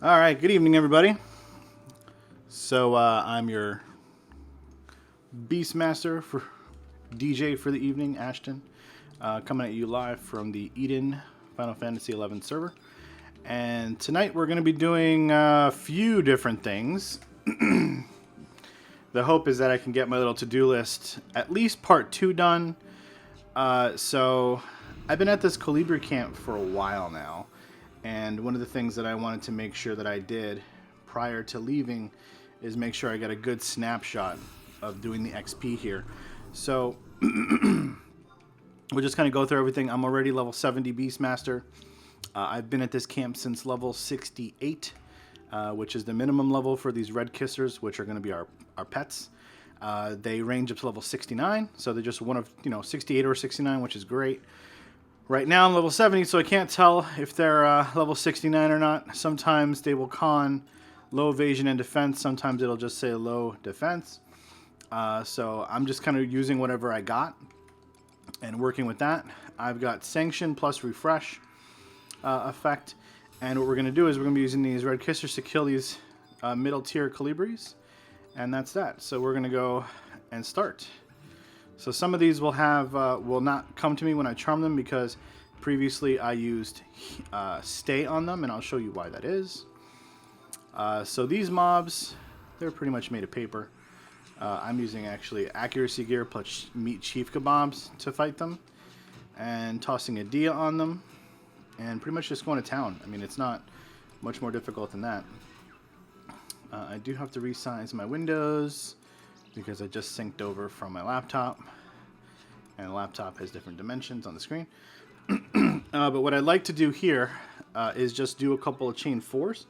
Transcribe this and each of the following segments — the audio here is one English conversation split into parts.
All right, good evening, everybody. So I'm your Beastmaster for DJ for the evening, Ashton, coming at you live from the Eden Final Fantasy XI server. And tonight we're going to be doing a few different things. The hope is that I can get my little to-do list, at least part 2 done. So I've been at this Colibri camp for a while now. And one of the things that I wanted to make sure that I did prior to leaving is make sure I got a good snapshot of doing the XP here. So we'll just kind of go through everything. I'm already level 70 Beastmaster. I've been at this camp since level 68, which is the minimum level for these red kissers, which are going to be our pets. They range up to level 69, so they're just one of 68 or 69, which is great. Right now I'm level 70, so I can't tell if they're level 69 or not. Sometimes they will con low evasion and defense. Sometimes it'll just say low defense. So I'm just kind of using whatever I got and working with that. I've got Sanction plus Refresh effect. And what we're going to do is we're going to be using these Red Kissers to kill these middle tier Colibris. And that's that. So we're going to go and start. So some of these will have will not come to me when I charm them because previously I used stay on them, and I'll show you why that is. So these mobs, they're pretty much made of paper. I'm using actually accuracy gear plus meat chief kebabs to fight them, and tossing a dia on them, and pretty much just going to town. I mean, it's not much more difficult than that. I do have to resize my windows because I just synced over from my laptop, and the laptop has different dimensions on the screen. But what I'd like to do here is just do a couple of chain 4s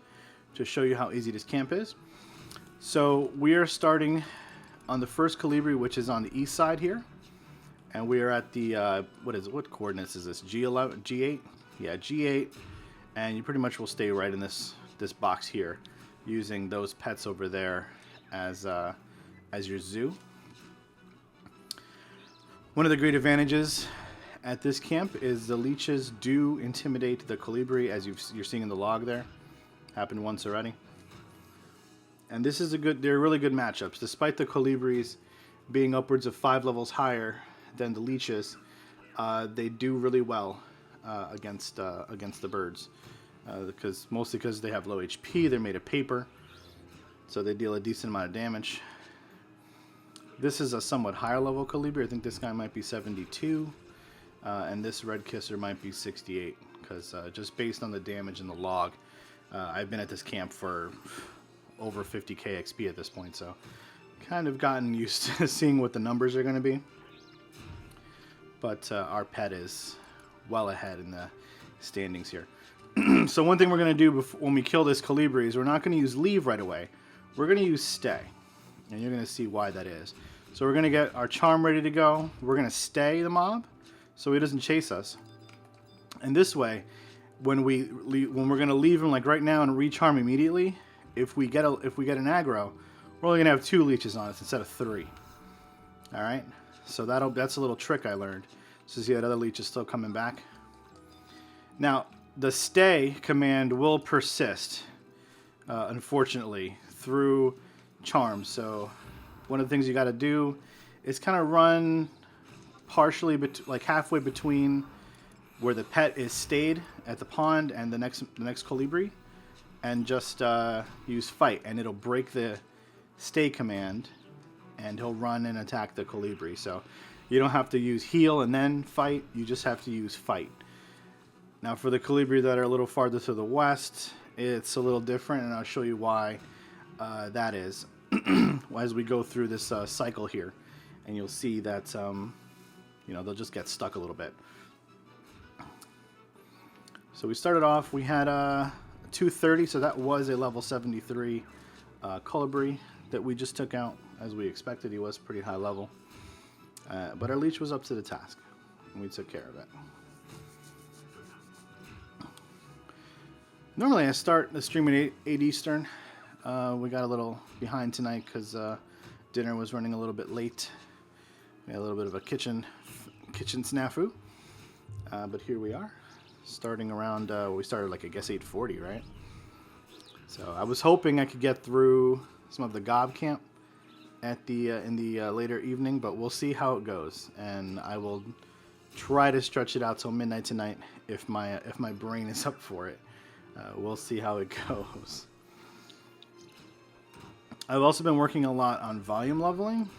to show you how easy this camp is. So we are starting on the first Colibri, which is on the east side here, and we are at the what coordinates is this? G11, G8? Yeah, G8, and you pretty much will stay right in this box here, using those pets over there as your zoo. One of the great advantages at this camp is the leeches do intimidate the Colibri, as you're seeing in the log there. Happened once already. And this is they're really good matchups. Despite the Colibris being upwards of 5 levels higher than the leeches, they do really well against the birds. Mostly because they have low HP, they're made of paper, so they deal a decent amount of damage. This is a somewhat higher level Colibri. I think this guy might be 72, and this red kisser might be 68, because just based on the damage in the log, I've been at this camp for over 50k XP at this point, so kind of gotten used to seeing what the numbers are going to be. But our pet is well ahead in the standings here. So one thing we're going to do when we kill this Colibri is we're not going to use leave right away. We're going to use stay, and you're going to see why that is. So we're going to get our charm ready to go. We're going to stay the mob so he doesn't chase us. And this way, when we're going to leave him like right now and recharm immediately, if we get an aggro, we're only going to have 2 leeches on us instead of 3. All right? So that's a little trick I learned. So see that other leech is still coming back. Now, the stay command will persist, unfortunately, through charms. So one of the things you got to do is kind of run partially, like halfway between where the pet is stayed at the pond and the next Colibri, and just use fight, and it'll break the stay command, and he'll run and attack the Colibri. So you don't have to use heal and then fight, you just have to use fight. Now for the Colibri that are a little farther to the west, it's a little different, and I'll show you why that is as we go through this cycle here, and you'll see that they'll just get stuck a little bit. So we started off, we had 230, so that was a level 73 Colibri that we just took out. As we expected, he was pretty high level, but our leech was up to the task, and we took care of it. Normally I start the stream at 8 Eastern. We got a little behind tonight because dinner was running a little bit late. We had a little bit of a kitchen snafu, but here we are, starting around. We started like I guess 8:40, right? So I was hoping I could get through some of the gob camp at the in the later evening, but we'll see how it goes, and I will try to stretch it out till midnight tonight if my brain is up for it. We'll see how it goes. I've also been working a lot on volume leveling,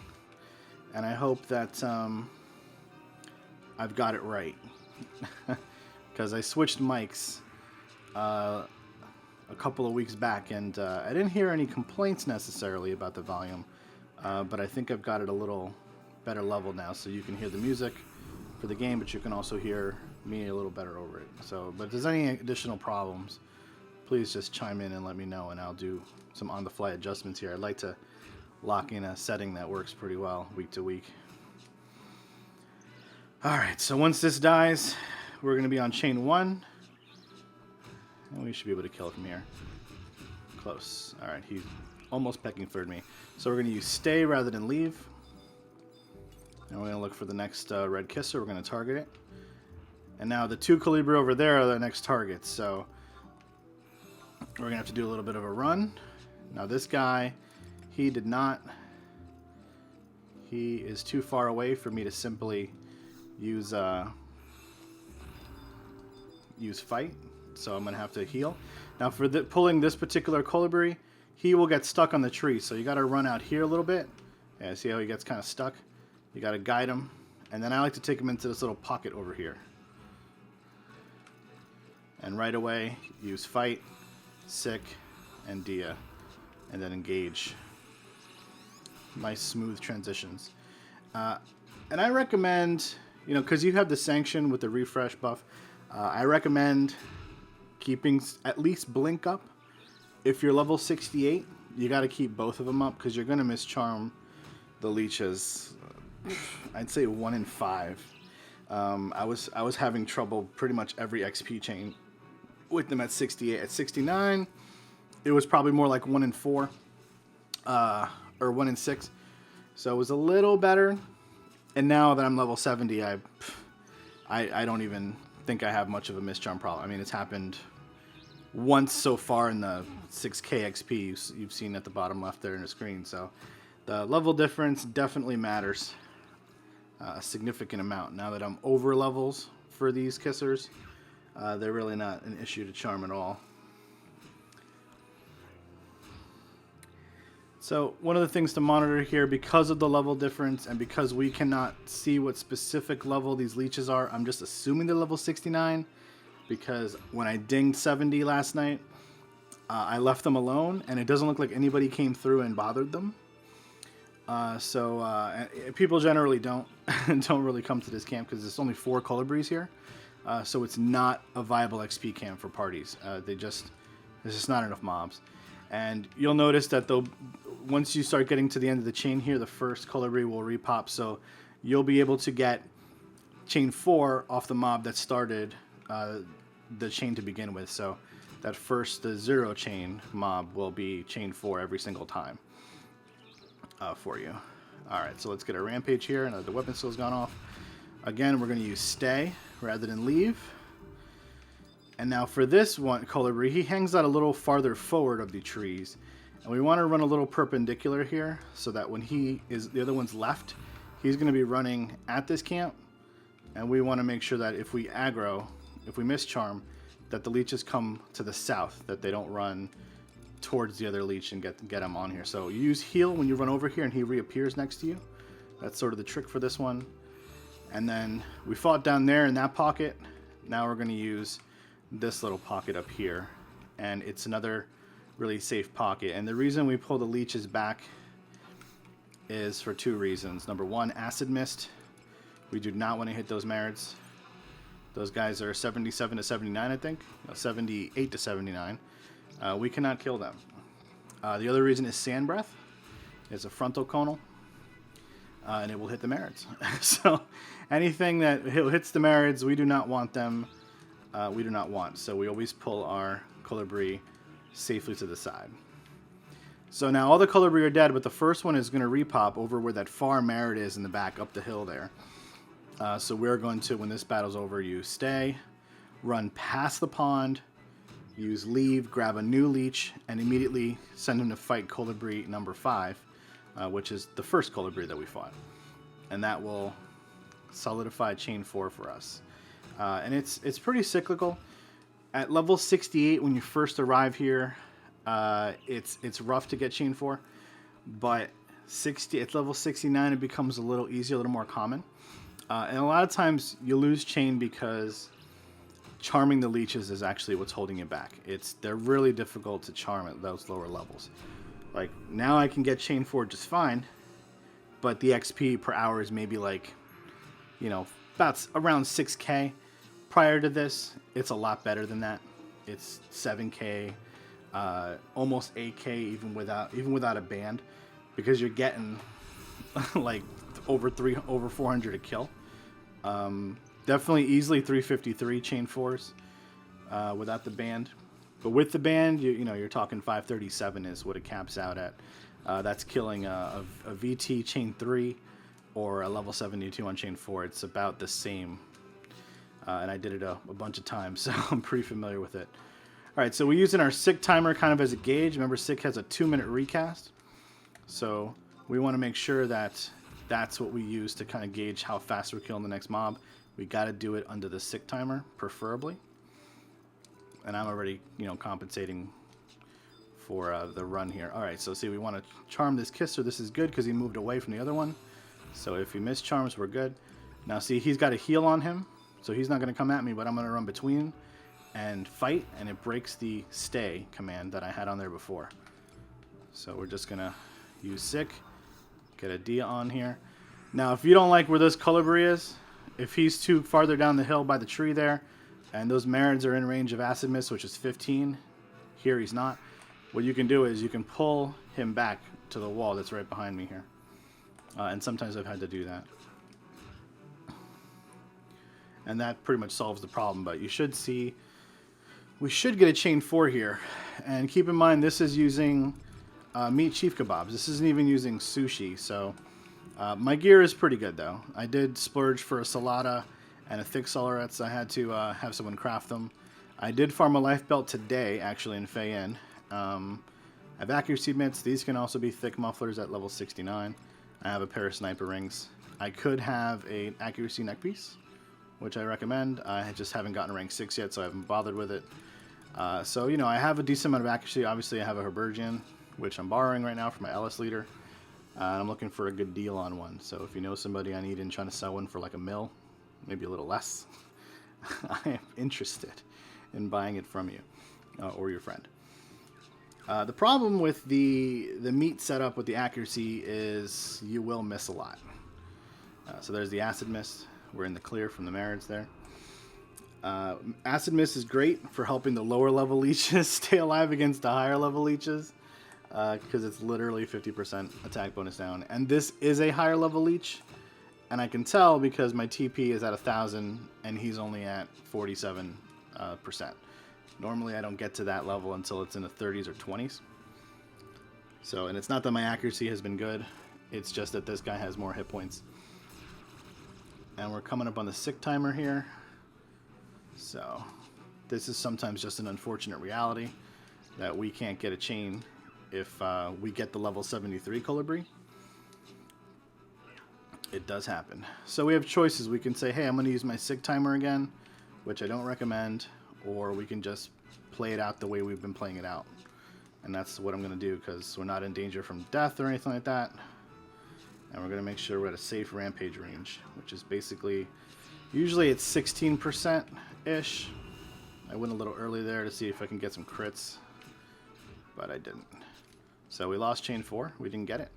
and I hope that I've got it right, because I switched mics a couple of weeks back, and I didn't hear any complaints necessarily about the volume, but I think I've got it a little better level now, so you can hear the music for the game, but you can also hear me a little better over it. So, but if there's any additional problems, please just chime in and let me know, and I'll do some on-the-fly adjustments here. I'd like to lock in a setting that works pretty well week to week. Alright, so once this dies, we're going to be on chain 1. And we should be able to kill it from here. Close. Alright, he's almost pecking third me. So we're going to use stay rather than leave. And we're going to look for the next red kisser. We're going to target it. And now the 2 Colibri over there are the next targets. So we're going to have to do a little bit of a run. Now this guy, he did not... He is too far away for me to simply use fight. So I'm going to have to heal. Now for pulling this particular Colibri, he will get stuck on the tree. So you got to run out here a little bit. Yeah, see how he gets kind of stuck? You got to guide him. And then I like to take him into this little pocket over here. And right away, use fight, sick, and dia. And then engage. Nice smooth transitions. And I recommend, you know, because you have the sanction with the refresh buff, I recommend keeping at least blink up. If you're level 68, you got to keep both of them up because you're going to mischarm the leeches. I'd say 1 in 5. I was having trouble pretty much every XP chain with them at 68. At 69, it was probably more like 1 in 4 or 1 in 6. So it was a little better. And now that I'm level 70, I don't even think I have much of a mischarm problem. I mean, it's happened once so far in the 6k XP you've seen at the bottom left there in the screen. So the level difference definitely matters a significant amount. Now that I'm over levels for these kissers, they're really not an issue to charm at all. So one of the things to monitor here, because of the level difference and because we cannot see what specific level these leeches are, I'm just assuming they're level 69, because when I dinged 70 last night, I left them alone, and it doesn't look like anybody came through and bothered them. So people generally don't really come to this camp because there's only 4 Colibris here, so it's not a viable XP camp for parties. There's just not enough mobs. And you'll notice that once you start getting to the end of the chain here, the first Colibri will repop. So you'll be able to get chain 4 off the mob that started the chain to begin with. So that first, the 0 chain mob will be chain 4 every single time for you. Alright, so let's get a rampage here. Now the weapon skill's gone off. Again, we're going to use stay rather than leave. And now for this one Colibri, he hangs out a little farther forward of the trees. And we want to run a little perpendicular here so that when the other one's left, he's going to be running at this camp. And we want to make sure that if we aggro, if we mischarm, that the leeches come to the south, that they don't run towards the other leech and get him on here. So you use heal when you run over here and he reappears next to you. That's sort of the trick for this one. And then we fought down there in that pocket. Now we're going to use this little pocket up here, and it's another really safe pocket. And the reason we pull the leeches back is for 2 reasons. Number 1, acid mist. We do not want to hit those Marids. Those guys are 77 to 79, I think. No, 78 to 79. We cannot kill them. The other reason is sand breath. It's a frontal conal, and it will hit the Marids. So anything that hits the Marids, we do not want them. We do not want. So we always pull our Colibri safely to the side. So now all the Colibri are dead, but the first one is going to repop over where that far Marid is in the back up the hill there. So we're going to, when this battle's over, you stay, run past the pond, use leave, grab a new leech, and immediately send him to fight Colibri number 5, which is the first Colibri that we fought. And that will solidify chain 4 for us. And it's pretty cyclical. At level 68, when you first arrive here, it's rough to get chain 4, but at level 69 it becomes a little easier, a little more common. And a lot of times you lose chain because charming the leeches is actually what's holding you back. They're really difficult to charm at those lower levels. Like now I can get chain 4 just fine, but the XP per hour is maybe like, you know, about around 6k. Prior to this, it's a lot better than that. It's 7k, almost 8k even without a band, because you're getting like over 400 a kill. Definitely easily 353 chain 4s without the band, but with the band, you're talking 537 is what it caps out at. That's killing a VT chain 3 or a level 72 on chain 4. It's about the same. And I did it a bunch of times, so I'm pretty familiar with it. All right, so we're using our sick timer kind of as a gauge. Remember, sick has a 2-minute recast, so we want to make sure that that's what we use to kind of gauge how fast we're killing the next mob. We got to do it under the sick timer, preferably. And I'm already, compensating for the run here. All right, so see, we want to charm this kisser. This is good because he moved away from the other one. So if he missed charms, we're good. Now, see, he's got a heal on him. So he's not going to come at me, but I'm going to run between and fight, and it breaks the stay command that I had on there before. So we're just going to use sick, get a Dia on here. Now, if you don't like where this Colibri is, if he's too farther down the hill by the tree there, and those Marids are in range of Acid Mist, which is 15, here he's not, what you can do is you can pull him back to the wall that's right behind me here. And sometimes I've had to do that. And that pretty much solves the problem, but you should see, we should get a chain 4 here. And keep in mind, this is using meat chief kebabs. This isn't even using sushi, so my gear is pretty good, though. I did splurge for a Salada and a thick Solarets. I had to have someone craft them. I did farm a life belt today, actually, in Feyen. I have accuracy mitts. These can also be thick mufflers at level 69. I have a pair of sniper rings. I could have an accuracy neck piece, which I recommend. I just haven't gotten rank 6 yet, so I haven't bothered with it. So, I have a decent amount of accuracy. Obviously, I have a Herbergian, which I'm borrowing right now for my Ellis leader. And I'm looking for a good deal on one. So if you know somebody I need and trying to sell one for like $1 mil, maybe a little less, I am interested in buying it from you or your friend. The problem with the meat setup with the accuracy is you will miss a lot. So there's the Acid Mist. We're in the clear from the Marids there. Acid Mist is great for helping the lower level leeches stay alive against the higher level leeches, because it's literally 50% attack bonus down. And this is a higher level leech, and I can tell because my TP is at 1,000 and he's only at 47%. Normally I don't get to that level until it's in the 30s or 20s. So, and it's not that my accuracy has been good, it's just that this guy has more hit points. And we're coming up on the sick timer here. So this is sometimes just an unfortunate reality that we can't get a chain if we get the level 73 Colibri. It does happen. So we have choices. We can say, hey, I'm going to use my sick timer again, which I don't recommend, or we can just play it out the way we've been playing it out. And that's what I'm going to do because we're not in danger from death or anything like that. And we're going to make sure we're at a safe rampage range, which is basically, usually it's 16%-ish. I went a little early there to see if I can get some crits, but I didn't. So we lost chain 4. We didn't get it.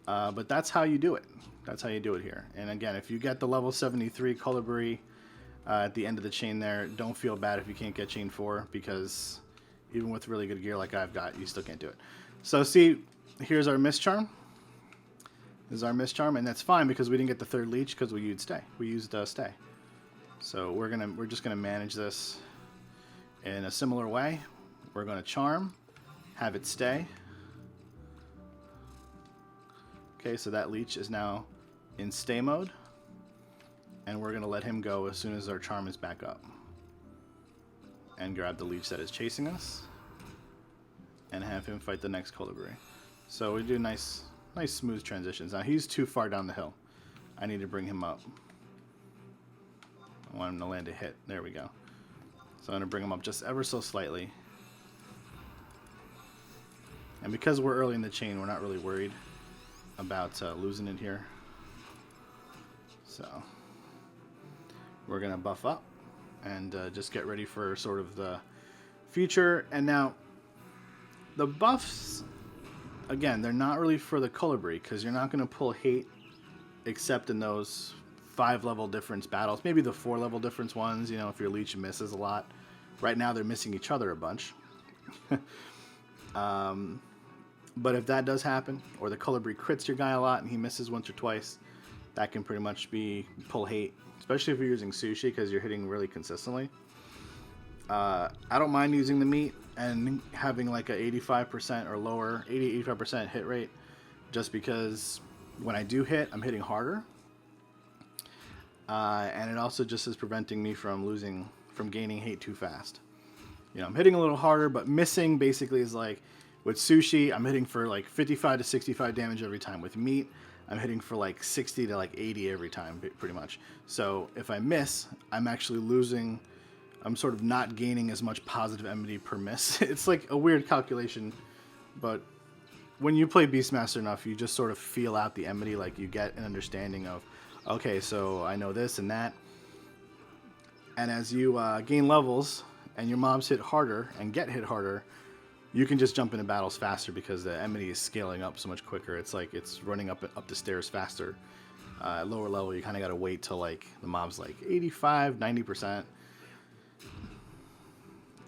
But that's how you do it. That's how you do it here. And again, if you get the level 73 Colibri at the end of the chain there, don't feel bad if you can't get chain 4, because even with really good gear like I've got, you still can't do it. So see, here's our mischarm. This is our mischarm, and that's fine because we didn't get the third leech because we used stay. We used stay. So we're just gonna manage this in a similar way. We're gonna charm, have it stay. Okay, so that leech is now in stay mode, and we're gonna let him go as soon as our charm is back up. and grab the leech that is chasing us and have him fight the next colibri. So we do nice smooth transitions. Now he's too far down the hill. I need to bring him up. I want him to land a hit. There we go. So I'm going to bring him up just ever so slightly. And because we're early in the chain, we're not really worried about losing it here. So we're going to buff up and just get ready for sort of the future. And now the buffs, again, they're not really for the colibri because you're not going to pull hate except in those 5-level difference battles. Maybe the 4-level difference ones, you know, if your leech misses a lot. Right now they're missing each other a bunch. But if that does happen, or the colibri crits your guy a lot and he misses once or twice, that can pretty much be pull hate, especially if you're using sushi because you're hitting really consistently. I don't mind using the meat and having like a 85% or lower, 80-85% hit rate, just because when I do hit, I'm hitting harder. And it also just is preventing me from gaining hate too fast. You know, I'm hitting a little harder, but missing basically is like, with sushi, I'm hitting for like 55 to 65 damage every time. With meat, I'm hitting for like 60 to like 80 every time, pretty much. So if I miss, I'm actually losing, I'm sort of not gaining as much positive enmity per miss. It's like a weird calculation, but when you play Beastmaster enough, you just sort of feel out the enmity, like you get an understanding of, okay, so I know this and that. And as you gain levels and your mobs hit harder and get hit harder, you can just jump into battles faster because the enmity is scaling up so much quicker. It's like it's running up the stairs faster. At lower level, you kind of got to wait till like the mob's like 85, 90%.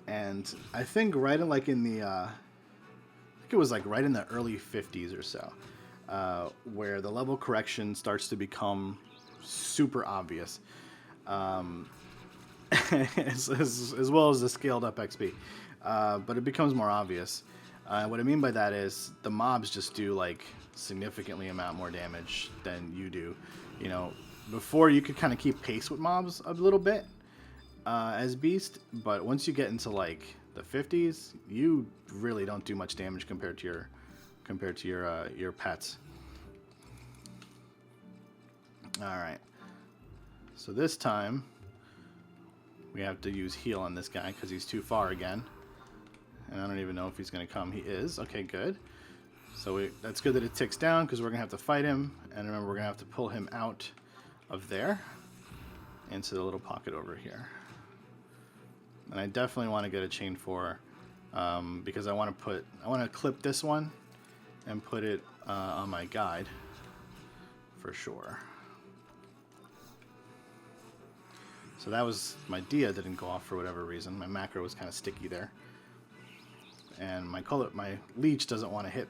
And I think right in like in the, I think it was like right in the early 50s or so, where the level correction starts to become super obvious, as well as the scaled up XP. But it becomes more obvious. What I mean by that is the mobs just do like significantly amount more damage than you do. You know, before you could kind of keep pace with mobs a little bit as Beast, but once you get into like the 50s, you really don't do much damage compared to your pets. All right. So this time we have to use heal on this guy because he's too far again. And I don't even know if he's going to come. He is. Okay, good. So that's good that it ticks down because we're going to have to fight him. And remember, we're going to have to pull him out of there into the little pocket over here. And I definitely want to get a chain 4 because I want to clip this one and put it on my guide for sure. So that was, my dia didn't go off for whatever reason. My macro was kind of sticky there. And my leech doesn't want to hit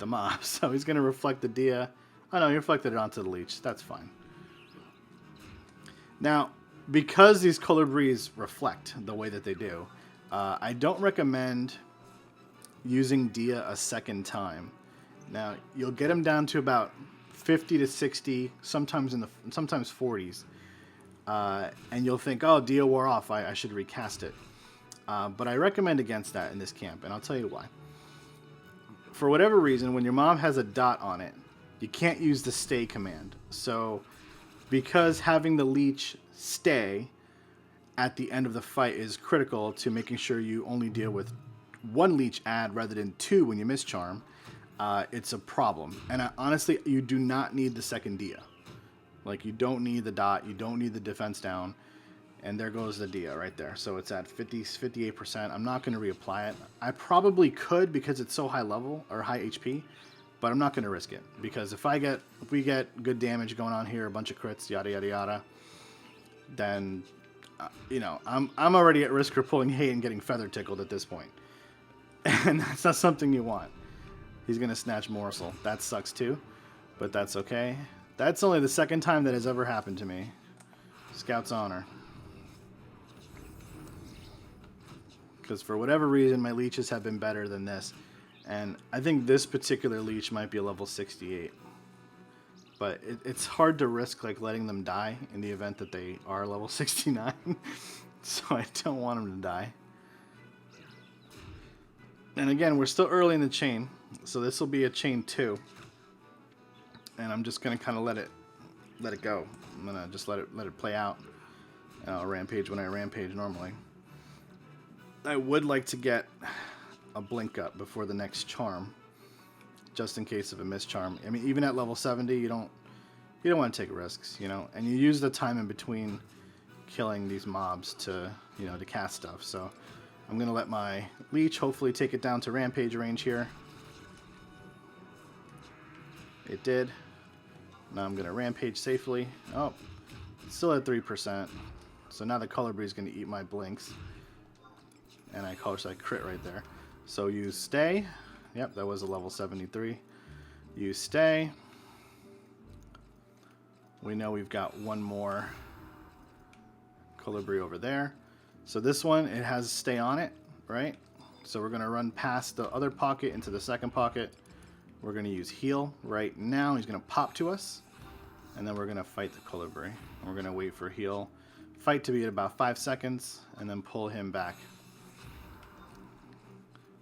the mob, so he's going to reflect the dia. Oh no, he reflected it onto the leech. That's fine. Now, because these colibris reflect the way that they do, I don't recommend using dia a second time. Now, you'll get them down to about 50 to 60, sometimes 40s, and you'll think, oh, dia wore off. I should recast it. But I recommend against that in this camp, and I'll tell you why. For whatever reason, when your mob has a dot on it, you can't use the stay command. So, because having the leech stay at the end of the fight is critical to making sure you only deal with one leech add rather than 2 when you miss charm, it's a problem. And honestly, you do not need the second dia. Like, you don't need the dot, you don't need the defense down. And there goes the dia right there. So it's at 58%. I'm not going to reapply it. I probably could because it's so high level or high HP, but I'm not going to risk it because if we get good damage going on here, a bunch of crits, yada yada yada, then you know I'm already at risk for pulling hate and getting feather tickled at this point, and that's not something you want. He's going to snatch morsel. That sucks too, but that's okay. That's only the second time that has ever happened to me. Scout's honor. Because for whatever reason, my leeches have been better than this. And I think this particular leech might be a level 68. But it's hard to risk like letting them die in the event that they are level 69. so I don't want him to die. And again, we're still early in the chain, so this will be a chain 2. And I'm just gonna kind of let it go. I'm gonna just let it play out. And I'll rampage when I rampage normally. I would like to get a blink up before the next charm, just in case of a mischarm. I mean, even at level 70, you don't want to take risks, you know. And you use the time in between killing these mobs to, you know, to cast stuff. So I'm gonna let my leech hopefully take it down to rampage range here. It did. Now I'm gonna rampage safely. Oh, still at 3%. So now the Colibri is gonna eat my blinks, and I crit right there. So use stay. Yep, that was a level 73. Use stay. We know we've got one more Colibri over there. So this one, it has stay on it, right? So we're gonna run past the other pocket into the second pocket. We're gonna use heal right now. He's gonna pop to us, and then we're gonna fight the Colibri. And we're gonna wait for heal fight to be at about 5 seconds, and then pull him back.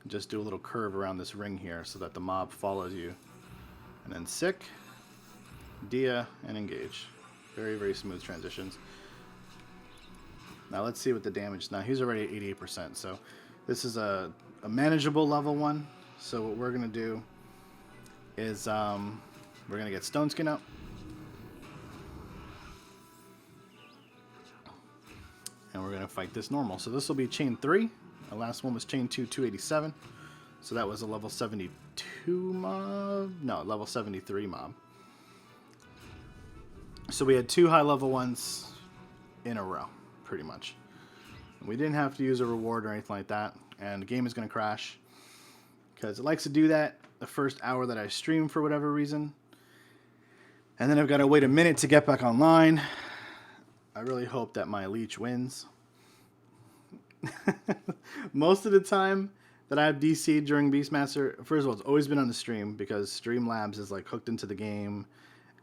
Just do a little curve around this ring here so that the mob follows you. And then sick, dia, and engage. Very, very smooth transitions. Now let's see what the damage. Now he's already at 88%, so this is a manageable level 1. So what we're gonna do is we're gonna get Stone Skin up. And we're gonna fight this normal. So this will be chain 3. The last one was chain 2, 287. So that was a level 72 mob. No, level 73 mob. So we had 2 high level ones in a row, pretty much. We didn't have to use a reward or anything like that. And the game is gonna crash because it likes to do that the first hour that I stream for whatever reason. And then I've got to wait a minute to get back online. I really hope that my leech wins. Most of the time that I've DC'd during Beastmaster, first of all, it's always been on the stream because Streamlabs is like hooked into the game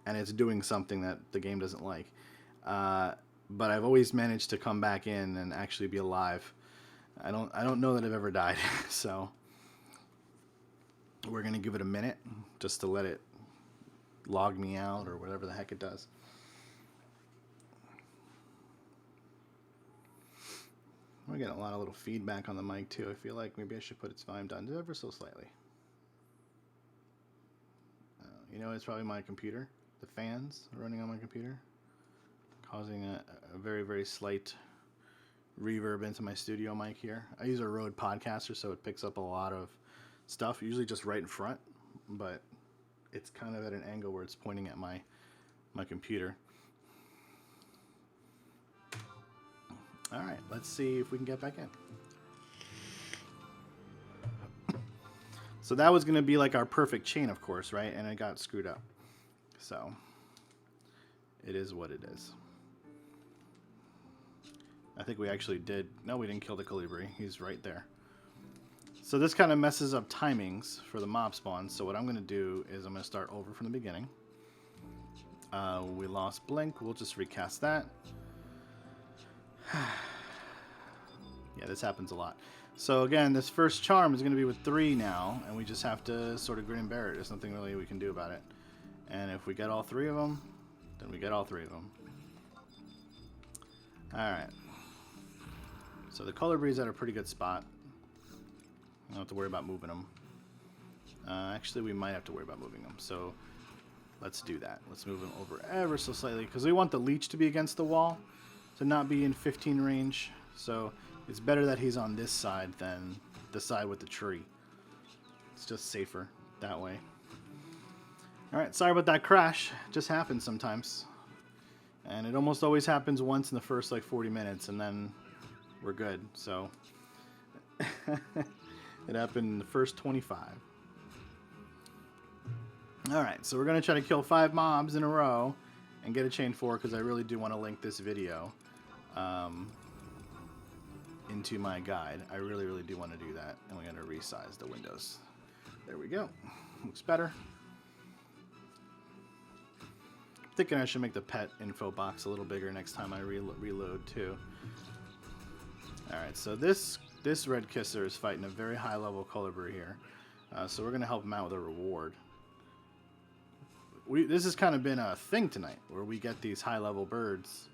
and it's doing something that the game doesn't like. But I've always managed to come back in and actually be alive. I don't know that I've ever died. So we're gonna give it a minute just to let it log me out or whatever the heck it does. We're getting a lot of little feedback on the mic too. I feel like maybe I should put its volume down ever so slightly. You know, it's probably my computer. The fans running on my computer, causing a very, very slight reverb into my studio mic here. I use a Rode Podcaster, so it picks up a lot of stuff, usually just right in front, but it's kind of at an angle where it's pointing at my computer. All right, let's see if we can get back in. So that was going to be like our perfect chain, of course, right? And it got screwed up. So it is what it is. I think we actually did. No, we didn't kill the Colibri. He's right there. So this kind of messes up timings for the mob spawn. So what I'm going to do is I'm going to start over from the beginning. We lost Blink. We'll just recast that. Yeah, this happens a lot. So again, this first charm is going to be with 3 now, and we just have to sort of grin and bear it. There's nothing really we can do about it. And if we get all 3 of them, then we get all 3 of them. Alright. So the Colibri at a pretty good spot. I don't have to worry about moving them. Actually, we might have to worry about moving them. So let's do that. Let's move them over ever so slightly, because we want the leech to be against the wall, to not be in 15 range. So it's better that he's on this side than the side with the tree. It's just safer that way. Alright, sorry about that crash. It just happens sometimes. And it almost always happens once in the first like 40 minutes, and then we're good. So it happened in the first 25. Alright, so we're going to try to kill 5 mobs in a row and get a chain 4, because I really do want to link this video into my guide. I really, really do want to do that. And we're going to resize the windows. There we go. Looks better. Thinking I should make the pet info box a little bigger next time I reload too. Alright, so this red kisser is fighting a very high level colibri here. So we're going to help him out with a reward. This has kind of been a thing tonight, where we get these high level birds.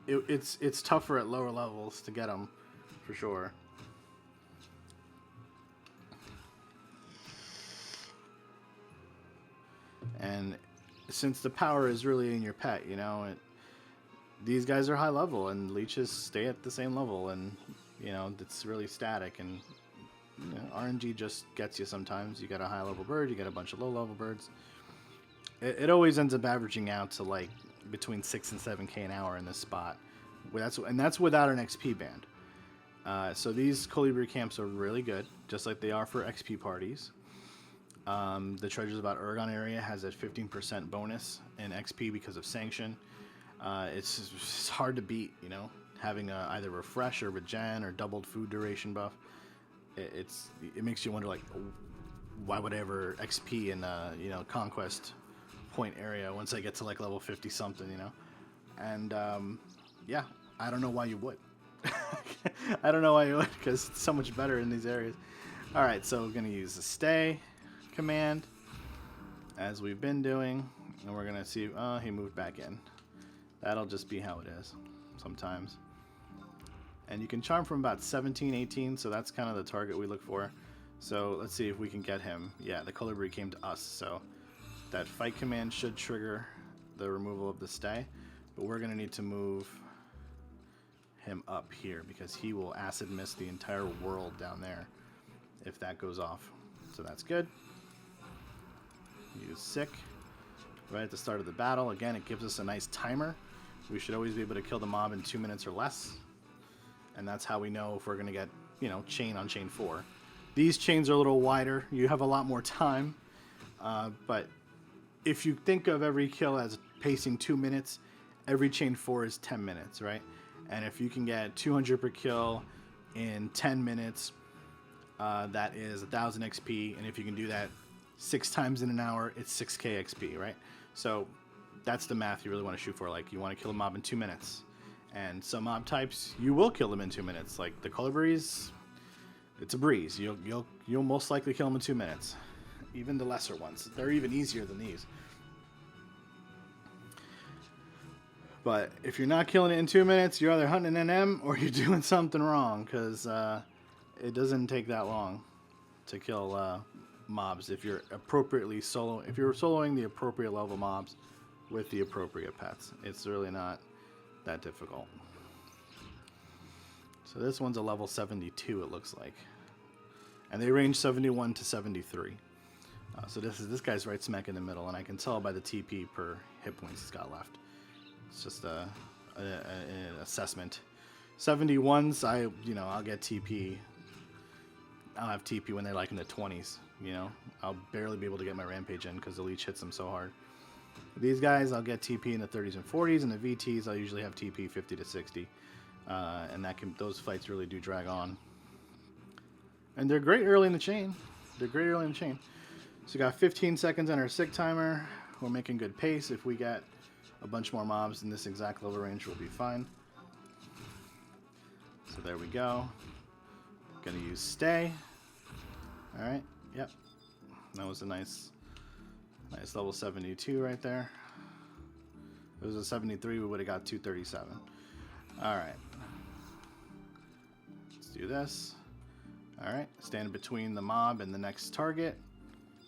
It's tougher at lower levels to get them, for sure. And since the power is really in your pet, you know, these guys are high level, and leeches stay at the same level, and you know it's really static. And you know, RNG just gets you sometimes. You get a high level bird, you get a bunch of low level birds. It always ends up averaging out to like between 6 and 7K an hour in this spot. That's without an XP band. So these colibri camps are really good, just like they are for XP parties. The Treasures of Oregon area has a 15% bonus in XP because of Sanction. It's hard to beat, you know, having either refresh or regen or doubled food duration buff. It makes you wonder, like, why would I ever XP in you know, Conquest point area once I get to like level 50 something, you know? And yeah, I don't know why you would. I don't know why you would, because it's so much better in these areas. All right, so we're gonna use the stay command as we've been doing, and we're gonna see. Oh, he moved back in. That'll just be how it is sometimes. And you can charm from about 17, 18, so that's kind of the target we look for. So let's see if we can get him. Yeah, the colibri came to us, so that fight command should trigger the removal of the stay. But we're gonna need to move him up here because he will acid mist the entire world down there if that goes off. So that's good. Use sick right at the start of the battle. Again, it gives us a nice timer. We should always be able to kill the mob in 2 minutes or less. And that's how we know if we're going to get, you know, chain on chain 4. These chains are a little wider. You have a lot more time. But if you think of every kill as pacing 2 minutes, every chain 4 is 10 minutes, right? And if you can get 200 per kill in 10 minutes, that is 1,000 XP. And if you can do that 6 times in an hour, it's 6K XP, right? So that's the math you really want to shoot for. Like, you want to kill a mob in 2 minutes. And some mob types, you will kill them in 2 minutes. Like the colibris, it's a breeze. You'll most likely kill them in 2 minutes. Even the lesser ones, they're even easier than these. But if you're not killing it in 2 minutes, you're either hunting an NM or you're doing something wrong, because it doesn't take that long to kill mobs if you're appropriately if you're soloing the appropriate level mobs with the appropriate pets. It's really not that difficult. So this one's a level 72, it looks like, and they range 71 to 73. So this guy's right smack in the middle, and I can tell by the TP per hit points he's got left. It's just an assessment. 71s, I'll get TP. I'll have TP when they're like in the 20s. You know, I'll barely be able to get my rampage in because the leech hits them so hard. These guys, I'll get TP in the 30s and 40s, and the VTs, I'll usually have TP 50 to 60, and those fights really do drag on. And they're great early in the chain. So we got 15 seconds on our sick timer. We're making good pace. If we get a bunch more mobs in this exact level range, we'll be fine. So there we go. Gonna use stay. All right. Yep. That was a nice level 72 right there. If it was a 73, we would have got 237. All right. Let's do this. All right. Stand between the mob and the next target,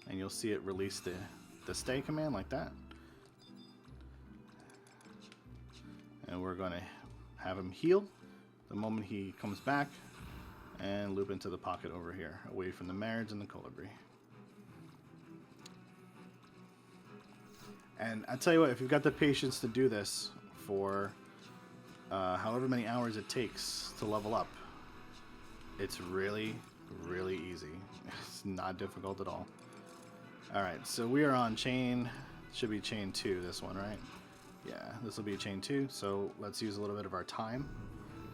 and you'll see it release the stay command like that. And we're going to have him heal the moment he comes back and loop into the pocket over here, away from the marriage and the colibri. And I tell you what, if you've got the patience to do this for however many hours it takes to level up, it's really, really easy. It's not difficult at all. Alright, so we are on chain, should be chain 2, this one, right? Yeah, this will be chain 2, so let's use a little bit of our time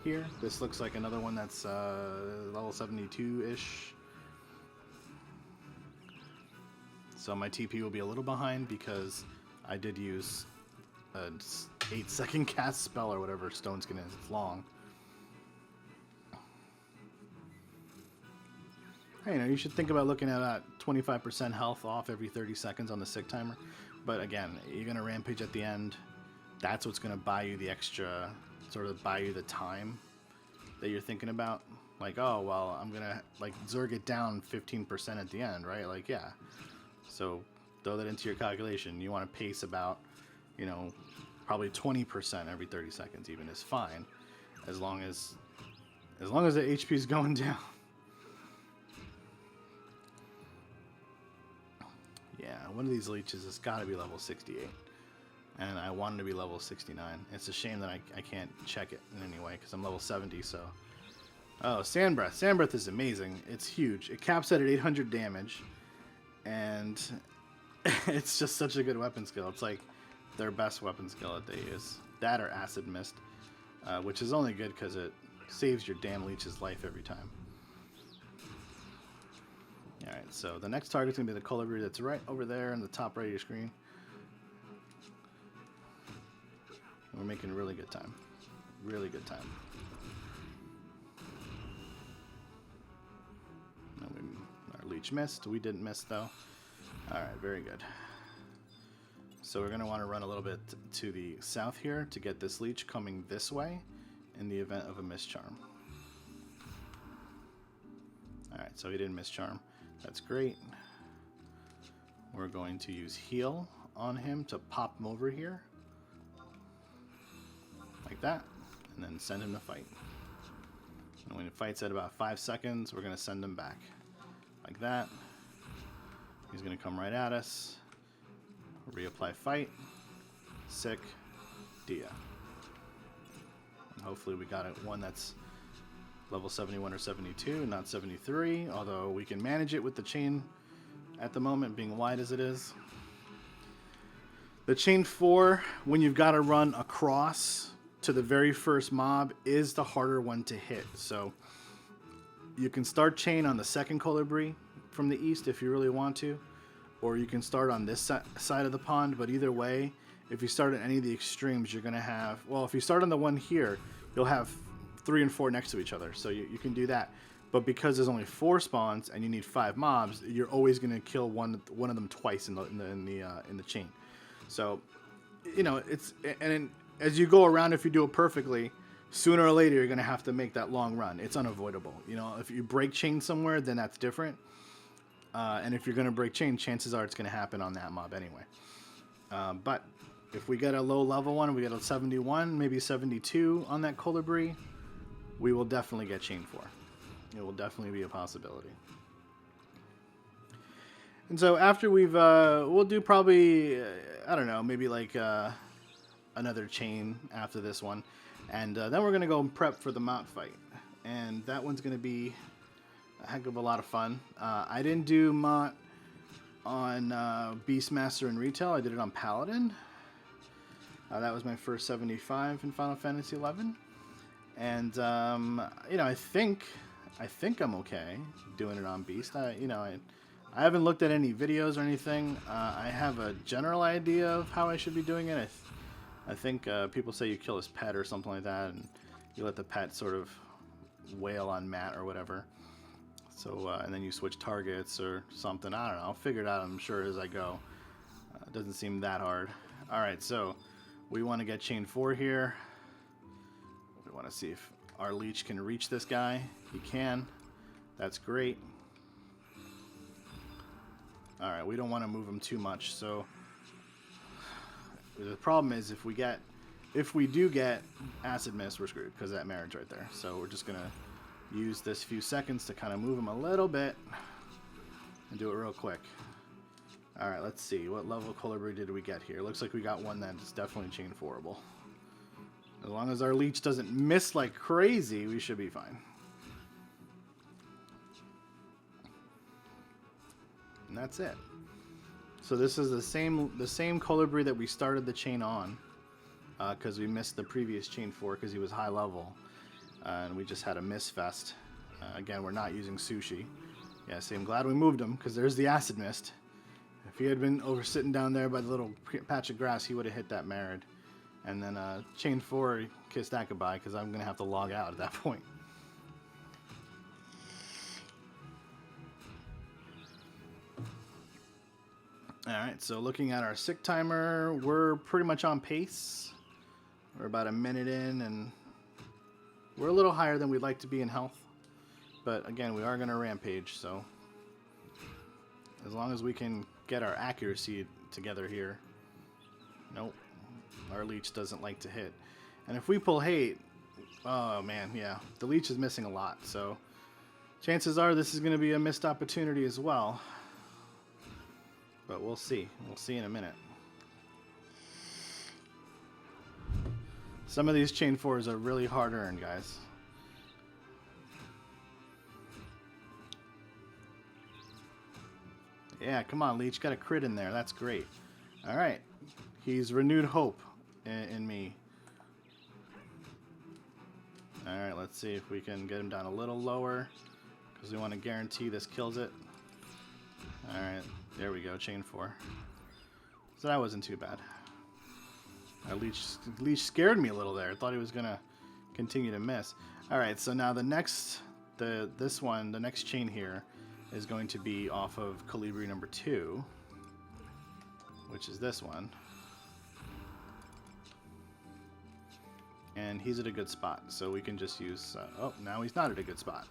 here. This looks like another one that's level 72-ish. So my TP will be a little behind because I did use a 8-second cast spell or whatever Stone Skin is. It's long. Hey, you know, you should think about looking at that 25% health off every 30 seconds on the sick timer. But again, you're going to rampage at the end. That's what's going to buy you the extra, sort of buy you the time that you're thinking about. Like, oh, well, I'm going to, like, Zerg it down 15% at the end, right? Like, yeah. So throw that into your calculation. You want to pace about, you know, probably 20% every 30 seconds even is fine. As long as the HP is going down. Yeah, one of these leeches has got to be level 68. And I wanted to be level 69. It's a shame that I can't check it in any way because I'm level 70, so... Oh, Sand Breath. Sand Breath is amazing. It's huge. It caps out at 800 damage. And it's just such a good weapon skill. It's like their best weapon skill that they use. That or Acid Mist, which is only good because it saves your damn leech's life every time. Alright, so the next target's going to be the Colibri that's right over there in the top right of your screen. We're making really good time. Really good time. Our leech missed. We didn't miss, though. Alright, very good. So we're going to want to run a little bit to the south here to get this leech coming this way in the event of a mischarm. Alright, so he didn't mischarm. That's great. We're going to use heal on him to pop him over here. Like that. And then send him to fight. And when he fights at about 5 seconds, we're going to send him back. Like that. He's going to come right at us. Reapply fight. Sick. Dia. And hopefully we got one that's level 71 or 72, not 73, although we can manage it with the chain at the moment being wide as it is. The chain 4, when you've got to run across to the very first mob, is the harder one to hit. So you can start chain on the second Colibri from the east if you really want to, or you can start on this side of the pond, but either way, if you start at any of the extremes, you're going to have, well, if you start on the one here, you'll have 3 and 4 next to each other, so you can do that. But because there's only 4 spawns and you need 5 mobs, you're always going to kill one of them twice in the chain. So, you know, as you go around, if you do it perfectly, sooner or later you're going to have to make that long run. It's unavoidable. You know, if you break chain somewhere, then that's different. And if you're going to break chain, chances are it's going to happen on that mob anyway. But if we get a low level one, we get a 71, maybe 72 on that Colibri, we will definitely get chain 4. It will definitely be a possibility. And so after we'll do probably, I don't know, maybe like another chain after this one. And then we're going to go and prep for the Maat fight. And that one's going to be a heck of a lot of fun. I didn't do Maat on Beastmaster in retail. I did it on Paladin. That was my first 75 in Final Fantasy XI. And, you know, I think I'm okay doing it on Beast. I haven't looked at any videos or anything. I have a general idea of how I should be doing it. I think people say you kill his pet or something like that, and you let the pet sort of wail on Matt or whatever. So, and then you switch targets or something. I don't know. I'll figure it out, I'm sure, as I go. It doesn't seem that hard. Alright, so we want to get chain 4 here. We want to see if our leech can reach this guy. He can. That's great. Alright, we don't want to move him too much, so the problem is if we do get Acid Mist, we're screwed because of that marriage right there. So we're just gonna use this few seconds to kind of move him a little bit and do it real quick. Alright, let's see. What level Colibri did we get here? Looks like we got one that's definitely chain 4-able. As long as our leech doesn't miss like crazy, we should be fine. And that's it. So this is the same Colibri that we started the chain on, because we missed the previous chain 4 because he was high level, and we just had a miss fest. Again, we're not using Sushi. Yeah, see, I'm glad we moved him because there's the Acid Mist. If he had been over sitting down there by the little patch of grass, he would have hit that Marad. And then chain 4, kiss that goodbye, because I'm going to have to log out at that point. Alright, so looking at our sick timer, we're pretty much on pace. We're about a minute in, and we're a little higher than we'd like to be in health. But again, we are going to rampage, so as long as we can get our accuracy together here. Nope, our leech doesn't like to hit. And if we pull hate, oh man, yeah, the leech is missing a lot, so chances are this is going to be a missed opportunity as well. But we'll see. We'll see in a minute. Some of these chain 4s are really hard earned, guys. Yeah, come on, Leech. Got a crit in there. That's great. Alright. He's renewed hope in me. Alright, let's see if we can get him down a little lower, because we want to guarantee this kills it. Alright, there we go. Chain 4. So that wasn't too bad. Leech scared me a little there. I thought he was going to continue to miss. Alright, so now the next, the next chain here is going to be off of Colibri number 2, which is this one. And he's at a good spot, so we can just use... oh, now he's not at a good spot.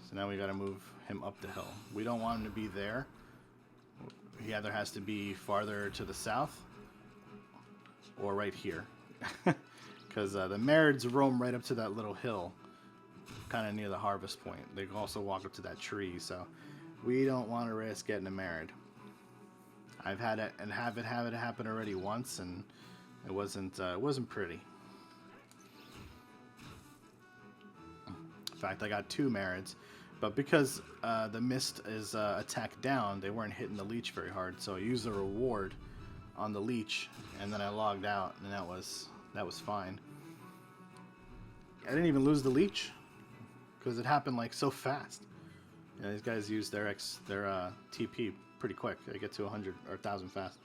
So now we got to move him up the hill. We don't want him to be there. He either has to be farther to the south or right here. Because the Marids roam right up to that little hill, kind of near the harvest point. They can also walk up to that tree, so we don't want to risk getting a Marid. I've had it and have it happen already once, and it wasn't pretty. In fact, I got 2 Marids, but because the mist is attack down, they weren't hitting the leech very hard, so I used the reward on the leech, and then I logged out, and that was fine. I didn't even lose the leech, because it happened like so fast. You know, these guys use their TP pretty quick. They get to 100 or 1,000 fast.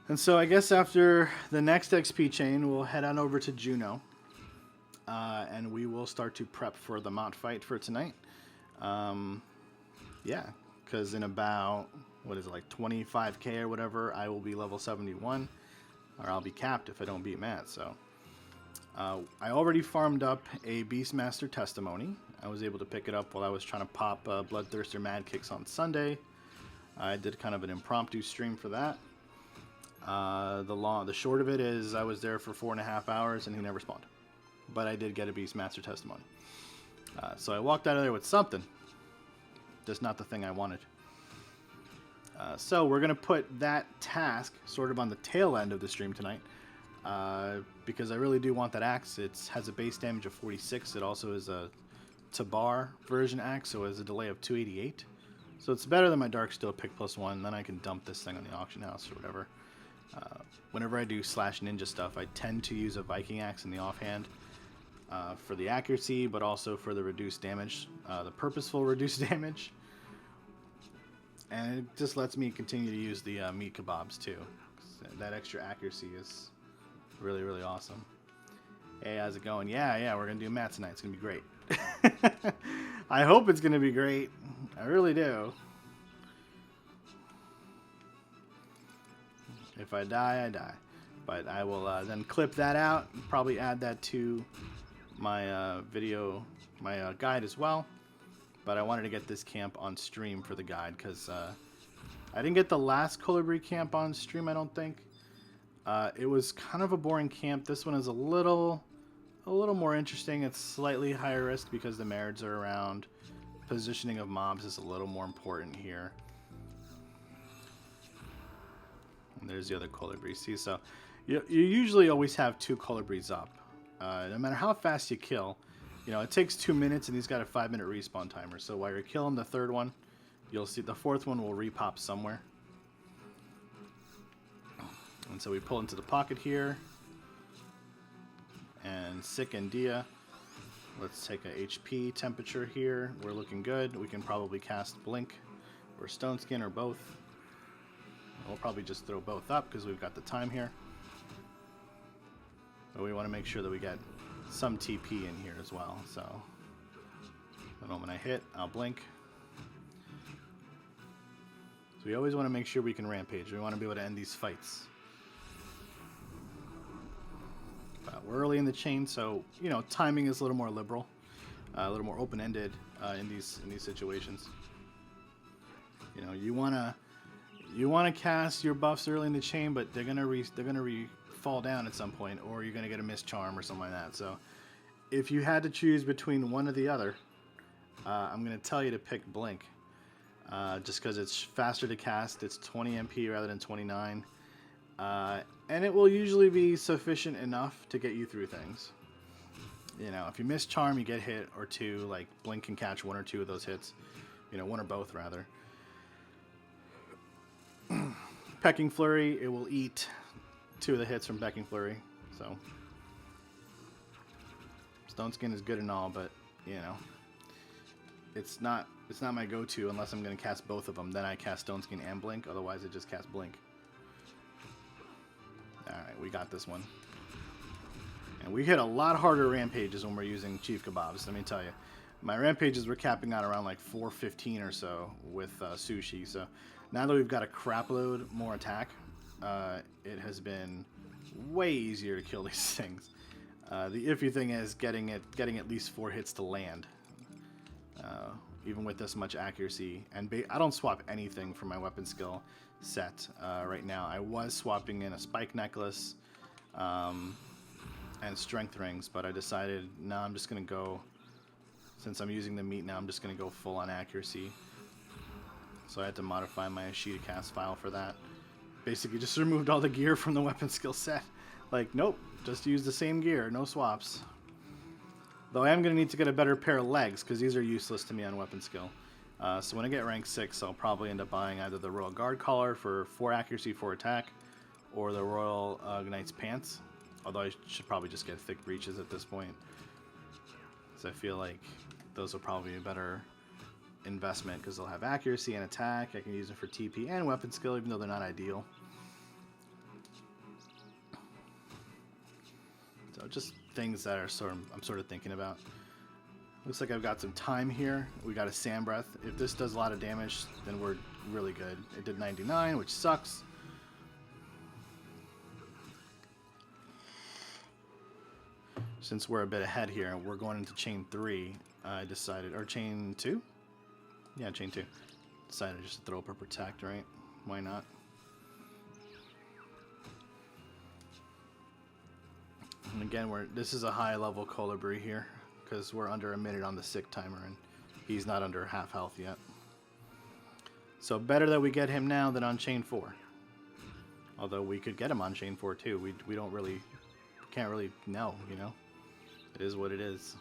And so I guess after the next XP chain, we'll head on over to Juno. And we will start to prep for the Maat fight for tonight. Yeah, because in about, what is it, like 25k or whatever, I will be level 71. Or I'll be capped if I don't beat Matt, so... I already farmed up a Beastmaster Testimony. I was able to pick it up while I was trying to pop Bloodthirster Mad Kicks on Sunday. I did kind of an impromptu stream for that. The short of it is I was there for 4.5 hours and he never spawned. But I did get a Beastmaster Testimony. So I walked out of there with something. Just not the thing I wanted. So we're going to put that task sort of on the tail end of the stream tonight. Because I really do want that axe. It has a base damage of 46. It also is a Tabar version axe, so it has a delay of 288. So it's better than my Darksteel pick +1. Then I can dump this thing on the auction house or whatever. Whenever I do /ninja stuff, I tend to use a Viking axe in the offhand for the accuracy, but also for the reduced damage, the purposeful reduced damage. And it just lets me continue to use the meat kebabs too. That extra accuracy is really, really awesome. Hey, how's it going? Yeah, we're going to do Matt tonight. It's going to be great. I hope it's going to be great. I really do. If I die, I die. But I will then clip that out, probably add that to my video, my guide as well. But I wanted to get this camp on stream for the guide because I didn't get the last Colibri camp on stream, I don't think. It was kind of a boring camp. This one is a little more interesting. It's slightly higher risk because the Marids are around. Positioning of mobs is a little more important here. And there's the other Colibri. See, so you usually always have 2 Colibris up. No matter how fast you kill, you know, it takes 2 minutes and he's got a 5-minute respawn timer. So while you're killing the 3rd one, you'll see the 4th one will repop somewhere. And so we pull into the pocket here. And Sick and Dia. Let's take a HP temperature here. We're looking good. We can probably cast Blink or Stone Skin or both. We'll probably just throw both up because we've got the time here. But we want to make sure that we get some TP in here as well. So the moment I hit, I'll blink. So we always want to make sure we can rampage. We want to be able to end these fights. But we're early in the chain, so you know timing is a little more liberal, a little more open-ended in these situations. You know, you wanna cast your buffs early in the chain, but they're gonna fall down at some point, or you're gonna get a missed charm or something like that. So if you had to choose between one or the other, I'm gonna tell you to pick blink. Just because it's faster to cast, it's 20 MP rather than 29, and it will usually be sufficient enough to get you through things. You know, if you miss charm, you get hit or two. Like blink can catch one or two of those hits. You know, one or both rather. Pecking Flurry, it will eat 2 of the hits from Pecking Flurry. So Stone Skin is good and all, but you know, it's not my go-to unless I'm going to cast both of them. Then I cast Stone Skin and Blink. Otherwise, I just cast Blink. Alright, we got this one. And we hit a lot harder rampages when we're using Chief Kebabs, let me tell you. My rampages were capping out around like 415 or so with Sushi. So now that we've got a crap load more attack, it has been way easier to kill these things. The iffy thing is getting at least 4 hits to land. Even with this much accuracy. And I don't swap anything from my weapon skill set right now. I was swapping in a spike necklace and strength rings, but I decided, no, I'm just going to go, since I'm using the meat now, I'm just going to go full on accuracy. So I had to modify my Ashita cast file for that. Basically just removed all the gear from the weapon skill set. Like, nope, just use the same gear, no swaps. Though I am going to need to get a better pair of legs, because these are useless to me on weapon skill. So when I get rank 6, I'll probably end up buying either the Royal Guard Collar for 4 accuracy, 4 attack, or the Royal Knight's Pants. Although I should probably just get thick breeches at this point. So I feel like those will probably be a better investment, because they'll have accuracy and attack. I can use them for TP and weapon skill, even though they're not ideal. So just things that are I'm sort of thinking about. Looks like I've got some time here. We got a Sand Breath. If this does a lot of damage, then we're really good. It did 99, which sucks. Since we're a bit ahead here and we're going into chain 3, I decided, or chain 2? Yeah, chain 2. Decided just to throw up a Protect, right? Why not? And again, this is a high level Colibri here, because we're under a minute on the sick timer and he's not under half health yet. So better that we get him now than on chain 4. Although we could get him on chain 4 too. We can't really know, you know? It is what it is.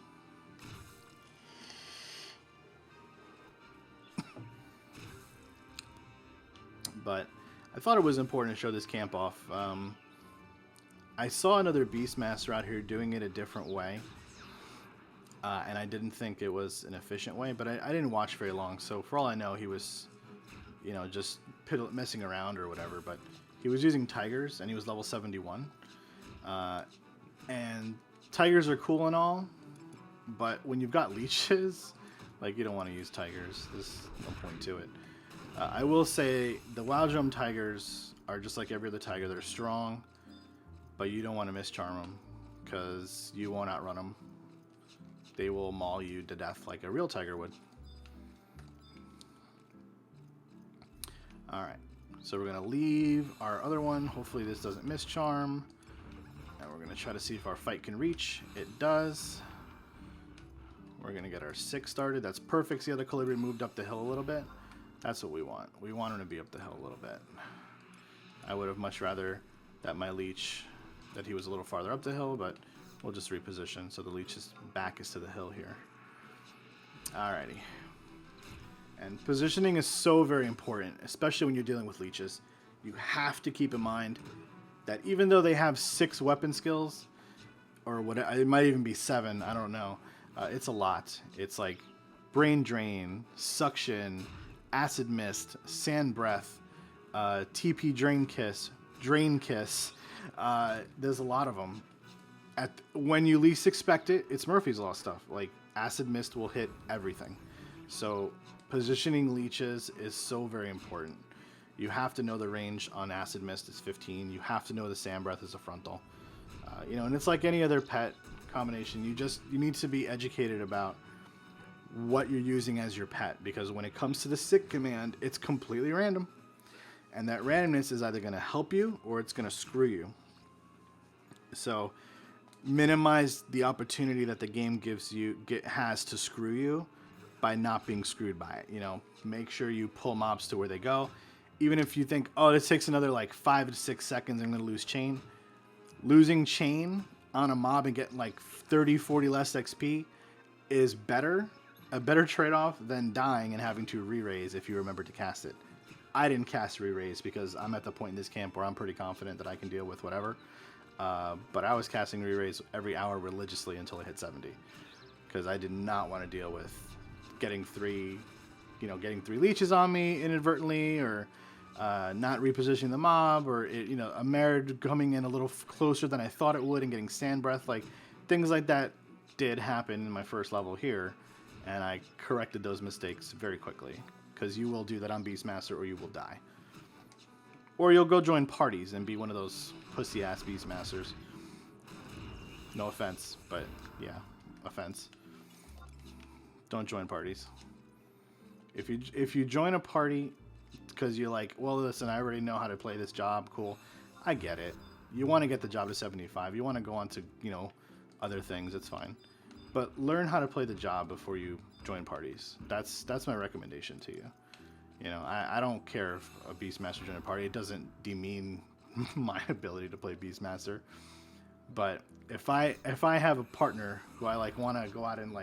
But I thought it was important to show this camp off. I saw another Beastmaster out here doing it a different way, and I didn't think it was an efficient way, but I didn't watch very long, so for all I know, he was, you know, just messing around or whatever, but he was using Tigers, and he was level 71, and Tigers are cool and all, but when you've got leeches, like, you don't want to use Tigers. There's no point to it. I will say the Wild Drum Tigers are just like every other Tiger. They're strong, but you don't want to mischarm them because you won't outrun them. They will maul you to death like a real Tiger would. Alright, so we're going to leave our other one. Hopefully this doesn't mischarm. And we're going to try to see if our fight can reach. It does. We're going to get our 6 started. That's perfect. See how the Colibri moved up the hill a little bit? That's what we want. We want him to be up the hill a little bit. I would have much rather that my leech, that he was a little farther up the hill, but we'll just reposition so the leech's back is to the hill here. Alrighty. And positioning is so very important, especially when you're dealing with leeches. You have to keep in mind that even though they have 6 weapon skills, or what, it might even be 7, I don't know. It's a lot. It's like Brain Drain, Suction, Acid Mist, Sand Breath, TP Drain Kiss. There's a lot of them. When you least expect it, it's Murphy's Law stuff. Like Acid Mist will hit everything. So positioning leeches is so very important. You have to know the range on Acid Mist is 15. You have to know the Sand Breath is a frontal. You know, and it's like any other pet combination. You need to be educated about what you're using as your pet, because when it comes to the sick command, it's completely random. And that randomness is either going to help you or it's going to screw you. So minimize the opportunity that the game has to screw you by not being screwed by it. You know, make sure you pull mobs to where they go. Even if you think, oh, this takes another like 5 to 6 seconds, I'm going to lose chain. Losing chain on a mob and getting like 30, 40 less XP is a better trade-off than dying and having to re-raise if you remember to cast it. I didn't cast re-raise because I'm at the point in this camp where I'm pretty confident that I can deal with whatever. But I was casting re-raise every hour religiously until I hit 70, because I did not want to deal with getting three leeches on me inadvertently, or not repositioning the mob, or a mare coming in a little closer than I thought it would and getting Sand Breath. Like things like that did happen in my first level here, and I corrected those mistakes very quickly, because you will do that on Beastmaster or you will die. Or you'll go join parties and be one of those pussy-ass Beastmasters. No offense, but yeah, offense. Don't join parties. If you join a party because you're like, well, listen, I already know how to play this job, cool. I get it. You want to get the job to 75. You want to go on to, other things, it's fine. But learn how to play the job before you join parties. That's my recommendation to you. I don't care if a Beastmaster joins a party. It doesn't demean my ability to play Beastmaster. But if I have a partner who I want to go out and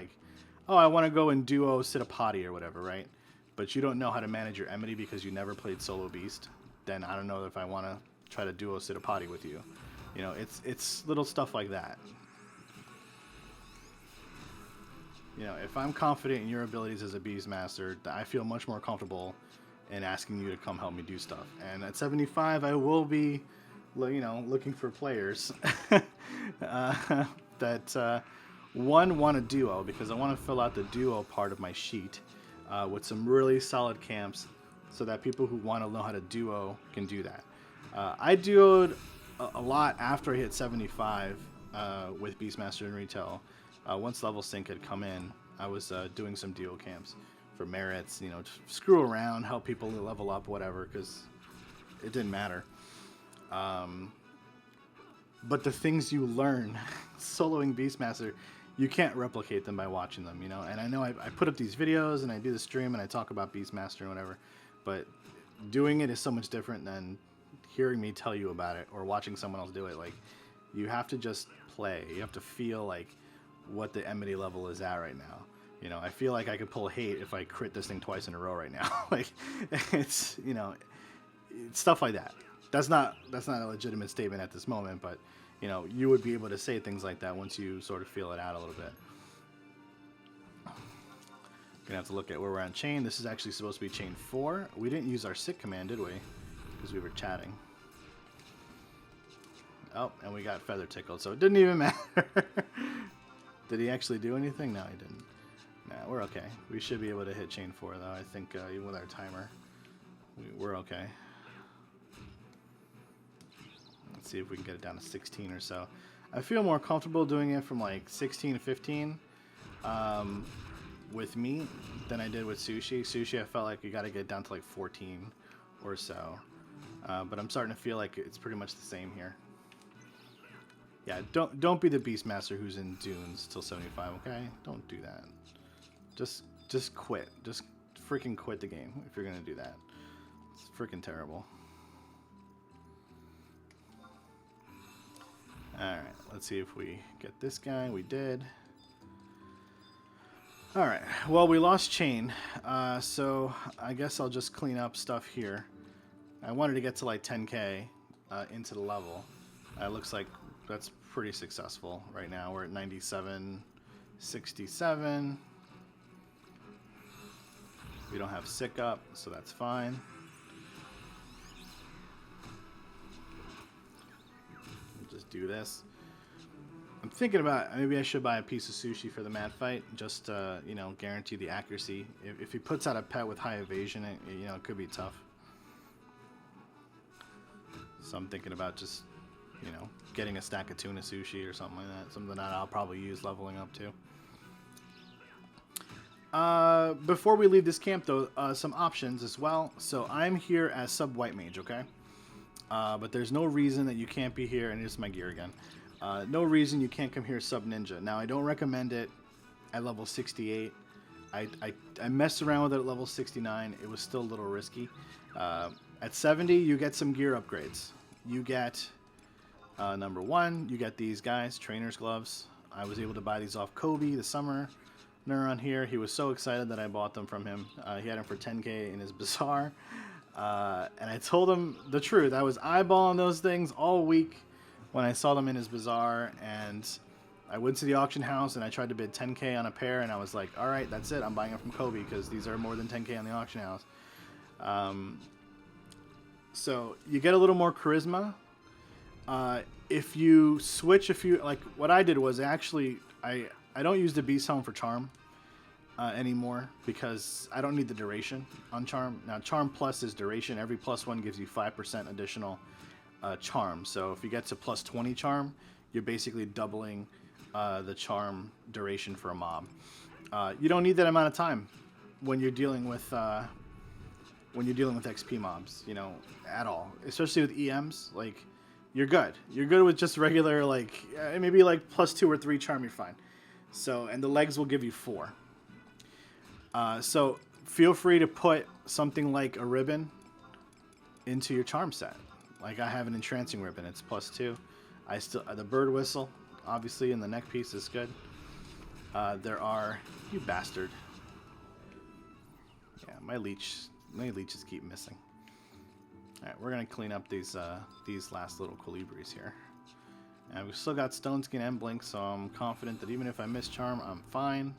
I want to go and duo sit a potty or whatever, right? But you don't know how to manage your Emity because you never played solo Beast, then I don't know if I want to try to duo sit a potty with you. It's little stuff like that. If I'm confident in your abilities as a Beastmaster, I feel much more comfortable in asking you to come help me do stuff. And at 75, I will be, looking for players that want a duo, because I want to fill out the duo part of my sheet with some really solid camps, so that people who want to know how to duo can do that. I duoed a lot after I hit 75 with Beastmaster in retail. Once level sync had come in, I was doing some duo camps for merits, to screw around, help people level up, whatever, because it didn't matter. But the things you learn soloing Beastmaster, you can't replicate them by watching them, And I know I put up these videos and I do the stream and I talk about Beastmaster and whatever, but doing it is so much different than hearing me tell you about it or watching someone else do it. You have to just play. You have to feel what the Emity level is at right now. I feel like I could pull hate if I crit this thing twice in a row right now. It's stuff like that. That's not a legitimate statement at this moment, but you would be able to say things like that once you sort of feel it out a little bit. Gonna have to look at where we're on chain. This is actually supposed to be chain 4. We didn't use our sick command, did we? Because we were chatting. Oh, and we got feather tickled, so it didn't even matter. Did he actually do anything? No, he didn't. Nah, we're okay. We should be able to hit chain 4, though. I think even with our timer, we're okay. Let's see if we can get it down to 16 or so. I feel more comfortable doing it from 16 to 15 with me than I did with Sushi. Sushi, I felt like you got to get down to 14 or so. But I'm starting to feel like it's pretty much the same here. Yeah, don't be the Beastmaster who's in Dunes till 75, okay? Don't do that. Just quit. Just freaking quit the game if you're gonna do that. It's freaking terrible. Alright, let's see if we get this guy. We did. Alright, well, we lost chain, so I guess I'll just clean up stuff here. I wanted to get to 10k into the level. Looks like that's pretty successful right now. We're at 97.67. We don't have sick up, so that's fine. do this. I'm thinking about maybe I should buy a piece of sushi for the Maat fight, just to, you know, guarantee the accuracy. If he puts out a pet with high evasion, you know, it could be tough. So I'm thinking about just, you know, getting a stack of tuna sushi or something like that. Something that I'll probably use leveling up too. Before we leave this camp, though, some options as well. So I'm here as sub white mage, okay? But there's no reason that you can't be here. And here's my gear again. No reason you can't come here sub ninja. Now I don't recommend it at level 68. I messed around with it at level 69. It was still a little risky. At 70, you get some gear upgrades. You get number one, you get these guys, trainer's gloves. I was able to buy these off Kobe the summer. Neuron here, he was so excited that I bought them from him. He had them for 10k in his bazaar. And I told him the truth. I was eyeballing those things all week when I saw them in his bazaar, and I went to the auction house and I tried to bid 10k on a pair, and I was like, all right, that's it. I'm buying them from Kobe because these are more than 10k on the auction house. So you get a little more charisma. If you switch a few, like what I did was actually, I don't use the Beast Helm for Charm anymore because I don't need the duration on Charm. Now Charm Plus is duration. Every +1 gives you 5% additional charm. So if you get to plus 20 charm, you're basically doubling the charm duration for a mob. You don't need that amount of time when you're dealing with XP mobs, you know, at all. Especially with EMs, like you're good. You're good with just regular, like maybe like +2 or 3 charm. You're fine. So, and the legs will give you 4. So feel free to put something like a ribbon into your charm set. Like I have an entrancing ribbon, it's +2. The bird whistle, obviously, in the neck piece is good. There are, you bastard. Yeah, my leeches keep missing. All right, we're gonna clean up these last little colibris here. And we've still got Stone Skin and Blink, so I'm confident that even if I miss charm, I'm fine.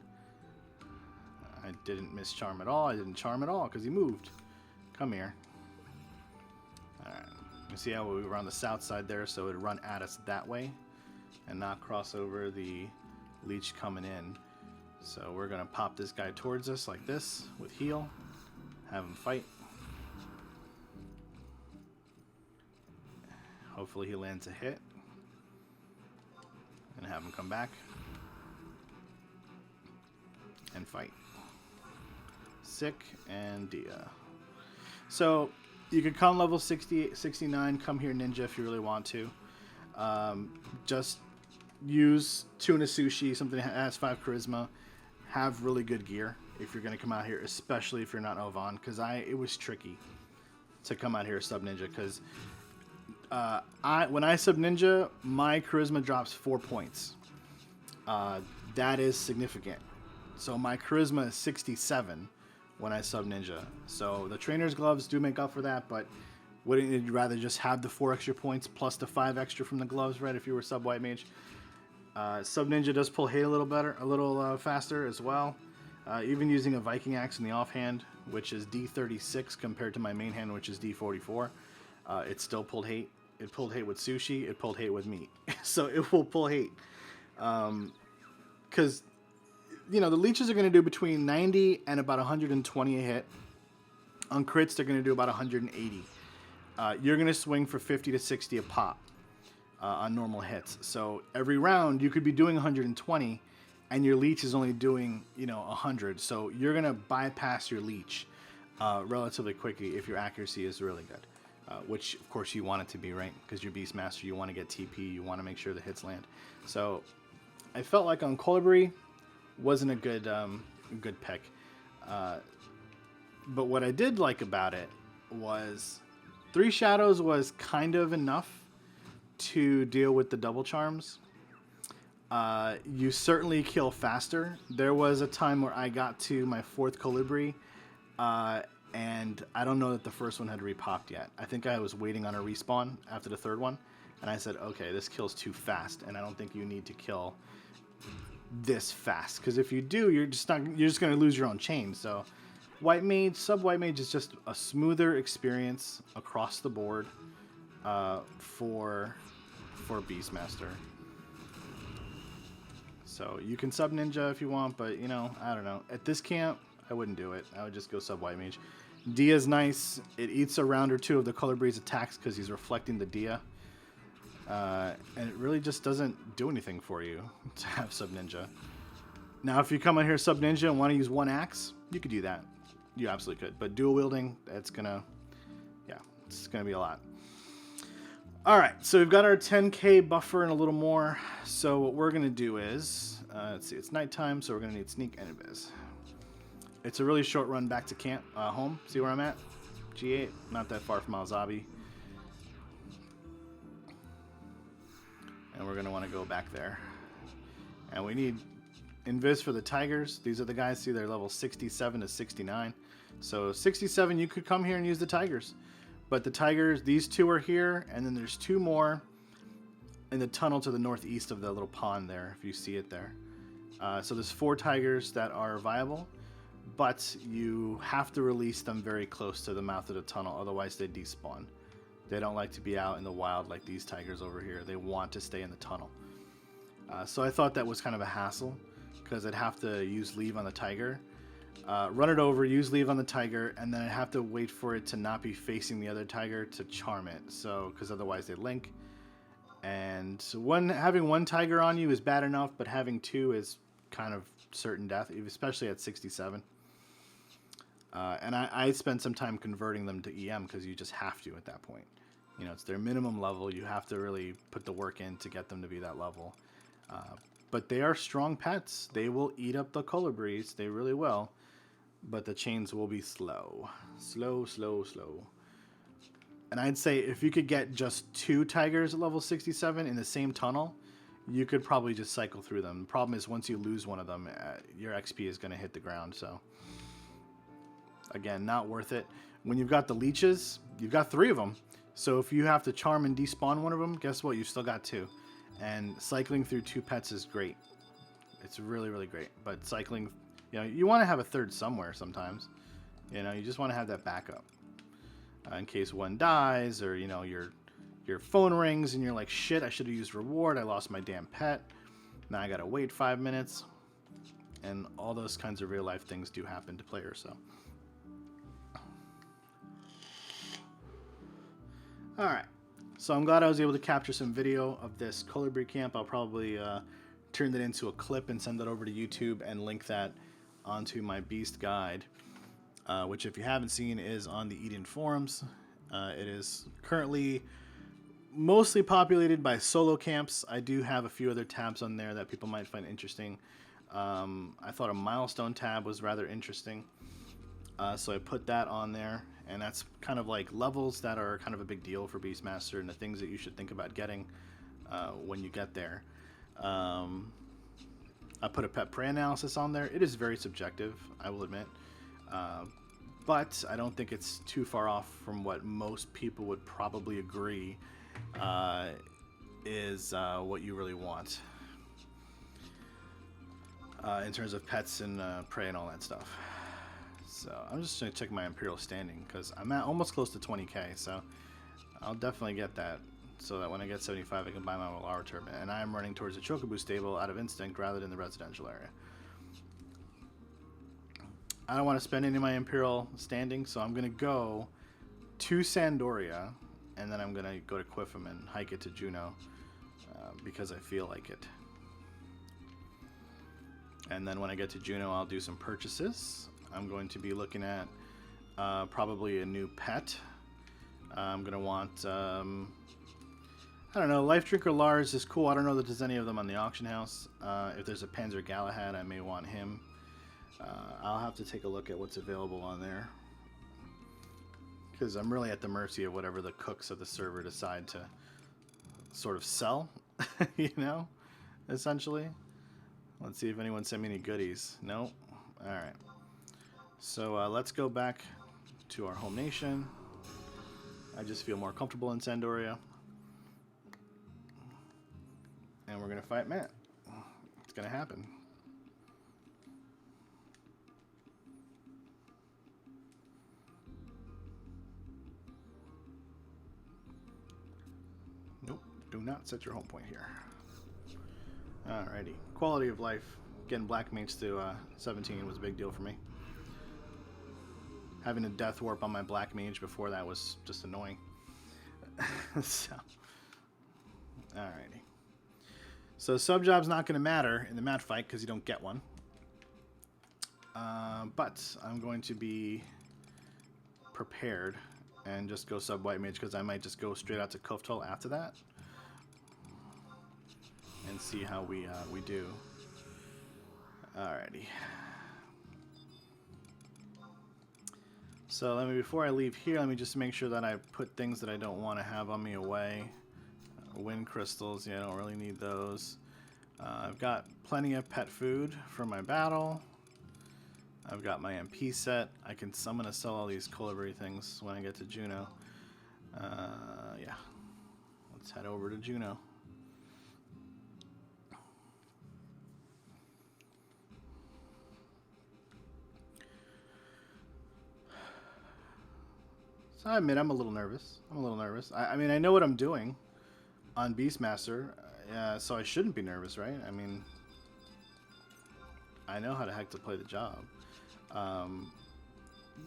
I didn't miss charm at all. I didn't charm at all because he moved. Come here. Alright. You see how we were on the south side there, so it would run at us that way and not cross over the leech coming in. So we're going to pop this guy towards us like this with heal. Have him fight. Hopefully he lands a hit. And have him come back. And fight. Sick and Dia. So you could come level 68, 69, come here ninja if you really want to. Just use tuna sushi, something that has 5 charisma. Have really good gear if you're going to come out here, especially if you're not Ovan, because it was tricky to come out here sub ninja, because when I sub ninja, my charisma drops 4 points. That is significant. So my charisma is 67 when I sub ninja. So the trainer's gloves do make up for that, but wouldn't you rather just have the 4 extra points plus the 5 extra from the gloves, right? If you were sub white mage. Sub ninja does pull hate a little better, a little faster as well. Even using a Viking axe in the offhand, which is D36 compared to my main hand, which is D44, it still pulled hate. It pulled hate with sushi. It pulled hate with meat. So it will pull hate. Because, you know, the leeches are going to do between 90 and about 120 a hit. On crits, they're going to do about 180. You're going to swing for 50 to 60 a pop on normal hits. So every round, you could be doing 120, and your leech is only doing, you know, 100. So you're going to bypass your leech relatively quickly if your accuracy is really good. Which, of course, you want it to be, right? Because you're Beastmaster, you want to get TP, you want to make sure the hits land. So I felt like on Colibri wasn't a good pick. But what I did like about it was 3 Shadows was kind of enough to deal with the double charms. You certainly kill faster. There was a time where I got to my 4th Colibri, and I don't know that the first one had repopped yet. I think I was waiting on a respawn after the 3rd one, and I said, okay, this kills too fast, and I don't think you need to kill this fast, because if you do, you're just going to lose your own chain. So white mage, sub white mage is just a smoother experience across the board for for Beastmaster. So you can sub Ninja if you want, but you know, I don't know. At this camp, I wouldn't do it. I would just go sub White Mage. Dia's nice. It eats a round or two of the Color Breeze attacks because he's reflecting the Dia. And it really just doesn't do anything for you to have sub Ninja. Now, if you come in here sub Ninja and want to use one axe, you could do that. You absolutely could. But dual wielding, it's gonna be a lot. All right, so we've got our 10k buffer and a little more. So what we're gonna do is, let's see, it's nighttime, so we're gonna need sneak and invis. It's a really short run back to camp, home. See where I'm at? G8, not that far from Alzabi. And we're gonna want to go back there. And we need invis for the Tigers. These are the guys, see, they're level 67 to 69. So 67, you could come here and use the Tigers. But the Tigers, these two are here, and then there's two more in the tunnel to the northeast of the little pond there, if you see it there. So there's 4 Tigers that are viable, but you have to release them very close to the mouth of the tunnel, otherwise they despawn. They don't like to be out in the wild like these Tigers over here. They want to stay in the tunnel. So I thought that was kind of a hassle, because I'd have to use leave on the Tiger. Run it over, use leave on the Tiger, and then I have to wait for it to not be facing the other Tiger to charm it. So, because otherwise they link. And having one Tiger on you is bad enough, but having 2 is kind of certain death, especially at 67. And I spent some time converting them to EM because you just have to at that point. You know, it's their minimum level. You have to really put the work in to get them to be that level. But they are strong pets. They will eat up the Color Breeze. They really will. But the chains will be slow. Slow, slow, slow. And I'd say if you could get just 2 Tigers at level 67 in the same tunnel, you could probably just cycle through them. The problem is once you lose one of them, your XP is going to hit the ground. So, again, not worth it. When you've got the leeches, you've got 3 of them. So if you have to charm and despawn one of them, guess what? You've still got 2. And cycling through 2 pets is great. It's really, really great. But cycling, you know, you want to have a third somewhere sometimes. You know, you just want to have that backup. In case one dies, or, you know, your phone rings and you're like, shit, I should have used reward. I lost my damn pet. Now I got to wait 5 minutes. And all those kinds of real life things do happen to players, so. Alright. So I'm glad I was able to capture some video of this Colibri camp. I'll probably turn that into a clip and send that over to YouTube and link that onto my Beast guide, which if you haven't seen is on the Eden forums. It is currently mostly populated by solo camps. I do have a few other tabs on there that people might find interesting. I thought a milestone tab was rather interesting, so I put that on there. And that's kind of like levels that are kind of a big deal for Beastmaster and the things that you should think about getting when you get there. I put a pet prey analysis on there. It is very subjective, I will admit. But I don't think it's too far off from what most people would probably agree is what you really want in terms of pets and prey and all that stuff. So I'm just going to check my Imperial standing because I'm at almost close to 20k, so I'll definitely get that so that when I get 75 I can buy my Malar Turban. And I am running towards the Chocobo stable out of instinct rather than the residential area. I don't want to spend any of my Imperial standing, so I'm going to go to Sandoria and then I'm going to go to Quiffum and hike it to Juno because I feel like it. And then when I get to Juno I'll do some purchases. I'm going to be looking at probably a new pet. I'm going to want, I don't know, Life Drinker Lars is cool. I don't know that there's any of them on the auction house. If there's a Panzer Galahad, I may want him. I'll have to take a look at what's available on there. Because I'm really at the mercy of whatever the cooks of the server decide to sort of sell, you know, essentially. Let's see if anyone sent me any goodies. No? Alright. So let's go back to our home nation. I just feel more comfortable in Sandoria. And we're going to fight Matt. It's going to happen. Nope. Do not set your home point here. Alrighty. Quality of life. Getting black mates to 17 was a big deal for me. Having a death warp on my black mage before that was just annoying. So, alrighty. So sub job's not going to matter in the mat fight because you don't get one. But I'm going to be prepared and just go sub white mage because I might just go straight out to Koftal after that and see how we do. Alrighty. So before I leave here, let me just make sure that I put things that I don't want to have on me away. Wind crystals, yeah, I don't really need those. I've got plenty of pet food for my battle. I've got my MP set. I'm going to sell all these Colibri things when I get to Juno. Yeah. Let's head over to Juno. So I admit I'm a little nervous. I mean, I know what I'm doing on Beastmaster, so I shouldn't be nervous, right? I mean, I know how the heck to play the job.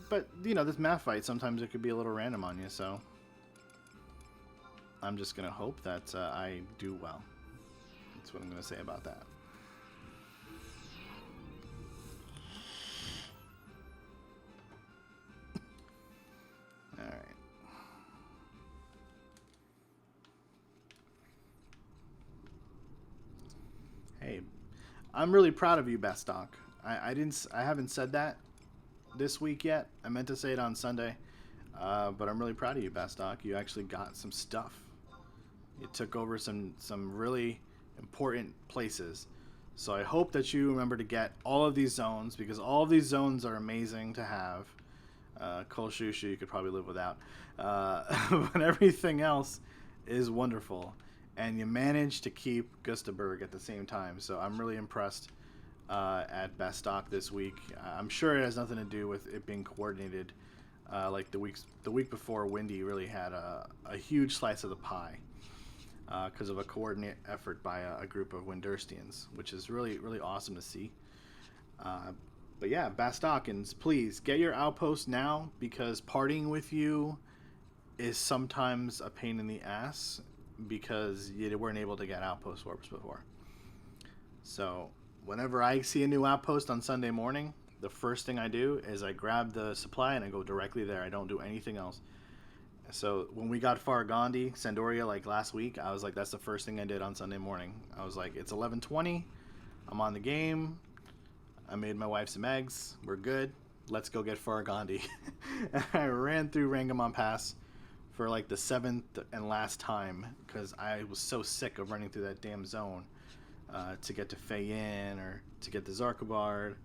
But, you know, this math fight, sometimes it could be a little random on you, so I'm just going to hope that I do well. That's what I'm going to say about that. Alright. Hey, I'm really proud of you, Bastock. I haven't said that this week yet. I meant to say it on Sunday, but I'm really proud of you, Bastock. You actually got some stuff. You took over some really important places. So I hope that you remember to get all of these zones, because all of these zones are amazing to have. Kol Shusha you could probably live without. But everything else is wonderful. And you managed to keep Gustaberg at the same time. So I'm really impressed at Bastock this week. I'm sure it has nothing to do with it being coordinated. Like the week before, Windy really had a huge slice of the pie because of a coordinate effort by a group of Windurstians, which is really, really awesome to see. But yeah, Bastockans, please get your outpost now, because partying with you is sometimes a pain in the ass because you weren't able to get outpost warps before. So whenever I see a new outpost on Sunday morning, the first thing I do is I grab the supply and I go directly there. I don't do anything else. So when we got Faragandi, Sandoria, like last week, I was like, that's the first thing I did on Sunday morning. I was like, it's 11:20. I'm on the game. I made my wife some eggs. We're good. Let's go get Faragandi. I ran through Rangamon Pass for like the 7th and last time because I was so sick of running through that damn zone to get to Feyin or to get the Zarkabard.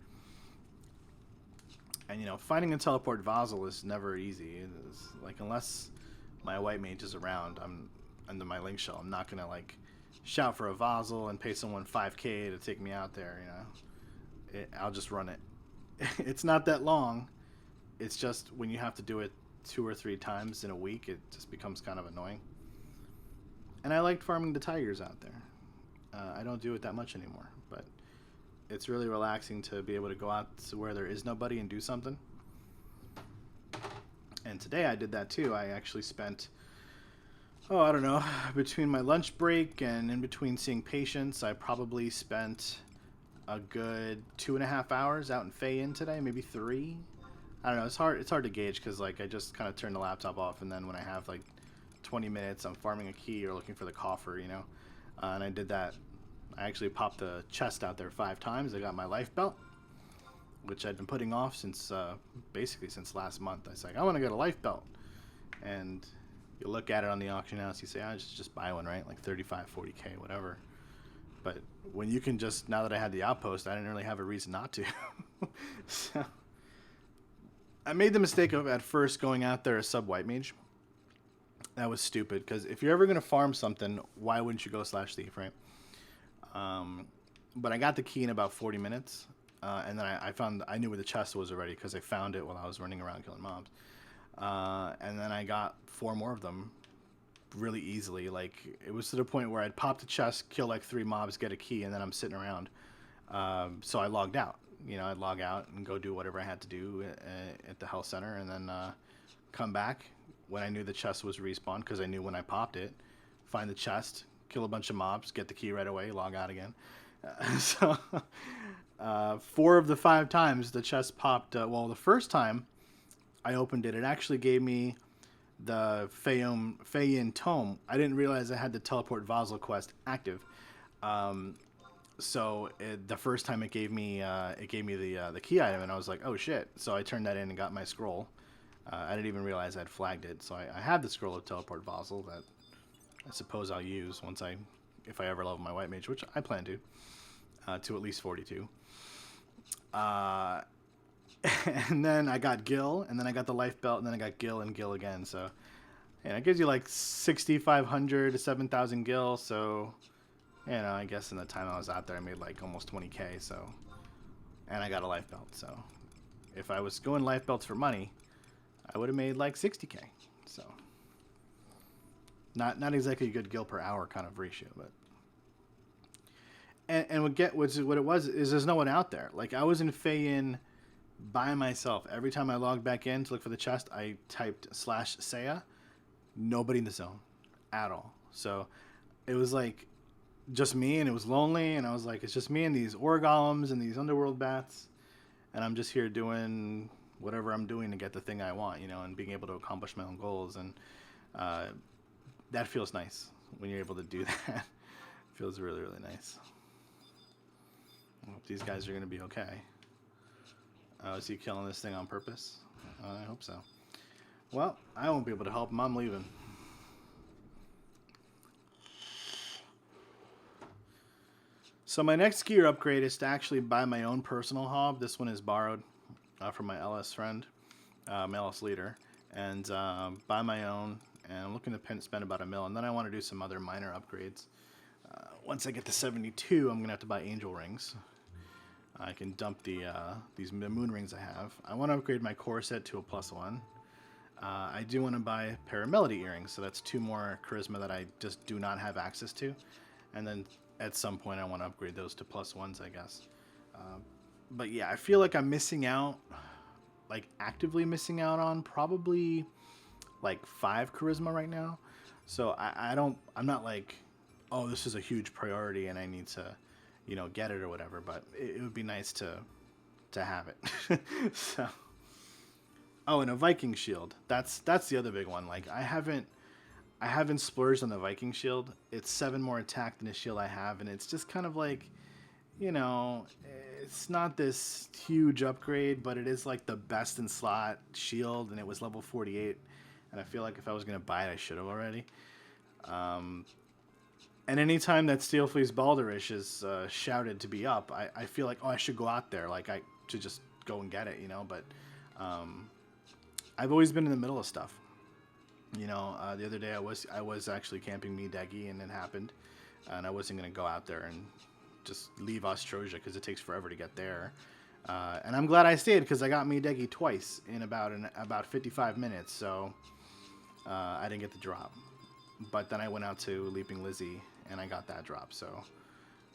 And, you know, finding a teleport Vassal is never easy. It's like, unless my white mage is around, I'm under my link shell. I'm not going to, like, shout for a Vassal and pay someone 5k to take me out there, you know. I'll just run it. It's not that long. It's just when you have to do it 2 or 3 times in a week, it just becomes kind of annoying. And I liked farming the tigers out there. I don't do it that much anymore, but it's really relaxing to be able to go out to where there is nobody and do something. And today I did that too. I actually spent, I don't know, between my lunch break and in between seeing patients, I probably spent a good 2.5 hours out in Feyin today, maybe 3. I don't know. It's hard to gauge because like I just kind of turn the laptop off, and then when I have like 20 minutes, I'm farming a key or looking for the coffer, you know. And I did that. I actually popped the chest out there 5 times. I got my life belt, which I'd been putting off since basically since last month. I was like, I want to get a life belt, and you look at it on the auction house, you say, I just buy one, right? Like 35, 40k, whatever. But when you can just, now that I had the outpost, I didn't really have a reason not to. So I made the mistake of at first going out there as sub white mage. That was stupid, because if you're ever going to farm something, why wouldn't you go /thief, right? But I got the key in about 40 minutes, and then I knew where the chest was already because I found it while I was running around killing mobs. And then I got 4 more of them really easily. Like, it was to the point where I'd pop the chest, kill like 3 mobs, get a key, and then I'm sitting around. So I logged out. I'd log out and go do whatever I had to do at the health center, and then come back when I knew the chest was respawned, because I knew when I popped it, find the chest, kill a bunch of mobs, get the key right away, log out again. So 4 of the 5 times the chest popped. Well, the first time I opened it, it actually gave me the Feyin Tome. I didn't realize I had the Teleport Vassal quest active. So the first time it gave me the key item, and I was like, oh shit. So I turned that in and got my scroll. I didn't even realize I'd flagged it. So I have the scroll of Teleport Vassal that I suppose I'll use if I ever level my White Mage, which I plan to at least 42. And then I got Gil, and then I got the life belt, and then I got Gil and Gil again. So it gives you like 6,500 to 7,000 Gil. So I guess in the time I was out there, I made like almost 20k. So, and I got a life belt. So if I was going life belts for money, I would have made like 60k. So not exactly a good Gil per hour kind of ratio, but. And what it was is there's no one out there. Like, I was in Feyin by myself. Every time I logged back in to look for the chest, I typed /Saya. Nobody in the zone at all. So it was like just me, and it was lonely. And I was like, it's just me and these ore golems and these underworld bats, and I'm just here doing whatever I'm doing to get the thing I want, and being able to accomplish my own goals. And that feels nice when you're able to do that. It feels really, really nice. I hope these guys are going to be okay. Is he killing this thing on purpose? I hope so. Well, I won't be able to help him. I'm leaving. So my next gear upgrade is to actually buy my own personal hob. This one is borrowed from my LS friend, my LS leader. And buy my own. And I'm looking to spend about $1 million. And then I want to do some other minor upgrades. Once I get to 72, I'm going to have to buy angel rings. I can dump these moon rings I have. I want to upgrade my core set to a +1. I do want to buy Paramelody earrings, so that's 2 more charisma that I just do not have access to. And then at some point I want to upgrade those to +1s, I guess. But yeah, I feel like I'm missing out, like actively missing out on probably like 5 charisma right now. So I'm not like, oh, this is a huge priority and I need to, get it or whatever, but it would be nice to have it. So, oh, and a Viking shield. That's the other big one. Like, I haven't splurged on the Viking shield. It's 7 more attack than the shield I have, and it's just kind of like, it's not this huge upgrade, but it is like the best in slot shield, and it was level 48, and I feel like if I was going to buy it, I should have already. And anytime that Steelfleece Baldurish is shouted to be up, I feel like, oh, I should go out there. Like, I should just go and get it, But I've always been in the middle of stuff. The other day I was actually camping Midegi, and it happened. And I wasn't going to go out there and just leave Ostrosia because it takes forever to get there. And I'm glad I stayed because I got Midegi twice in about 55 minutes. So I didn't get the drop. But then I went out to Leaping Lizzie, and I got that drop. So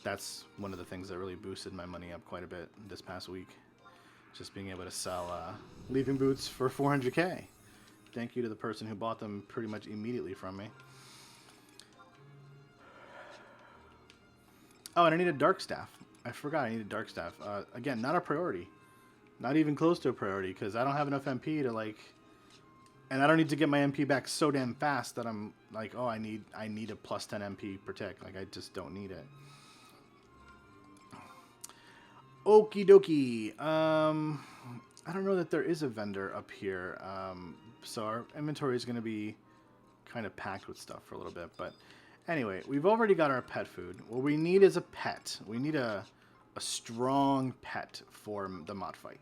that's one of the things that really boosted my money up quite a bit this past week. Just being able to sell Leaping Boots for 400k. Thank you to the person who bought them pretty much immediately from me. Oh, and I need a Dark Staff. I forgot I need a Dark Staff. Again, not a priority. Not even close to a priority, because I don't have enough MP to, like... And I don't need to get my MP back so damn fast that I'm like, oh, I need a +10 MP protect. Like, I just don't need it. Okie dokie. I don't know that there is a vendor up here. So our inventory is going to be kind of packed with stuff for a little bit. But anyway, we've already got our pet food. What we need is a pet. We need a strong pet for the Maat fight.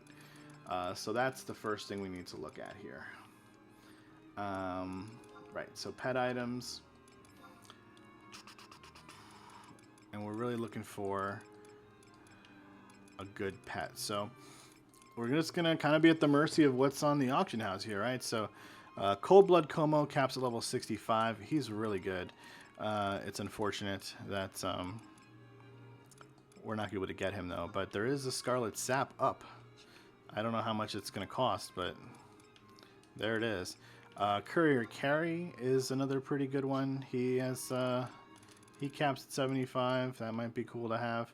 So that's the first thing we need to look at here. Right, so pet items. And we're really looking for a good pet. So we're just going to kind of be at the mercy of what's on the auction house here, right? So Cold Blood Como caps at level 65. He's really good. It's unfortunate that we're not able to get him though, but there is a Scarlet Sap up. I don't know how much it's going to cost, but there it is. Courier Carry is another pretty good one. He has he caps at 75. That might be cool to have.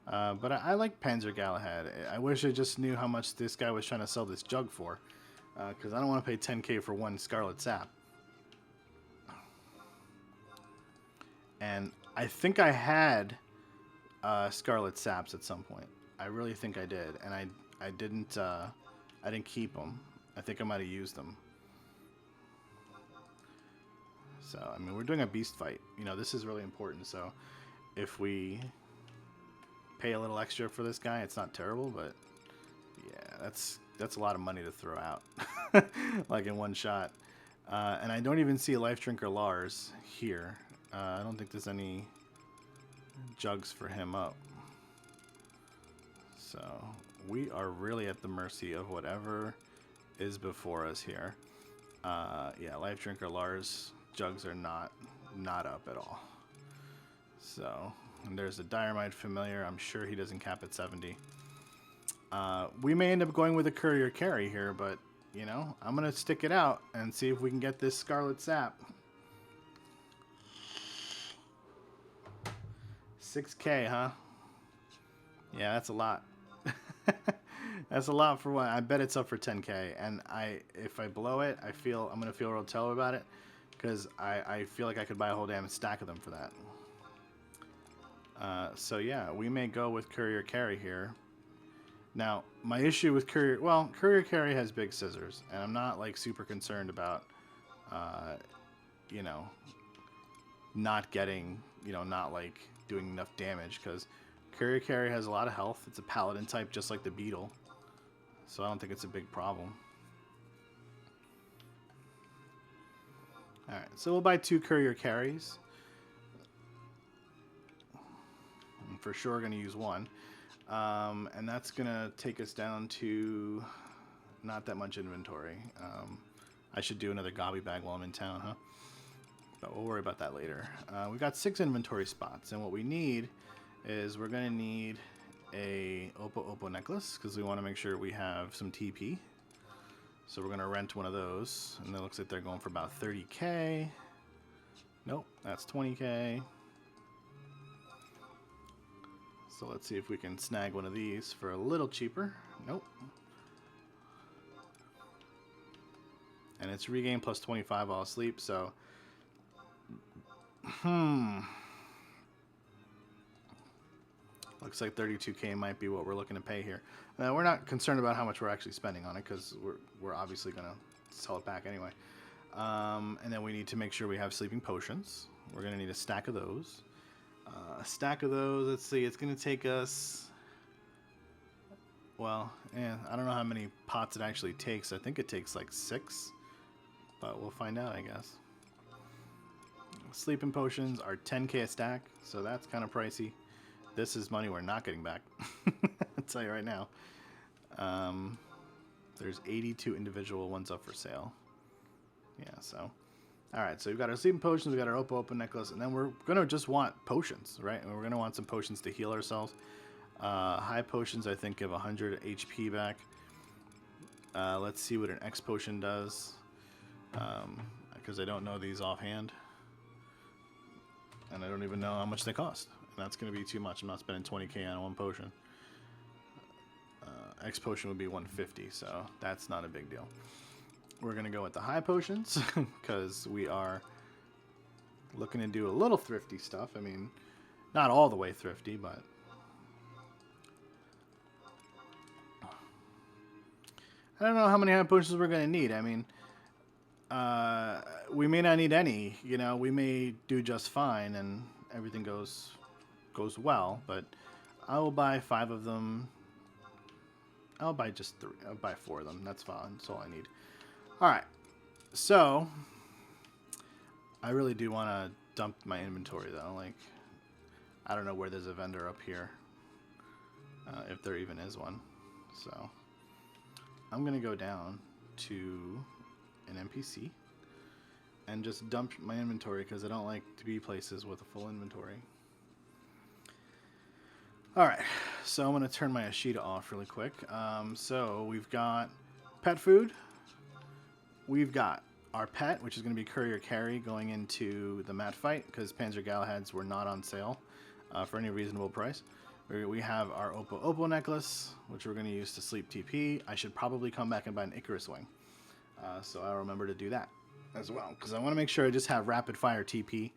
But I like Panzer Galahad. I wish I just knew how much this guy was trying to sell this jug for, because I don't want to pay 10k for one Scarlet Sap. And I think I had Scarlet Saps at some point. I really think I did, and I didn't keep them. I think I might have used them. So I mean, we're doing a beast fight. You know, this is really important. So if we pay a little extra for this guy, it's not terrible, but yeah, that's a lot of money to throw out, like in one shot. And I don't even see a Life Drinker Lars here. I don't think there's any jugs for him up. So we are really at the mercy of whatever is before us here. Yeah, Life Drinker Lars jugs are not up at all. So, and there's a Diorite Familiar. I'm sure he doesn't cap at 70. We may end up going with a Courier Carry here, but, you know, I'm going to stick it out and see if we can get this Scarlet Sap. 6k, huh? Yeah, that's a lot. That's a lot for what? I bet it's up for 10k, and if I blow it, I'm gonna feel real terrible about it, because I feel like I could buy a whole damn stack of them for that. So yeah, we may go with Courier Carry here. Now, my issue with Courier Carry has big scissors, and I'm not like super concerned about, you know, not getting, you know, not like doing enough damage, because Courier Carry has a lot of health. It's a paladin type, just like the Beetle, so I don't think it's a big problem. Alright, so we'll buy 2 Courier Carries. I'm for sure going to use one. And that's going to take us down to not that much inventory. I should do another gobby bag while I'm in town, huh? But we'll worry about that later. We've got 6 inventory spots, and what we need is we're going to need a Oppo necklace, because we want to make sure we have some TP. So we're going to rent one of those, and it looks like they're going for about 30k. Nope, that's 20k. So let's see if we can snag one of these for a little cheaper. Nope. And it's regain plus 25 while asleep, so looks like 32k might be what we're looking to pay here. Now, we're not concerned about how much we're actually spending on it, because we're obviously going to sell it back anyway. And then we need to make sure we have sleeping potions. We're going to need a stack of those. A stack of those, let's see, it's going to take us, well, I don't know how many pots it actually takes. I think it takes like 6, but we'll find out, I guess. Sleeping potions are 10k a stack, so that's kind of pricey. This is money we're not getting back. I'll tell you right now. There's 82 individual ones up for sale. Yeah, so. Alright, so we've got our sleeping potions, we've got our Oppo necklace, and then we're going to just want potions, right? And we're going to want some potions to heal ourselves. High potions, I think, give 100 HP back. Let's see what an X potion does, because I don't know these offhand. And I don't even know how much they cost. And that's going to be too much. I'm not spending 20k on one potion. X potion would be 150, so that's not a big deal. We're going to go with the high potions, because we are looking to do a little thrifty stuff. I mean, not all the way thrifty, but I don't know how many high potions we're going to need. I mean, we may not need any. You know, we may do just fine and everything goes well, but I will buy 5 of them. I'll buy just 3. I'll buy 4 of them. That's fine. That's all I need. Alright, so I really do want to dump my inventory though. Like, I don't know where there's a vendor up here, if there even is one. So I'm gonna go down to an NPC and just dump my inventory because I don't like to be places with a full inventory. Alright, so I'm going to turn my Ashita off really quick. So we've got pet food. We've got our pet, which is going to be courier carry going into the Maat fight because Panzer Galahads were not on sale for any reasonable price. We have our Oppo necklace, which we're going to use to sleep TP. I should probably come back and buy an Icarus wing. So I'll remember to do that as well, because I want to make sure I just have rapid fire TP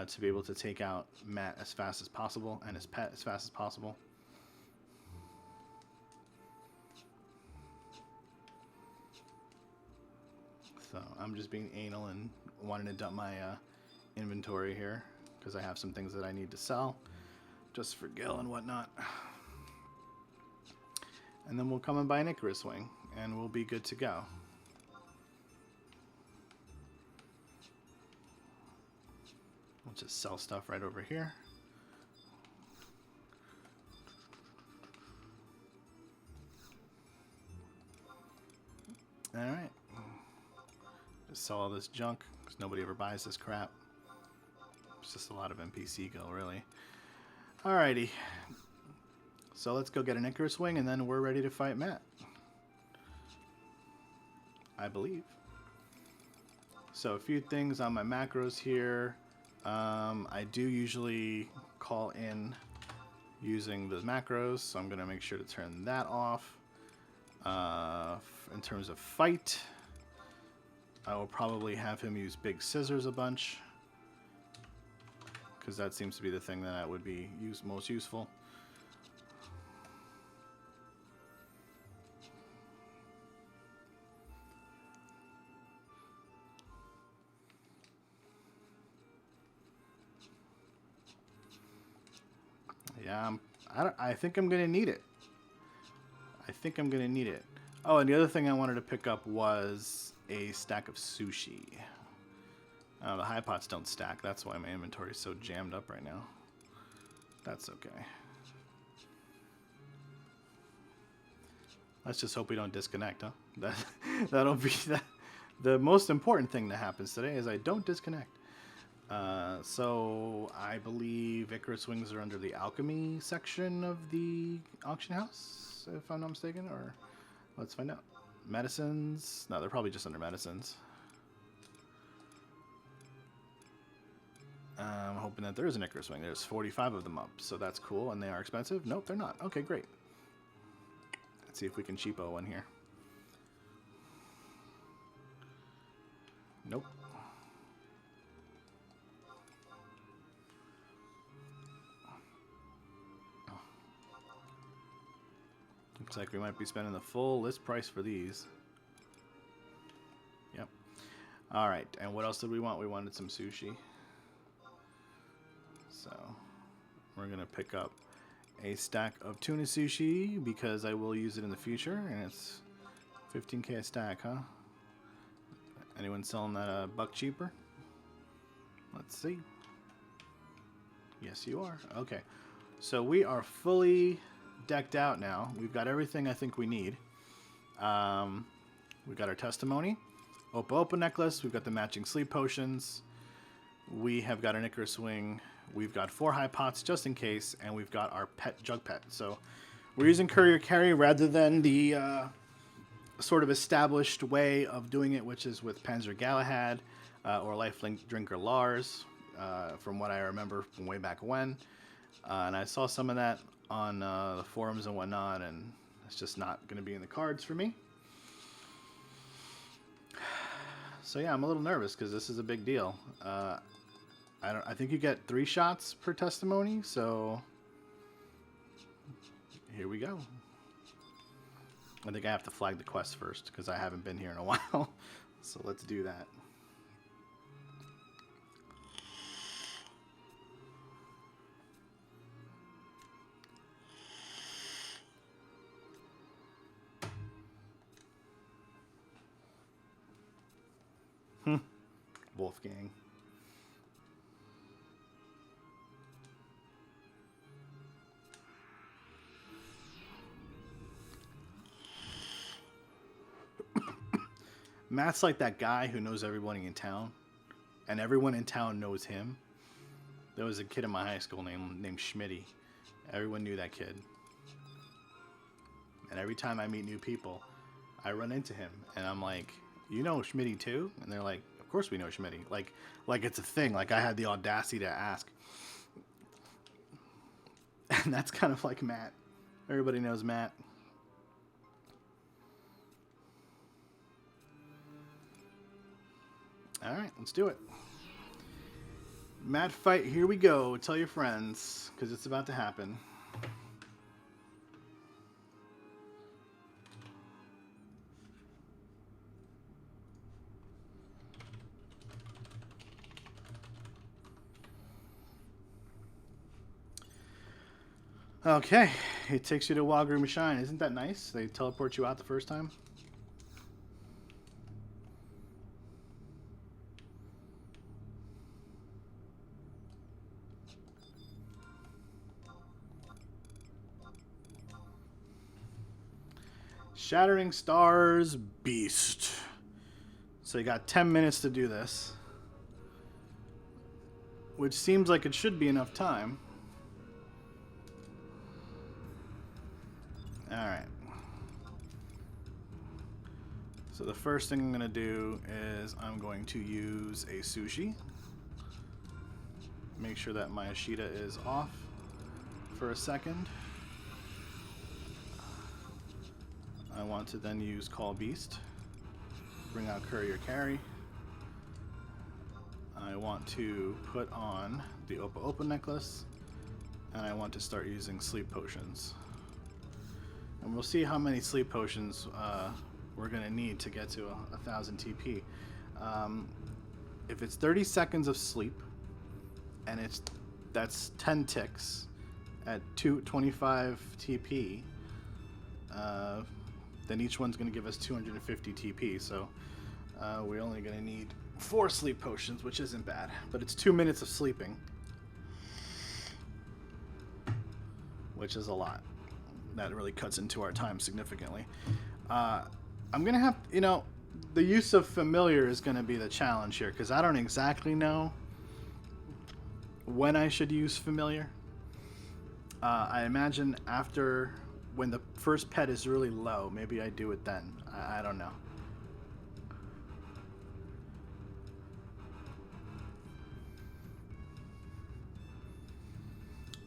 to be able to take out Matt as fast as possible and his pet as fast as possible. So I'm just being anal and wanting to dump my inventory here because I have some things that I need to sell just for Gil and whatnot. And then we'll come and buy an Icarus wing and we'll be good to go. We'll just sell stuff right over here. Alright. Just sell all this junk because nobody ever buys this crap. It's just a lot of NPC go, really. Alrighty. So let's go get an Icarus wing and then we're ready to fight Matt. I believe. So a few things on my macros here. I do usually call in using the macros, so I'm going to make sure to turn that off. In terms of fight, I will probably have him use big scissors a bunch, because that seems to be the thing that would be most useful. Yeah, I think I'm going to need it. I think I'm going to need it. Oh, and the other thing I wanted to pick up was a stack of sushi. The high pots don't stack. That's why my inventory is so jammed up right now. That's okay. Let's just hope we don't disconnect, huh? That'll be the most important thing that happens today is I don't disconnect. So I believe Icarus wings are under the alchemy section of the auction house, if I'm not mistaken, or let's find out. Medicines? No, they're probably just under medicines. I'm hoping that there is an Icarus wing. There's 45 of them up, so that's cool, and they are expensive. Nope, they're not. Okay, great. Let's see if we can cheapo one here. Nope. Looks like we might be spending the full list price for these. Yep. Alright, and what else did we want? We wanted some sushi. So, we're going to pick up a stack of tuna sushi because I will use it in the future, and it's 15k a stack, huh? Anyone selling that a buck cheaper? Let's see. Yes, you are. Okay. So, we are fully decked out now. We've got everything I think we need. We've got our testimony, Oppo necklace, we've got the matching sleep potions, we have got an Icarus wing, we've got 4 high pots just in case, and we've got our pet jug pet. So we're using courier carry rather than the sort of established way of doing it, which is with Panzer Galahad or Lifelink Drinker Lars, from what I remember from way back when. And I saw some of that on the forums and whatnot, and it's just not going to be in the cards for me. So yeah, I'm a little nervous because this is a big deal. I think you get 3 shots per testimony, so here we go. I think I have to flag the quest first because I haven't been here in a while. So let's do that. Wolfgang. Matt's like that guy who knows everybody in town, and everyone in town knows him. There was a kid in my high school named Schmitty. Everyone knew that kid. And every time I meet new people, I run into him, and I'm like, "You know Schmitty too?" And they're like, "Of course we know Schmitty." Like it's a thing. Like I had the audacity to ask. And that's kind of like Matt. Everybody knows Matt. All right, let's do it. Matt fight, here we go. Tell your friends, because it's about to happen. Okay, it takes you to Wagru Machine. Isn't that nice? They teleport you out the first time. Shattering Stars Beast. So you got 10 minutes to do this, which seems like it should be enough time. Alright. So the first thing I'm going to do is I'm going to use a sushi. Make sure that my Ashita is off for a second. I want to then use Call Beast. Bring out Courier Carry. I want to put on the Opa Opa necklace. And I want to start using sleep potions. And we'll see how many sleep potions we're going to need to get to 1,000 TP. If it's 30 seconds of sleep, and that's 10 ticks at 225 TP, then each one's going to give us 250 TP. So we're only going to need 4 sleep potions, which isn't bad. But it's 2 minutes of sleeping, which is a lot. That really cuts into our time significantly. I'm going to have, the use of familiar is going to be the challenge here, because I don't exactly know when I should use familiar. I imagine after, when the first pet is really low, maybe I do it then. I don't know.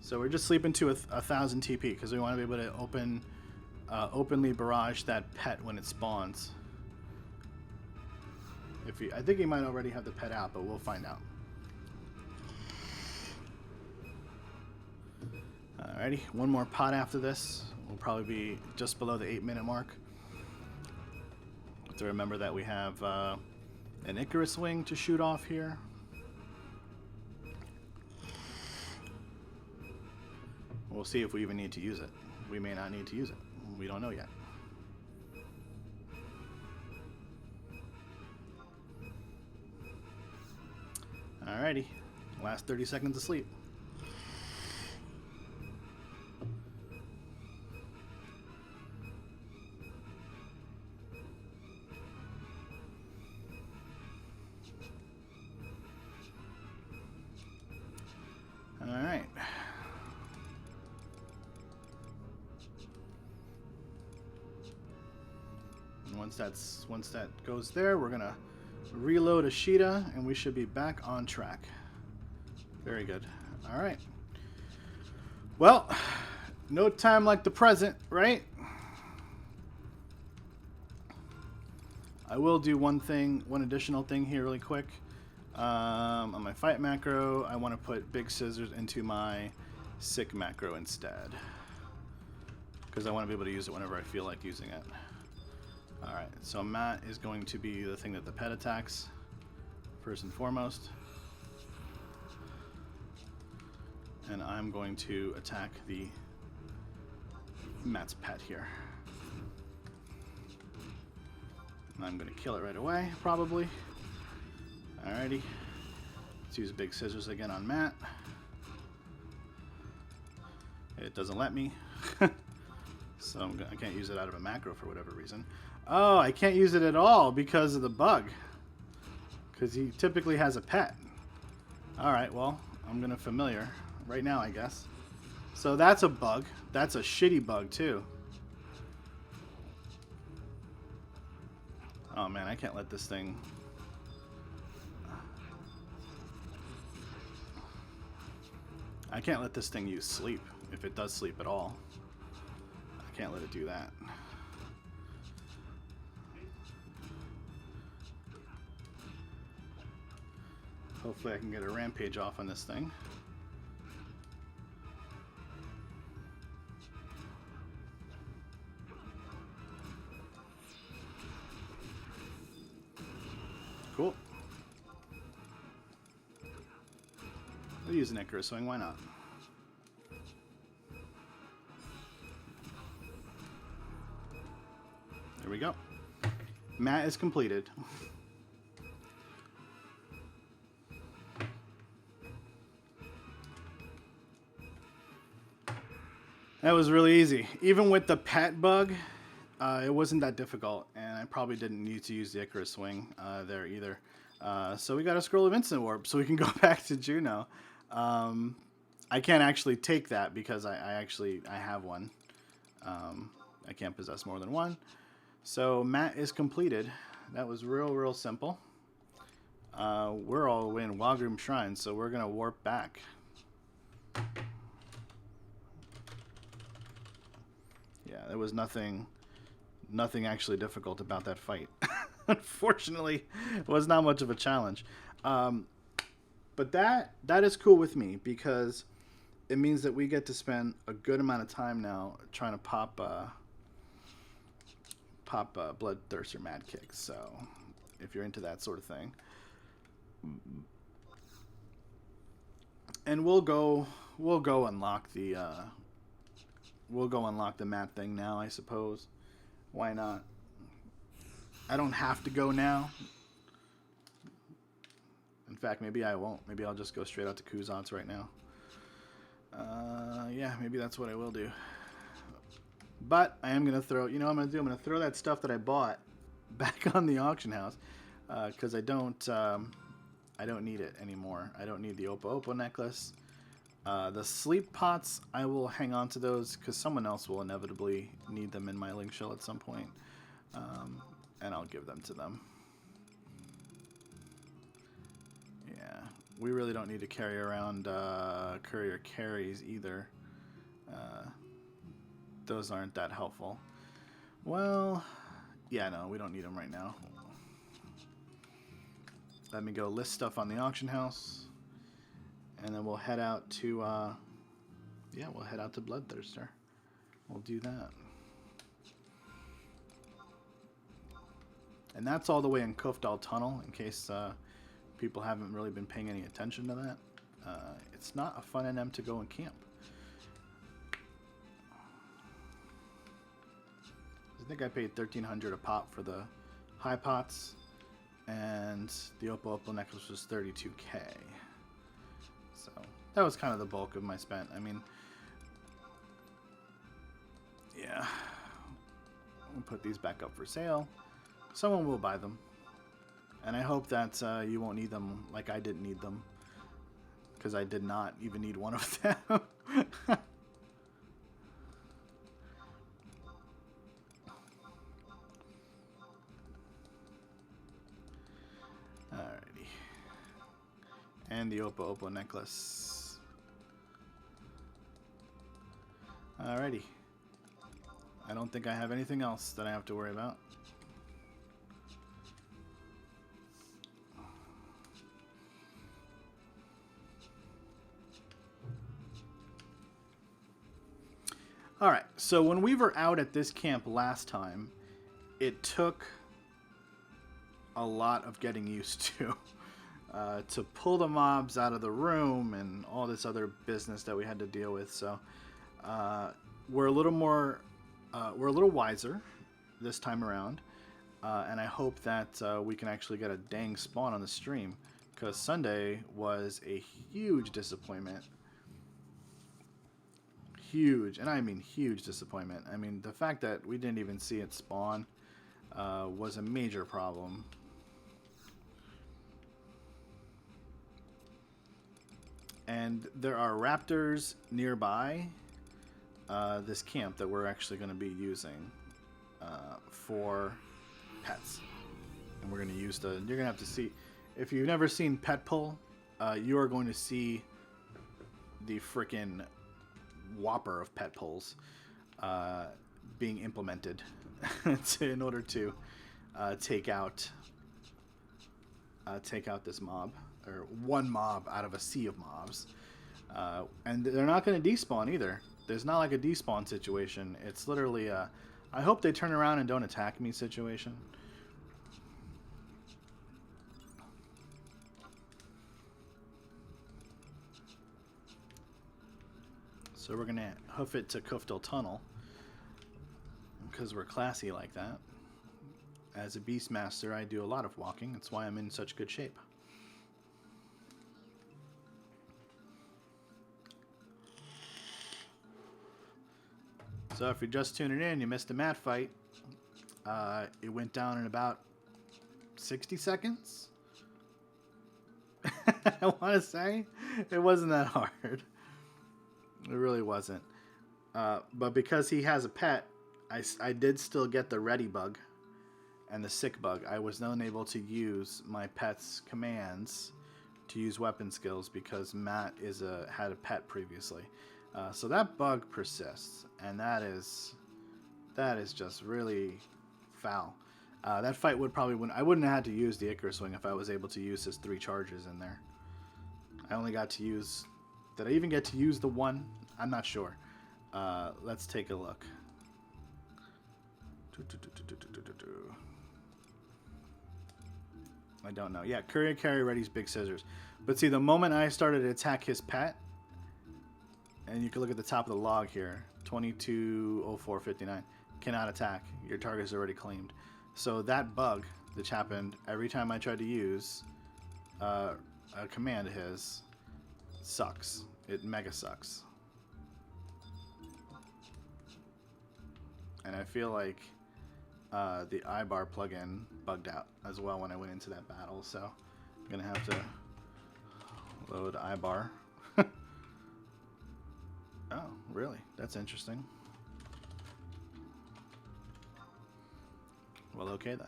So we're just sleeping to 1,000 TP because we want to be able to openly barrage that pet when it spawns. I think he might already have the pet out, but we'll find out. Alrighty, one more pot after this. We'll probably be just below the 8-minute mark. Have to remember that we have an Icarus wing to shoot off here. We'll see if we even need to use it. We may not need to use it. We don't know yet. Alrighty, last 30 seconds of sleep. Alright. Once that goes there, we're gonna reload Ashita, and we should be back on track. Very good. All right. Well, no time like the present, right? I will do one additional thing here really quick. On my fight macro, I want to put Big Scissors into my sick macro instead, because I want to be able to use it whenever I feel like using it. Alright, so Matt is going to be the thing that the pet attacks, first and foremost. And I'm going to attack the Matt's pet here. And I'm going to kill it right away, probably. Alrighty. Let's use Big Scissors again on Matt. It doesn't let me. So I can't use it out of a macro for whatever reason. Oh, I can't use it at all because of the bug. Because he typically has a pet. Alright, well, I'm going to familiar right now, I guess. So that's a bug. That's a shitty bug, too. Oh, man, I can't let this thing... I can't let this thing use sleep, if it does sleep at all. I can't let it do that. Hopefully I can get a rampage off on this thing. Cool. We'll use an Icarus swing, why not? There we go. Matt is completed. That was really easy. Even with the pet bug, it wasn't that difficult, and I probably didn't need to use the Icarus swing there either. So we got a Scroll of Instant Warp, so we can go back to Juno. I can't actually take that because I have one. I can't possess more than one. So Matt is completed. That was real simple. We're all the way in Wagram Shrine, so we're gonna warp back. Yeah, there was nothing actually difficult about that fight. Unfortunately, it was not much of a challenge. But that is cool with me because it means that we get to spend a good amount of time now trying to pop Bloodthirster Mad Kicks. So if you're into that sort of thing, and we'll go unlock the Maat thing now, I suppose. Why not? I don't have to go now. In fact, maybe I won't. Maybe I'll just go straight out to Kuzat's right now. Yeah, maybe that's what I will do. But I am going to throw... You know what I'm going to do? I'm going to throw that stuff that I bought back on the auction house. Because I don't need it anymore. I don't need the Oppo Oppo necklace. The sleep pots, I will hang on to those because someone else will inevitably need them in my link shell at some point. And I'll give them to them. Yeah, we really don't need to carry around courier carries either. Those aren't that helpful. Well, yeah, no, we don't need them right now. Let me go list stuff on the auction house. And then we'll head out to, yeah, we'll head out to Bloodthirster. We'll do that. And that's all the way in Kofdal Tunnel, in case people haven't really been paying any attention to that. It's not a fun NM to go and camp. I think I paid $1,300 a pop for the high pots, and the Oppo Oppo necklace was $32K. So that was kind of the bulk of my spent. I mean, yeah. We'll put these back up for sale. Someone will buy them. And I hope that you won't need them like I didn't need them. Because I did not even need one of them. Alrighty. And the Oppo Oppo necklace. Alrighty. I don't think I have anything else that I have to worry about. Alright, so when we were out at this camp last time, it took a lot of getting used to pull the mobs out of the room and all this other business that we had to deal with. So we're a little more, we're a little wiser this time around, and I hope that we can actually get a dang spawn on the stream, because Sunday was a huge disappointment. huge, and I mean huge disappointment. I mean, the fact that we didn't even see it spawn was a major problem. And there are raptors nearby this camp that we're actually going to be using for pets. And we're going to use the... You're going to have to see... If you've never seen Pet Pull, you are going to see the frickin' whopper of pet pulls being implemented in order to take out this mob, or one mob out of a sea of mobs. And they're not going to despawn either. There's not like a despawn situation. It's literally a I hope they turn around and don't attack me situation. So we're going to hoof it to Kufdal Tunnel because we're classy like that. As a Beastmaster, I do a lot of walking. That's why I'm in such good shape. So if you're just tuning in, you missed a Maat fight. It went down in about 60 seconds. I want to say it wasn't that hard. It really wasn't. But because he has a pet, I did still get the ready bug and the sick bug. I was unable to use my pet's commands to use weapon skills because Matt had a pet previously. So that bug persists, and that is just really foul. That fight would probably win. I wouldn't have had to use the Icarus Swing if I was able to use his 3 charges in there. I only got to use... Did I even get to use the one? I'm not sure. Let's take a look. I don't know. Yeah, Courier Carry Ready's Big Scissors. But see, the moment I started to attack his pet, and you can look at the top of the log here, 22:04:59, cannot attack. Your target is already claimed. So that bug, which happened every time I tried to use a command of his, sucks. It mega sucks. And I feel like the iBar plugin bugged out as well when I went into that battle, so I'm gonna have to load iBar. Oh, really? That's interesting. Well, okay then.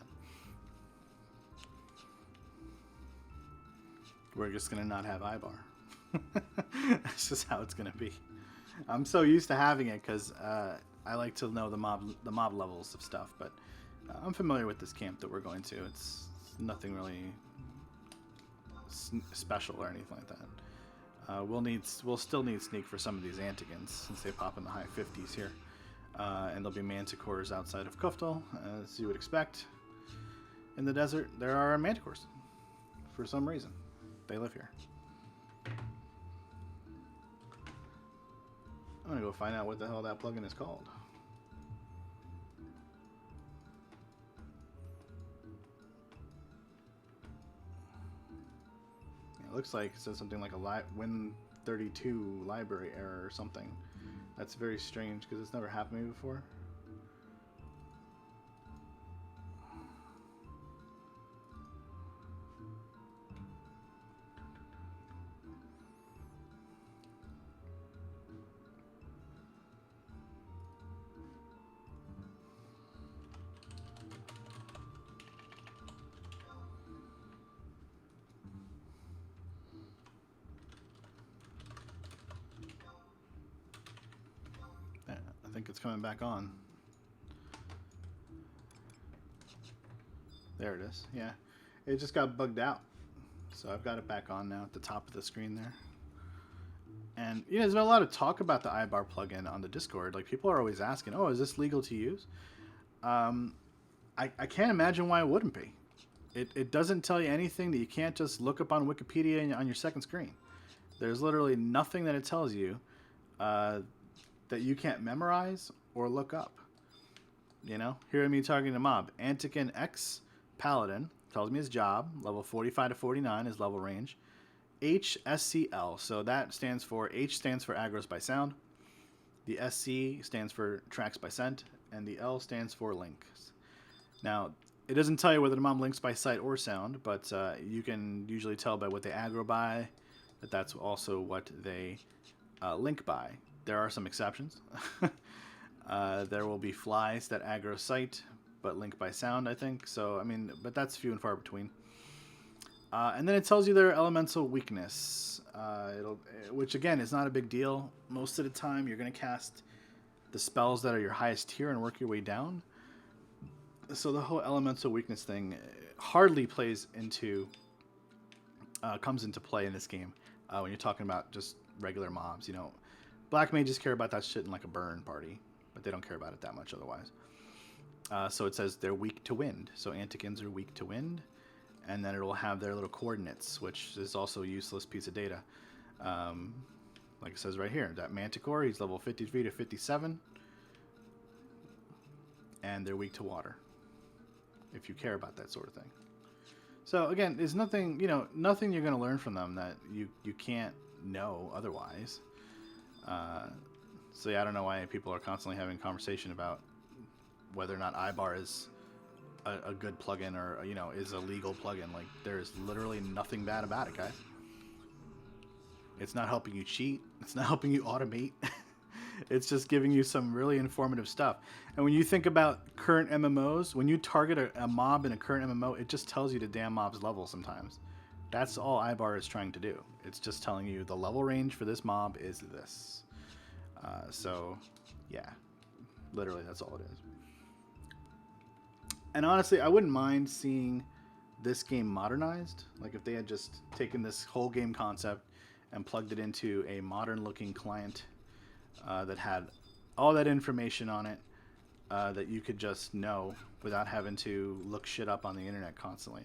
We're just gonna not have iBar. That's just how it's gonna be. I'm so used to having it because I like to know the mob levels of stuff, but I'm familiar with this camp that we're going to. It's nothing really special or anything like that. We'll still need sneak for some of these antigons since they pop in the high 50s here, and there'll be manticores outside of Kufdal, as you would expect. In the desert, there are manticores for some reason. They live here. I'm gonna go find out what the hell that plugin is called. It looks like it says something like a Win32 library error or something. That's very strange because it's never happened to me before. I think it's coming back on. There it is. Yeah, it just got bugged out. So I've got it back on now at the top of the screen there. And you know, there's been a lot of talk about the iBar plugin on the Discord. Like, people are always asking, "Oh, is this legal to use?" I can't imagine why it wouldn't be. It doesn't tell you anything that you can't just look up on Wikipedia on your second screen. There's literally nothing that it tells you that you can't memorize or look up. You know, here me talking to Mob. Antican X Paladin tells me his job, level 45 to 49 is level range. HSCL, so that stands for H stands for Aggros by Sound. The SC stands for tracks by scent, and the L stands for links. Now, it doesn't tell you whether the mob links by sight or sound, but you can usually tell by what they aggro by that that's also what they link by. There are some exceptions. There will be flies that aggro sight, but link by sound, I think. So, I mean, but that's few and far between. And then it tells you their elemental weakness, which again is not a big deal. Most of the time, you're going to cast the spells that are your highest tier and work your way down. So the whole elemental weakness thing hardly comes into play in this game when you're talking about just regular mobs. You know, black mages care about that shit in like a burn party, but they don't care about it that much otherwise. So it says they're weak to wind. So Antikins are weak to wind. And then it'll have their little coordinates, which is also a useless piece of data. Like it says right here, that Manticore, he's level 53 to 57. And they're weak to water, if you care about that sort of thing. So again, there's nothing, nothing you're going to learn from them that you can't know otherwise. So yeah, I don't know why people are constantly having conversation about whether or not iBar is a good plugin or is a legal plugin. Like, there's literally nothing bad about it, guys. It's not helping you cheat. It's not helping you automate. It's just giving you some really informative stuff. And when you think about current MMOs, when you target a mob in a current MMO, it just tells you the damn mob's level sometimes. That's all iBar is trying to do. It's just telling you the level range for this mob is this. So yeah, literally that's all it is. And honestly, I wouldn't mind seeing this game modernized. Like if they had just taken this whole game concept and plugged it into a modern-looking client that had all that information on it that you could just know without having to look shit up on the internet constantly.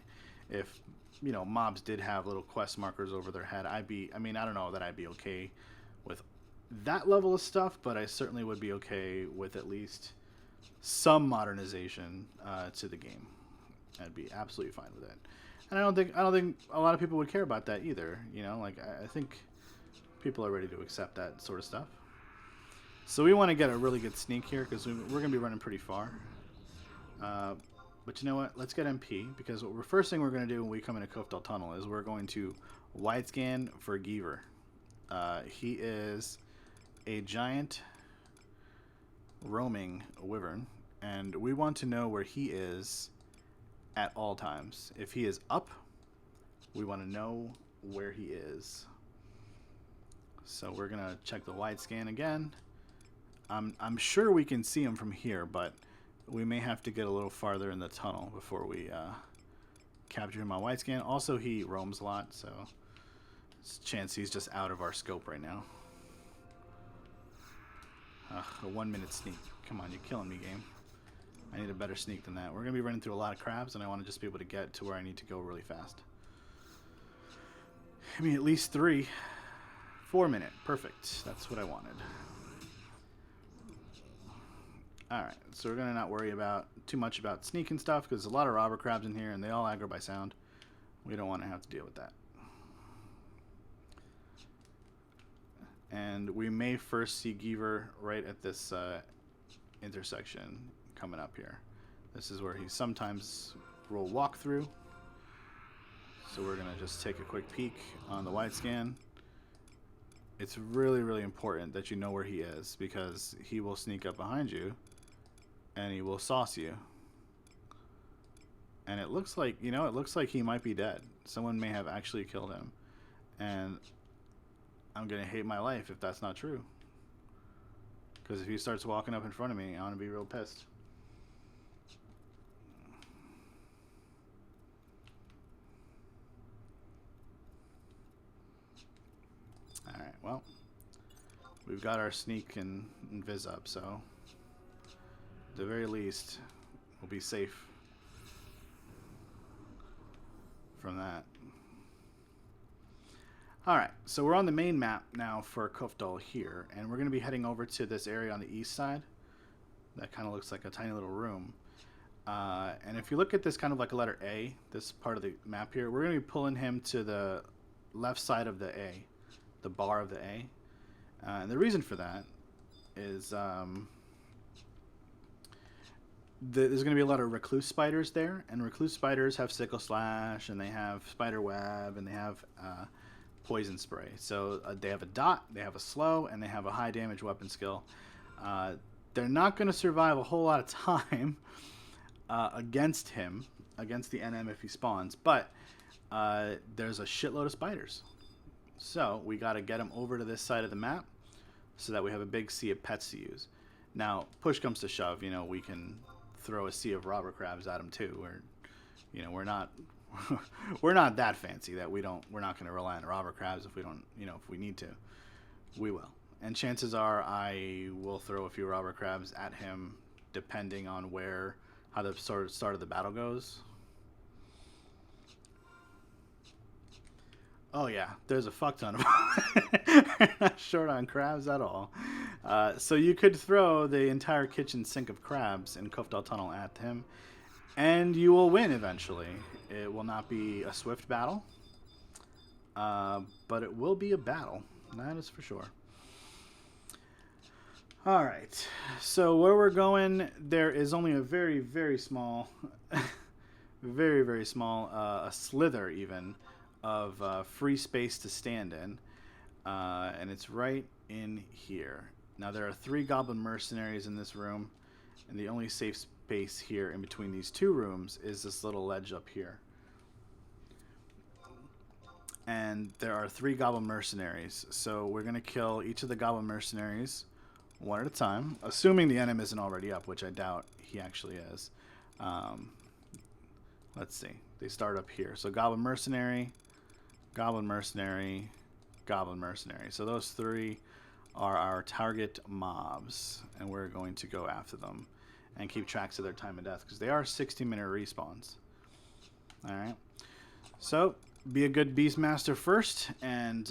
If mobs did have little quest markers over their head, I don't know that I'd be okay with that level of stuff, but I certainly would be okay with at least some modernization to the game. I'd be absolutely fine with it. And I don't think a lot of people would care about that either. I think people are ready to accept that sort of stuff. So we want to get a really good sneak here because we're going to be running pretty far. But you know what? Let's get MP, because first thing we're going to do when we come into Kofdal Tunnel is we're going to wide scan for Geever. He is a giant roaming wyvern, and we want to know where he is at all times. If he is up, we want to know where he is. So we're gonna check the wide scan again. I'm sure we can see him from here, but we may have to get a little farther in the tunnel before we capture him on wide scan. Also, he roams a lot, so there's a chance he's just out of our scope right now. A 1 minute sneak. Come on, you're killing me, game. I need a better sneak than that. We're going to be running through a lot of crabs, and I want to just be able to get to where I need to go really fast. I mean, at least 3. 4 minute. Perfect. That's what I wanted. Alright, so we're going to not worry too much about sneak and stuff, because there's a lot of robber crabs in here, and they all aggro by sound. We don't want to have to deal with that. And we may first see Geever right at this intersection coming up here. This is where he sometimes will walk through. So we're going to just take a quick peek on the wide scan. It's really, really important that you know where he is, because he will sneak up behind you and he will sauce you. And it looks like, he might be dead. Someone may have actually killed him. And I'm going to hate my life if that's not true. Because if he starts walking up in front of me, I'm going to be real pissed. Alright, well, we've got our sneak and viz up, so at the very least, we'll be safe from that. Alright, so we're on the main map now for Kofdal here, and we're going to be heading over to this area on the east side. That kind of looks like a tiny little room. And if you look at this kind of like a letter A, this part of the map here, we're going to be pulling him to the left side of the A, the bar of the A. And the reason for that is there's going to be a lot of recluse spiders there, and recluse spiders have sickle slash, and they have spider web, and they have poison spray. So they have a dot, they have a slow, and they have a high damage weapon skill. They're not going to survive a whole lot of time against him, against the NM if he spawns, but there's a shitload of spiders. So we got to get him over to this side of the map so that we have a big sea of pets to use. Now, push comes to shove, you know, we can throw a sea of robber crabs at him too. We're not we're not that fancy that we're not going to rely on robber crabs if we don't, if we need to. We will. And chances are I will throw a few robber crabs at him depending on how the start of the battle goes. Oh yeah, there's a fuck ton of them. Not short on crabs at all. So you could throw the entire kitchen sink of crabs in Kufdal Tunnel at him, and you will win eventually. It will not be a swift battle, but it will be a battle. That is for sure. All right, so where we're going, there is only a very, very small, very, very small, a slither even, of free space to stand in, and it's right in here. Now there are 3 goblin mercenaries in this room, and the only safe space here in between these 2 rooms is this little ledge up here. And there are 3 goblin mercenaries, so we're going to kill each of the goblin mercenaries one at a time, assuming the enemy isn't already up, which I doubt he actually is. Let's see. They start up here. So goblin mercenary, goblin mercenary, goblin mercenary. So those 3 are our target mobs, and we're going to go after them and keep tracks of their time of death because they are 60-minute respawns. All right. So be a good Beastmaster first, and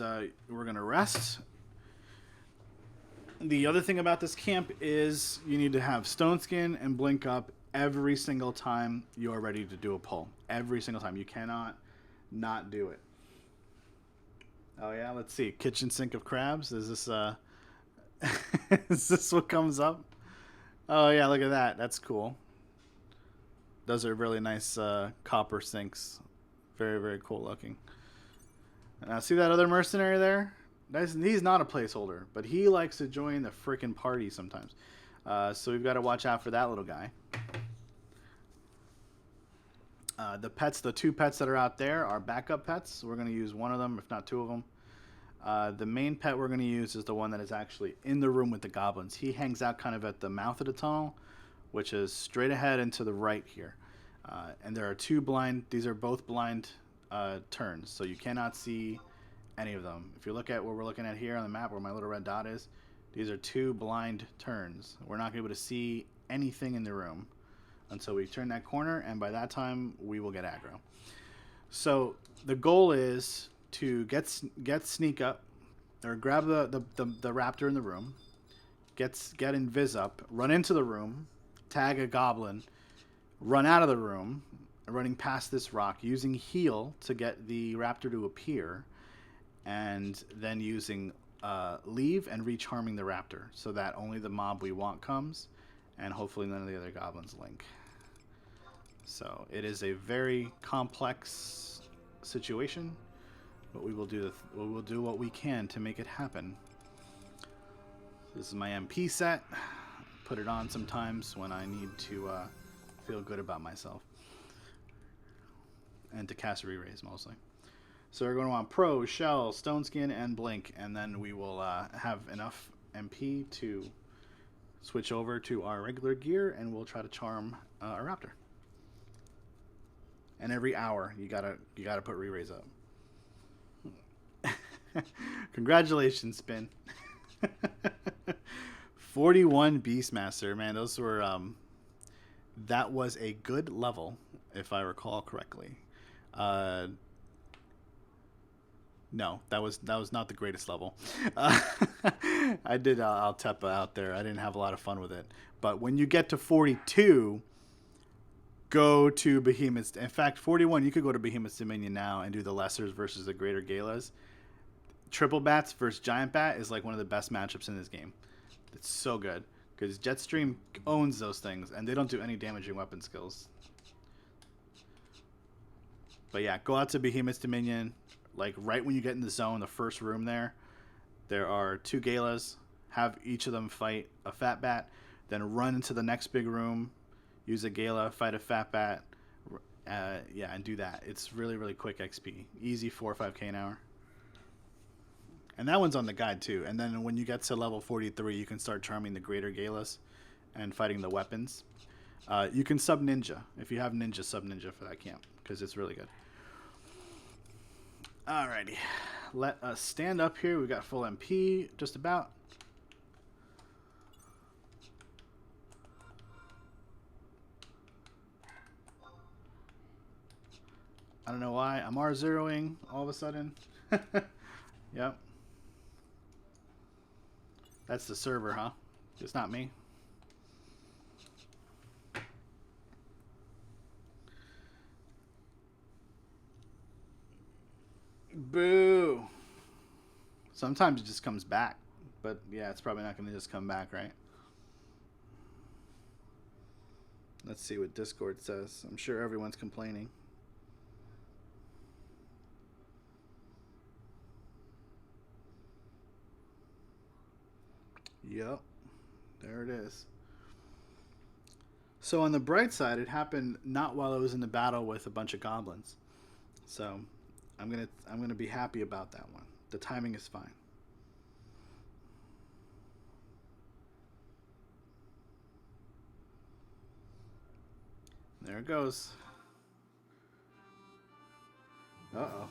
we're going to rest. The other thing about this camp is you need to have Stone Skin and Blink up every single time you're ready to do a pull. Every single time. You cannot not do it. Oh yeah, let's see. Kitchen sink of crabs. Is this is this what comes up? Oh yeah, look at that. That's cool. Those are really nice copper sinks. Very, very cool looking. Now see that other mercenary there? He's not a placeholder, but he likes to join the frickin' party sometimes. So we've got to watch out for that little guy. The 2 pets that are out there are backup pets. We're going to use one of them, if not 2 of them. The main pet we're going to use is the one that is actually in the room with the goblins. He hangs out kind of at the mouth of the tunnel, which is straight ahead and to the right here. And there are 2 blind. These are both blind turns, so you cannot see any of them. If you look at what we're looking at here on the map where my little red dot is, these are 2 blind turns. We're not going to be able to see anything in the room until we turn that corner, and by that time we will get aggro. So the goal is to get sneak up, or grab the raptor in the room, get invis up, run into the room, tag a goblin, run out of the room, running past this rock, using heal to get the raptor to appear, and then using leave and reach harming the raptor so that only the mob we want comes, and hopefully none of the other goblins link. So it is a very complex situation, but we will do what we can to make it happen. This is my MP set. Put it on sometimes when I need to feel good about myself, and to cast re-raise mostly. So we're going to want Pro, Shell, Stone Skin, and Blink, and then we will have enough MP to switch over to our regular gear, and we'll try to charm a raptor. And every hour you gotta put re-raise up. Congratulations, Spin. 41 Beastmaster, man. Those were that was a good level, if I recall correctly. No, that was not the greatest level. I did Altepa out there. I didn't have a lot of fun with it. But when you get to 42, go to Behemoth's. In fact, 41, you could go to Behemoth's Dominion now and do the Lessers versus the Greater Galas. Triple Bats versus Giant Bat is like one of the best matchups in this game. It's so good because Jetstream owns those things, and they don't do any damaging weapon skills. But yeah, go out to Behemoth's Dominion, like right when you get in the zone, the first room there. There are 2 Galas. Have each of them fight a Fat Bat, then run into the next big room, use a Gala, fight a Fat Bat, yeah, and do that. It's really, really quick XP. Easy 4 or 5k an hour. And that one's on the guide too. And then when you get to level 43, you can start charming the greater Galas and fighting the weapons. You can sub Ninja. If you have Ninja, sub Ninja for that camp because it's really good. Alrighty. Let us stand up here. We got full MP just about. I don't know why. I'm R0ing all of a sudden. Yep. That's the server, huh? It's not me. Boo. Sometimes it just comes back. But yeah, it's probably not going to just come back, right? Let's see what Discord says. I'm sure everyone's complaining. Yep. There it is. So on the bright side, it happened not while I was in the battle with a bunch of goblins. So I'm gonna be happy about that one. The timing is fine. There it goes. Uh-oh.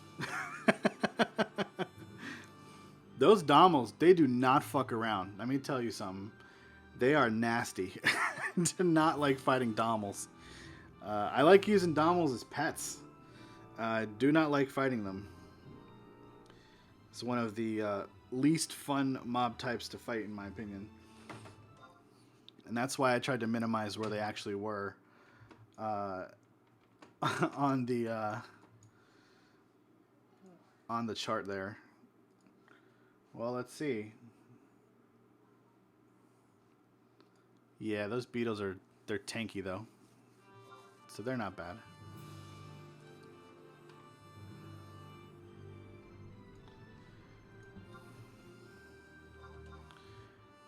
Those Dommels, they do not fuck around. Let me tell you something. They are nasty. Do not like fighting Dommels. I like using Dommels as pets. Do not like fighting them. It's one of the least fun mob types to fight, in my opinion. And that's why I tried to minimize where they actually were on the chart there. Well, let's see. Yeah, those beetles they're tanky though. So they're not bad.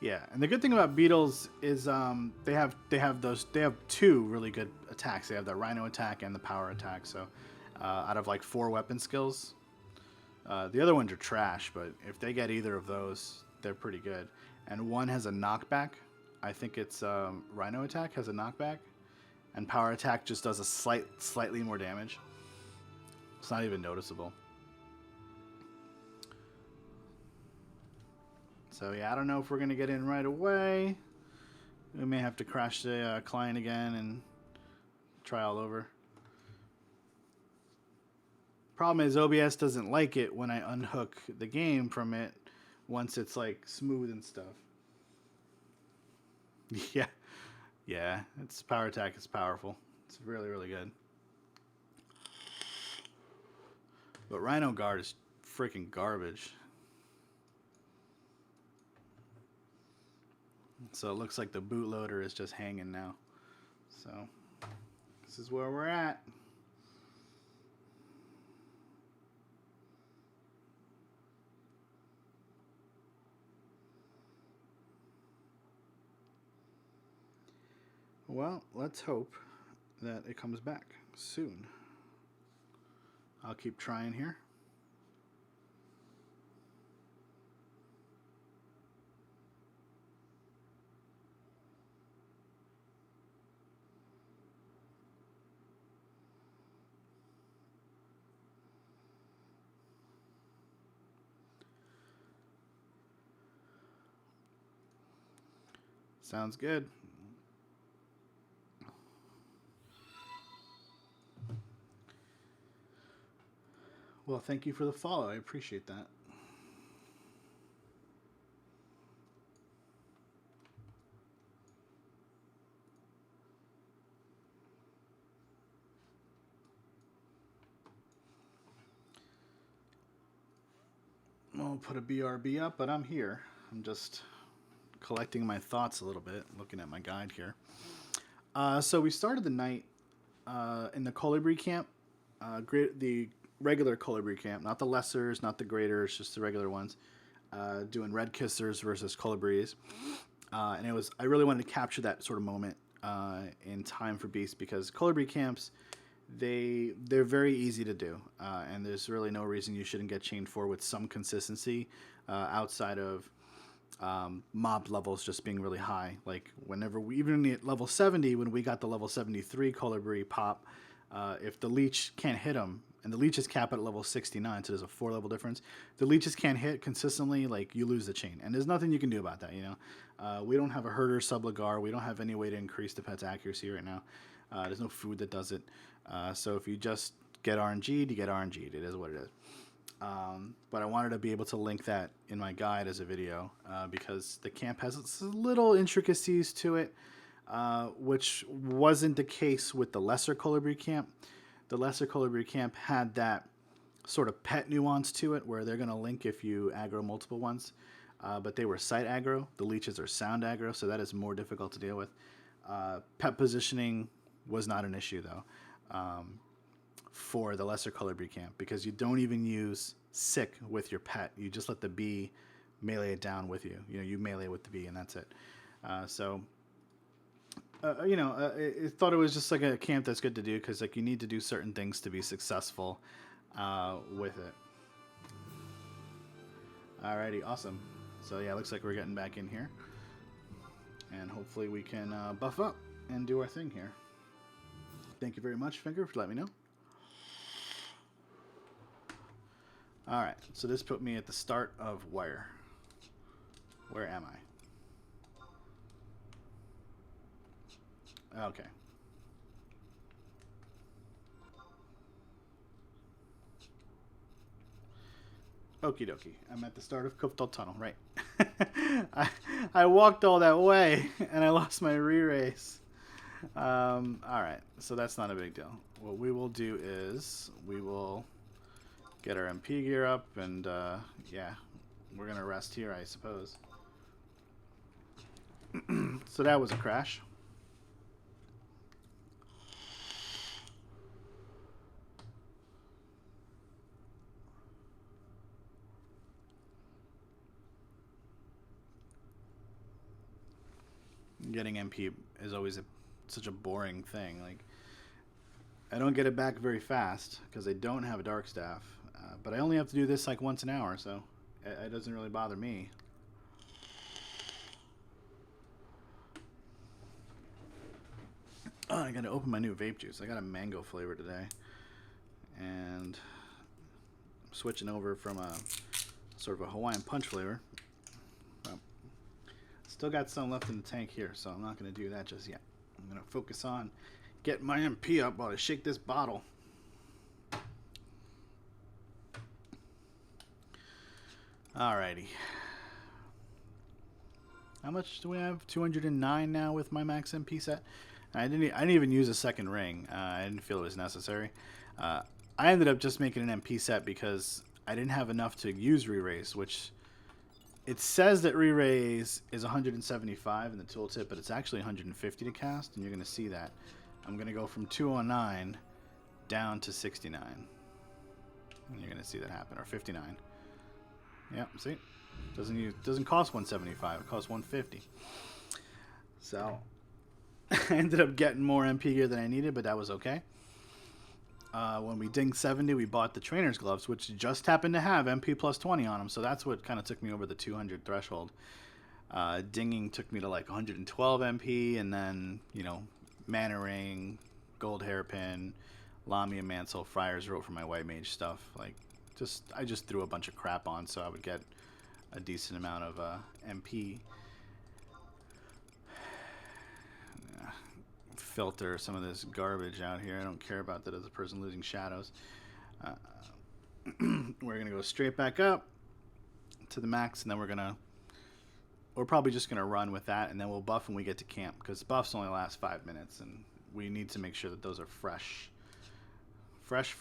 Yeah, and the good thing about beetles is they have 2 really good attacks. They have the Rhino attack and the power attack. So out of like 4 weapon skills, the other ones are trash. But if they get either of those, they're pretty good. And one has a knockback. I think it's Rhino attack has a knockback, and power attack just does a slightly more damage. It's not even noticeable. So yeah, I don't know if we're gonna get in right away. We may have to crash the client again and try all over. Problem is OBS doesn't like it when I unhook the game from it once it's like smooth and stuff. Yeah. Yeah, its power attack is powerful. It's really, really good. But Rhino Guard is freaking garbage. So it looks like the bootloader is just hanging now. So this is where we're at. Well, let's hope that it comes back soon. I'll keep trying here. Sounds good. Well, thank you for the follow. I appreciate that. I'll put a BRB up, but I'm here. I'm just collecting my thoughts a little bit, looking at my guide here. So we started the night in the colibri camp, the regular colibri camp, not the lessers, not the greaters, just the regular ones, doing red kissers versus colibris. And I really wanted to capture that sort of moment in time for Beast, because colibri camps, they're very easy to do, and there's really no reason you shouldn't get chained 4 with some consistency outside of mob levels just being really high. Like whenever even at level 70, when we got the level 73 colibri pop, if the leech can't hit them, and the leeches cap at level 69, so there's a 4 level difference. The leeches can't hit consistently, like you lose the chain, and there's nothing you can do about that. We don't have a herder sublagar. We don't have any way to increase the pet's accuracy right now. There's no food that does it. So if you just get RNG'd, you get RNG'd. It is what it is. But I wanted to be able to link that in my guide as a video, because the camp has little intricacies to it, which wasn't the case with the lesser colibri camp. The lesser colibri camp had that sort of pet nuance to it, where they're going to link if you aggro multiple ones, but they were sight aggro. The leeches are sound aggro, so that is more difficult to deal with. Pet positioning was not an issue, though, for the lesser colibri camp, because you don't even use sick with your pet. You just let the bee melee it down with you. You melee with the bee, and that's it. I thought it was just like a camp that's good to do, because like you need to do certain things to be successful with it. Alrighty, awesome. So yeah, looks like we're getting back in here, and hopefully we can buff up and do our thing here. Thank you very much, Finger, for letting me know. Alright, so this put me at the start of where? Where am I? Okay. Okie dokie. I'm at the start of Kuftal Tunnel, right. I walked all that way, and I lost my re-race. Alright, so that's not a big deal. What we will do is, we will get our MP gear up, and yeah, we're going to rest here, I suppose. So that was a crash. Getting MP is always such a boring thing. Like, I don't get it back very fast because I don't have a dark staff, but I only have to do this like once an hour, so it doesn't really bother me. Oh, I gotta open my new vape juice. I got a mango flavor today, and I'm switching over from a sort of a Hawaiian punch flavor. Still got some left in the tank here, so I'm not going to do that just yet. I'm going to focus on getting my MP up while I shake this bottle. Alrighty. How much do we have? 209 now with my max MP set. I didn't even use a second ring. I didn't feel it was necessary. I ended up just making an MP set because I didn't have enough to use re-raise, which... It says that re-raise is 175 in the tooltip, but it's actually 150 to cast, and you're going to see that. I'm going to go from 209 down to 69. And you're going to see that happen, or 59. Yep, see? Doesn't cost 175, it costs 150. So, I ended up getting more MP gear than I needed, but that was okay. When we dinged 70, we bought the trainer's gloves, which just happened to have MP plus 20 on them, so that's what kind of took me over the 200 threshold. Dinging took me to like 112 MP, and then, Mana Ring, Gold Hairpin, Lamia Mansell, Friar's Rope for my White Mage stuff. Like, I just threw a bunch of crap on so I would get a decent amount of MP. Filter some of this garbage out here. I don't care about that as a person losing shadows. We're gonna go straight back up to the max, and then we're probably just gonna run with that, and then we'll buff when we get to camp, because buffs only last 5 minutes, and we need to make sure that those are fresh. Fresh.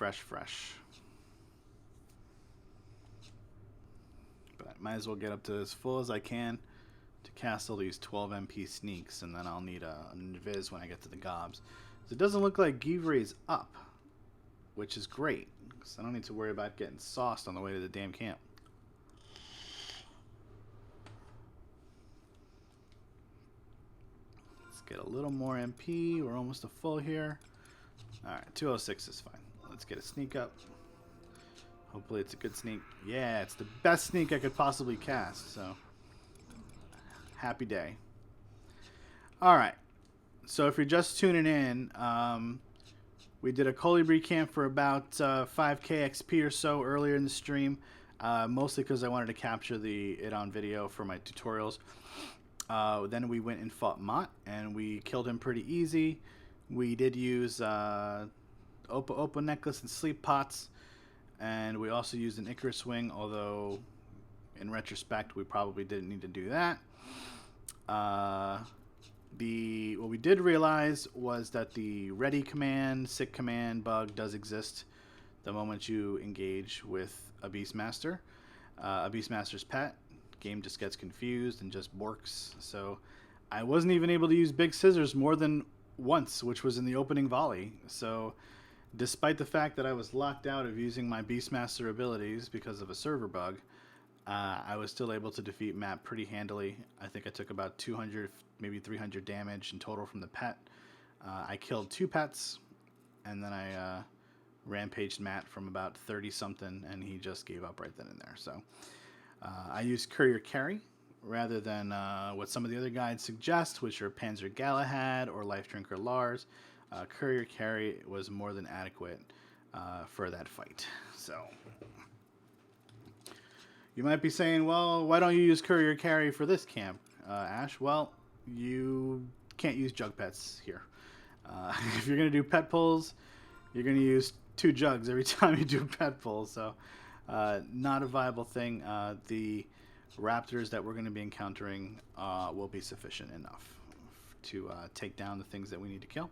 But I might as well get up to as full as I can to cast all these 12 MP sneaks, and then I'll need a invis when I get to the gobs. So it doesn't look like Givre's up, which is great, because I don't need to worry about getting sauced on the way to the damn camp. Let's get a little more MP. We're almost to full here. Alright, 206 is fine. Let's get a sneak up. Hopefully it's a good sneak. Yeah, it's the best sneak I could possibly cast, so happy day. Alright, so if you're just tuning in, we did a Colibri camp for about 5k XP or so earlier in the stream, mostly because I wanted to capture it on video for my tutorials. Then we went and fought Maat, and we killed him pretty easy. We did use Opa necklace and sleep pots, and we also used an Icarus wing, although in retrospect we probably didn't need to do that. What we did realize was that the ready command, sick command bug does exist the moment you engage with a Beastmaster. A Beastmaster's pet. Game just gets confused and just borks. So I wasn't even able to use Big Scissors more than once, which was in the opening volley. So despite the fact that I was locked out of using my Beastmaster abilities because of a server bug, I was still able to defeat Maat pretty handily. I think I took about 200, maybe 300 damage in total from the pet. I killed 2 pets, and then I rampaged Maat from about 30 something, and he just gave up right then and there. So I used Courier Carry rather than what some of the other guides suggest, which are Panzer Galahad or Life Drinker Lars. Courier Carry was more than adequate for that fight. So you might be saying, well, why don't you use Courier Carry for this camp, Ash? Well, you can't use jug pets here. If you're going to do pet pulls, you're going to use 2 jugs every time you do pet pulls. So not a viable thing. The raptors that we're going to be encountering will be sufficient enough to take down the things that we need to kill.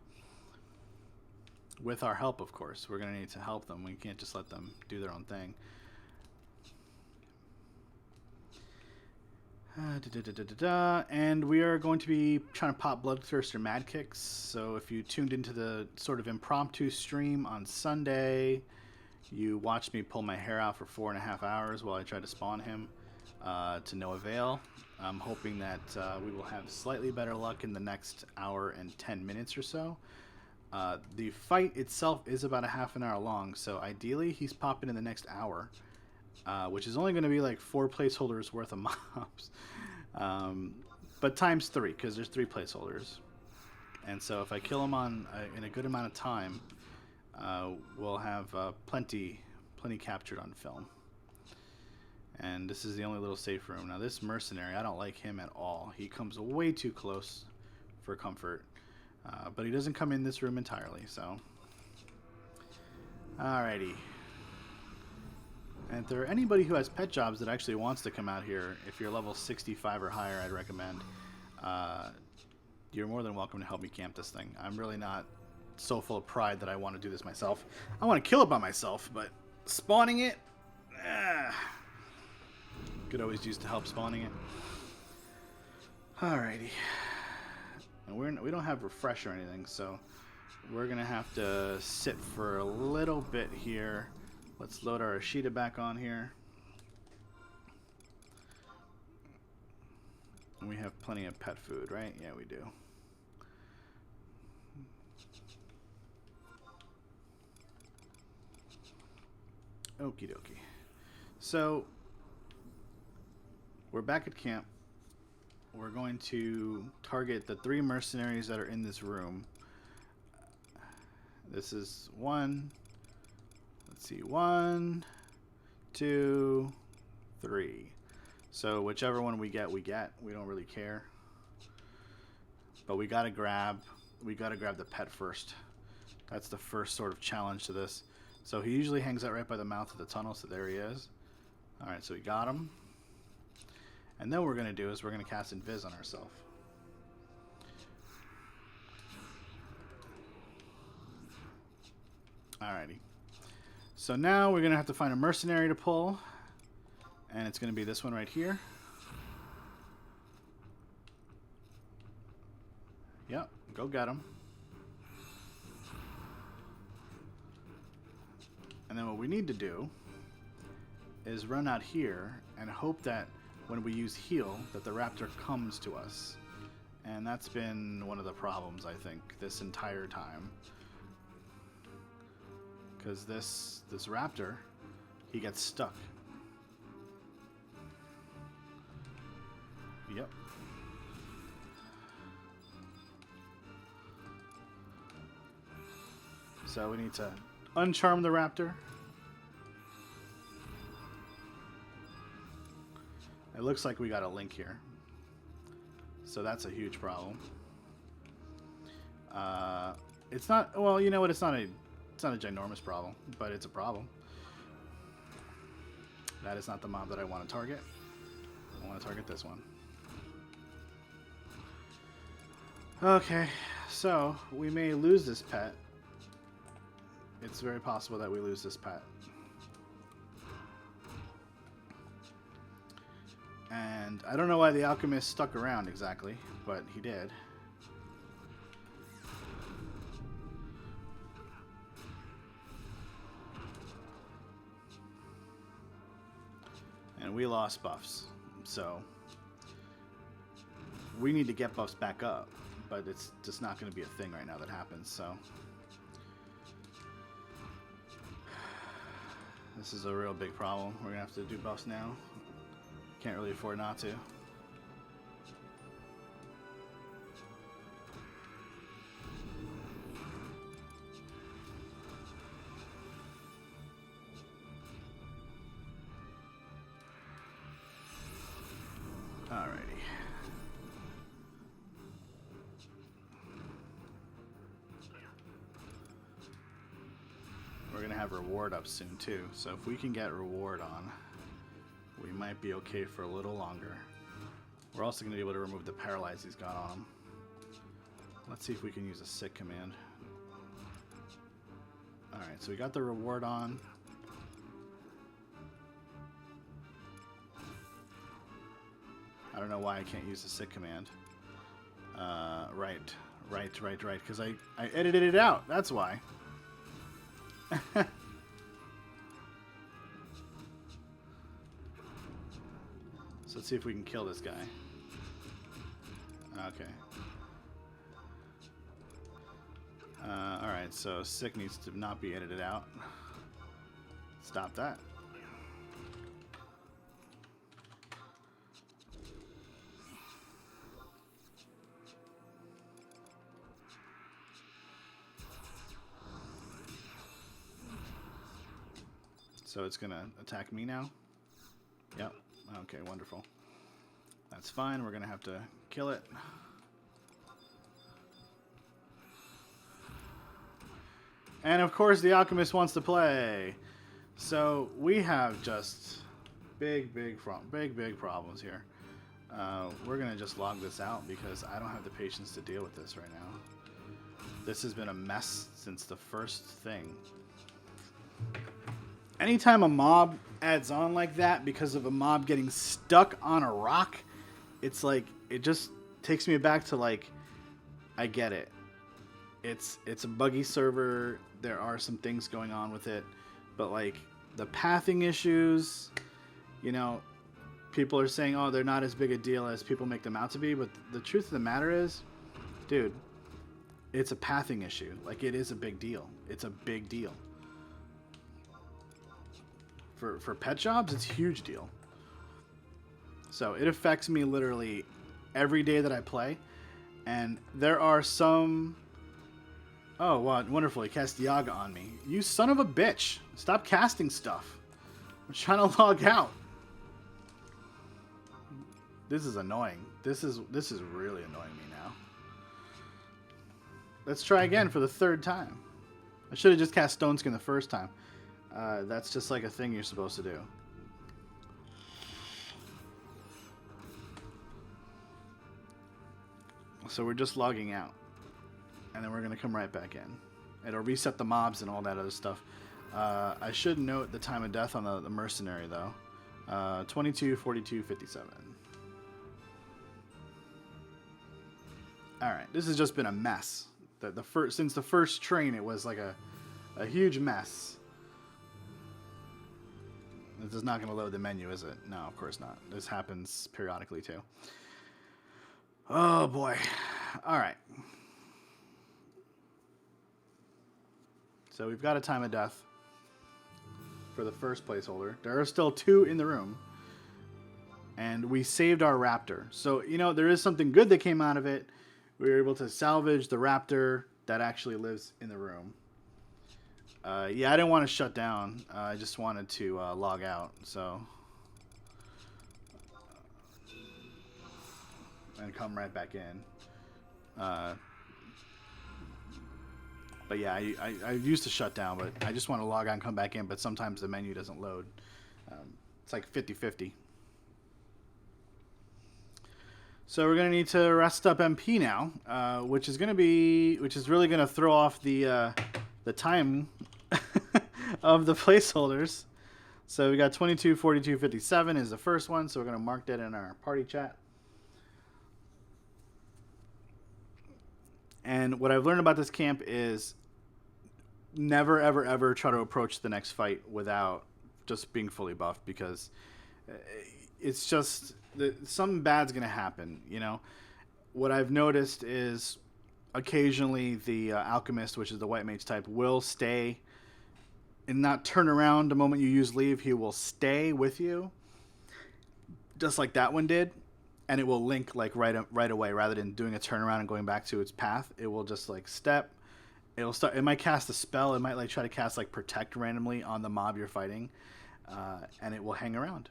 With our help, of course. We're going to need to help them. We can't just let them do their own thing. And we are going to be trying to pop Bloodthirster Mad Kicks. So if you tuned into the sort of impromptu stream on Sunday, you watched me pull my hair out for 4.5 hours while I tried to spawn him to no avail. I'm hoping that we will have slightly better luck in the next hour and 10 minutes or so. The fight itself is about a half an hour long, so ideally he's popping in the next hour. Which is only going to be like 4 placeholders worth of mobs. But times 3, because there's 3 placeholders. And so if I kill him in a good amount of time, we'll have plenty captured on film. And this is the only little safe room. Now this mercenary, I don't like him at all. He comes way too close for comfort. But he doesn't come in this room entirely, so. Alrighty. And if there are anybody who has pet jobs that actually wants to come out here, if you're level 65 or higher, I'd recommend. You're more than welcome to help me camp this thing. I'm really not so full of pride that I want to do this myself. I want to kill it by myself, but spawning it, could always use the help spawning it. Alrighty. And we don't have refresh or anything, so we're going to have to sit for a little bit here. Let's load our Ashita back on here. And we have plenty of pet food, right? Yeah, we do. Okie dokie. So, we're back at camp. We're going to target the 3 mercenaries that are in this room. This is 1. Let's see, 1, 2, 3. So whichever one we get, we get. We don't really care. But we gotta grab the pet first. That's the first sort of challenge to this. So he usually hangs out right by the mouth of the tunnel, so there he is. Alright, so we got him. And then what we're gonna do is we're gonna cast Invis on ourselves. Alrighty. So now we're going to have to find a mercenary to pull. And it's going to be this one right here. Go get him. And then what we need to do is run out here and hope that when we use heal, that the raptor comes to us. And that's been one of the problems, I think, this entire time. Because this raptor, he gets stuck. Yep. So we need to uncharm the raptor. It looks like we got a link here. So that's a huge problem. It's not, well, you know what, it's not a ginormous problem, but it's a problem. That is not the mob that I want to target. I want to target this one. Okay, so we may lose this pet. It's very possible that we lose this pet. And I don't know why the alchemist stuck around exactly, but he did. And we lost buffs, so we need to get buffs back up, but it's just not going to be a thing right now that happens, so this is a real big problem. We're going to have to do buffs now. Can't really afford not to. Alrighty. We're gonna have reward up soon too, so if we can get reward on, we might be okay for a little longer. We're also gonna be able to remove the paralyze he's got on him. Let's see if we can use a sick command. Alright, so we got the reward on. I don't know why I can't use the sick command. Right, because I edited it out, that's why. So let's see if we can kill this guy. Okay. Alright, so sick needs to not be edited out. Stop that. So it's gonna attack me now? Yep. Okay, wonderful. That's fine. We're gonna have to kill it. And of course the alchemist wants to play. So we have just big problems here. We're gonna just log this out because I don't have the patience to deal with this right now. This has been a mess since the first thing. Anytime a mob adds on like that because of a mob getting stuck on a rock, it's like, it just takes me back to like, I get it. It's a buggy server. There are some things going on with it, but like the pathing issues, you know, people are saying, oh, they're not as big a deal as people make them out to be. But the truth of the matter is, dude, it's a pathing issue. Like, it is a big deal. It's a big deal. For pet jobs, it's a huge deal. So it affects me literally every day that I play. And there are some... Oh, wow, wonderful. He cast Yaga on me. You son of a bitch. Stop casting stuff. I'm trying to log out. This is annoying. This is really annoying me now. Let's try again for the third time. I should have just cast Stone Skin the first time. That's just like a thing you're supposed to do. So we're just logging out. And then we're going to come right back in. It'll reset the mobs and all that other stuff. I should note the time of death on the mercenary, though. 22, 42, 57. All right, this has just been a mess. Since the first train, it was like a huge mess. This is not going to load the menu, is it? No, of course not. This happens periodically too. Oh boy. All right. So we've got a time of death for the first placeholder. There are still 2 in the room. And we saved our raptor. So, you know, there is something good that came out of it. We were able to salvage the raptor that actually lives in the room. Yeah, I didn't want to shut down. I just wanted to log out. So, and come right back in. But yeah, I used to shut down, but I just want to log out and come back in. But sometimes the menu doesn't load. It's like 50-50. So we're gonna need to rest up MP now, which is really gonna throw off the time of the placeholders. So we got 22, 42, 57 is the first one. So we're gonna mark that in our party chat. And what I've learned about this camp is never, ever, ever try to approach the next fight without just being fully buffed, because it's just something bad's going to happen, you know. What I've noticed is occasionally the alchemist, which is the white mage type, will stay and not turn around the moment you use leave. He will stay with you, just like that one did. And it will link like right away, rather than doing a turnaround and going back to its path. It will just like step. It'll start. It might cast a spell. It might like try to cast like protect randomly on the mob you're fighting, and it will hang around,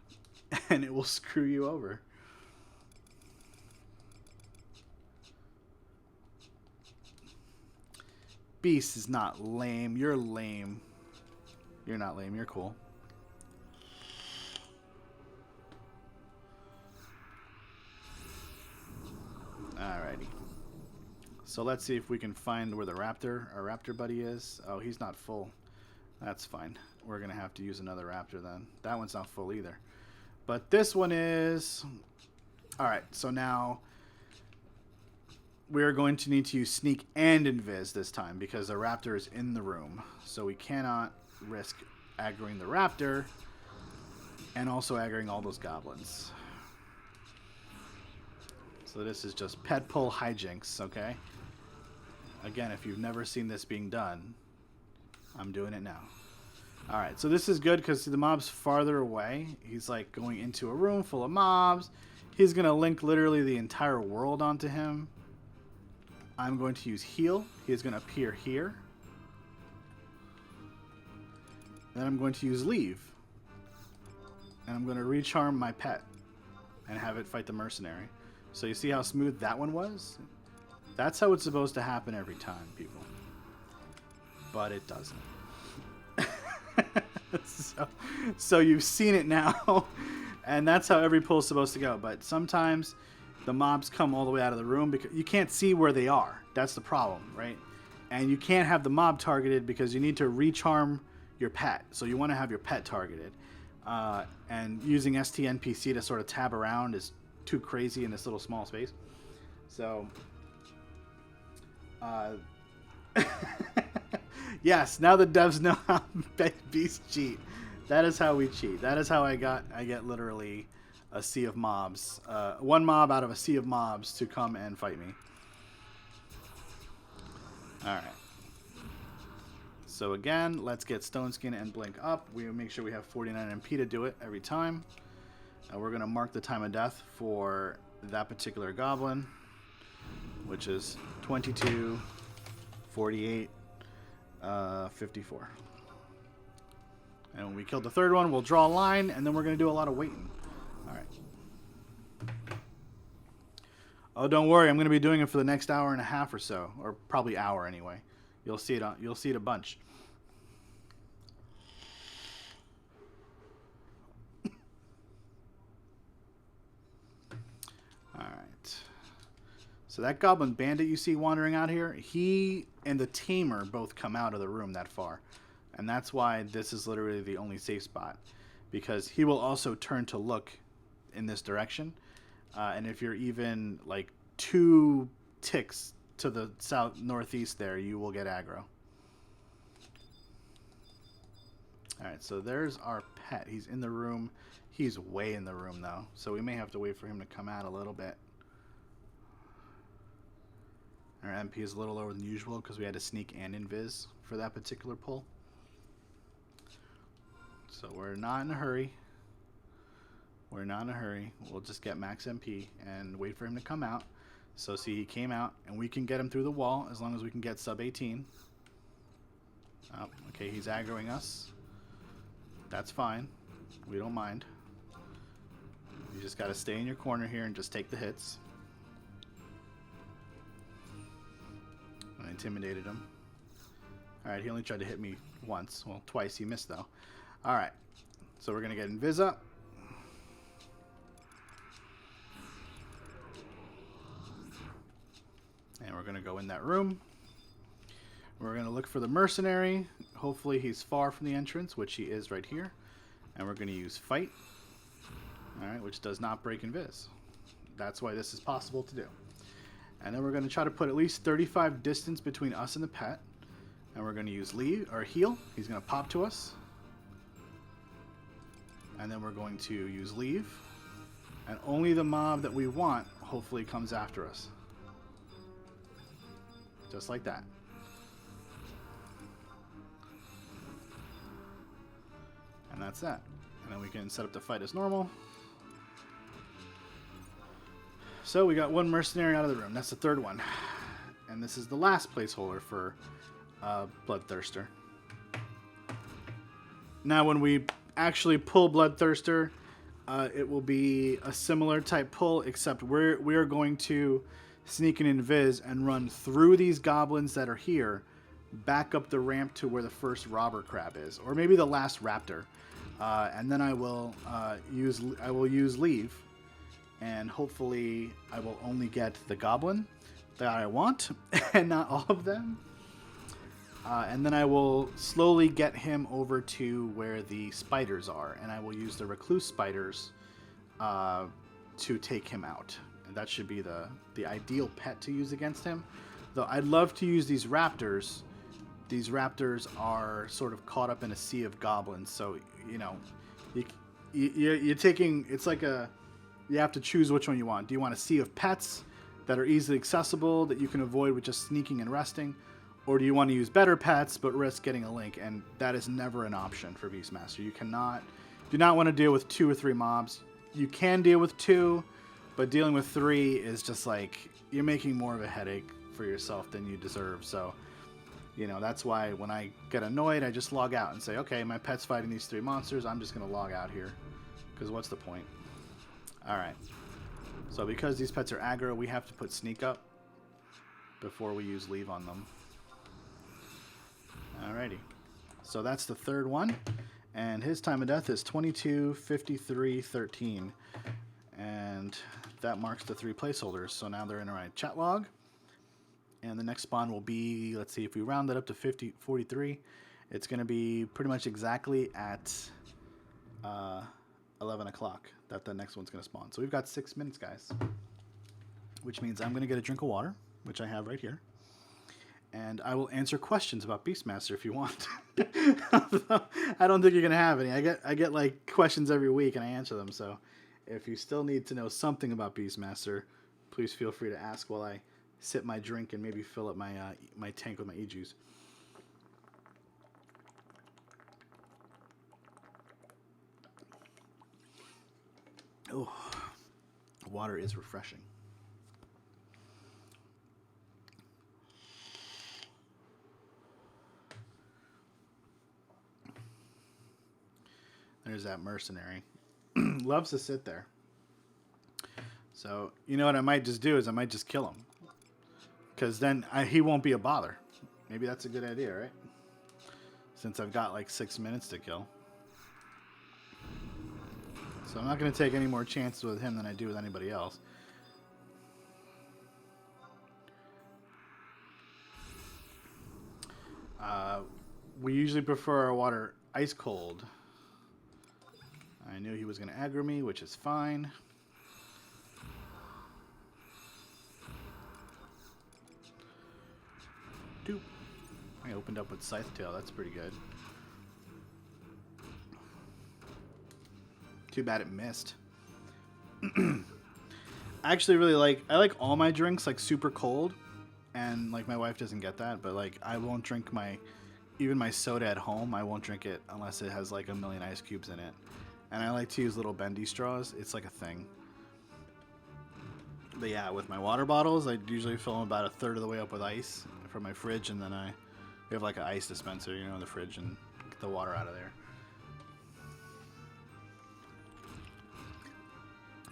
and it will screw you over. Beast is not lame. You're lame. You're not lame. You're cool. Alrighty. So let's see if we can find where our raptor buddy is. Oh, he's not full. That's fine. We're going to have to use another raptor then. That one's not full either. But this one is... Alright, so now we're going to need to use sneak and invis this time, because the raptor is in the room. So we cannot risk aggroing the raptor and also aggroing all those goblins. So this is just pet pull hijinks, okay? Again, if you've never seen this being done, I'm doing it now. Alright, so this is good because the mob's farther away. He's like going into a room full of mobs. He's going to link literally the entire world onto him. I'm going to use heal. He's going to appear here. Then I'm going to use leave. And I'm going to recharm my pet and have it fight the mercenary. So you see how smooth that one was? That's how it's supposed to happen every time, people. But it doesn't. So you've seen it now. And that's how every pull is supposed to go. But sometimes the mobs come all the way out of the room because you can't see where they are. That's the problem, right? And you can't have the mob targeted because you need to recharm your pet. So you want to have your pet targeted. And using STNPC to sort of tab around is too crazy in this little small space. So yes, now the devs know how beasts cheat. That is how we cheat. That is how I get literally a sea of mobs, one mob out of a sea of mobs to come and fight me. All right. So again, let's get Stone Skin and Blink up. We make sure we have 49 MP to do it every time. We're going to mark the time of death for that particular goblin, which is 22, 48, 54. And when we killed the third one, we'll draw a line, and then we're going to do a lot of waiting. All right. Oh, don't worry. I'm going to be doing it for the next hour and a half or so, or probably hour anyway. You'll see it. You'll see it a bunch. Alright. So that goblin bandit you see wandering out here, he and the tamer both come out of the room that far. And that's why this is literally the only safe spot. Because he will also turn to look in this direction. And if you're even like 2 ticks to the south northeast there, you will get aggro. Alright, so there's our pet. He's in the room. He's way in the room, though. So we may have to wait for him to come out a little bit. Our MP is a little lower than usual because we had to sneak and invis for that particular pull. So we're not in a hurry. We're not in a hurry. We'll just get max MP and wait for him to come out. So see, he came out, and we can get him through the wall as long as we can get sub 18. Oh, okay, he's aggroing us. That's fine. We don't mind. You just got to stay in your corner here and just take the hits. I intimidated him. Alright, he only tried to hit me once. Well, twice. He missed, though. Alright. So we're going to get invis up. And we're going to go in that room. We're going to look for the mercenary. Hopefully he's far from the entrance, which he is right here. And we're going to use fight. Alright, which does not break invis. That's why this is possible to do. And then we're going to try to put at least 35 distance between us and the pet. And we're going to use leave or heal. He's going to pop to us. And then we're going to use leave. And only the mob that we want hopefully comes after us. Just like that. And that's that. And then we can set up the fight as normal. So we got one mercenary out of the room. That's the third one. And this is the last placeholder for Bloodthirster. Now when we actually pull Bloodthirster, it will be a similar type pull, except we are going to sneak an invis and run through these goblins that are here, back up the ramp to where the first robber crab is, or maybe the last raptor, and then I will use leave, and hopefully I will only get the goblin that I want and not all of them, and then I will slowly get him over to where the spiders are, and I will use the recluse spiders to take him out. That should be the ideal pet to use against him. Though I'd love to use these raptors. These raptors are sort of caught up in a sea of goblins. So, you know, you're taking... It's like a... You have to choose which one you want. Do you want a sea of pets that are easily accessible, that you can avoid with just sneaking and resting? Or do you want to use better pets but risk getting a link? And that is never an option for Beastmaster. You cannot... Do not want to deal with 2 or 3 mobs. You can deal with 2... But dealing with 3 is just like, you're making more of a headache for yourself than you deserve. So, you know, that's why when I get annoyed, I just log out and say, okay, my pet's fighting these 3 monsters. I'm just going to log out here. Because what's the point? Alright. So because these pets are aggro, we have to put sneak up before we use leave on them. Alrighty. So that's the third one. And his time of death is 22, 53, 13. And that marks the 3 placeholders. So now they're in our chat log. And the next spawn will be, let's see, if we round it up to 43, it's going to be pretty much exactly at 11 o'clock that the next one's going to spawn. So we've got 6 minutes, guys. Which means I'm going to get a drink of water, which I have right here. And I will answer questions about Beastmaster if you want. I don't think you're going to have any. I get like questions every week and I answer them, so... If you still need to know something about Beastmaster, please feel free to ask while I sip my drink and maybe fill up my my tank with my e-juice. Oh, water is refreshing. There's that mercenary. Loves to sit there. So, you know what I might just do is I might just kill him. Because then he won't be a bother. Maybe that's a good idea, right? Since I've got like 6 minutes to kill. So I'm not going to take any more chances with him than I do with anybody else. We usually prefer our water ice cold. I knew he was going to aggro me, which is fine. Doop. I opened up with Scythe Tail. That's pretty good. Too bad it missed. I actually really I like all my drinks like super cold, and like my wife doesn't get that, but like I won't drink even my soda at home. I won't drink it unless it has like a million ice cubes in it. And I like to use little bendy straws. It's like a thing. But yeah, with my water bottles, I usually fill them about a third of the way up with ice from my fridge, and then we have like an ice dispenser, you know, in the fridge, and get the water out of there.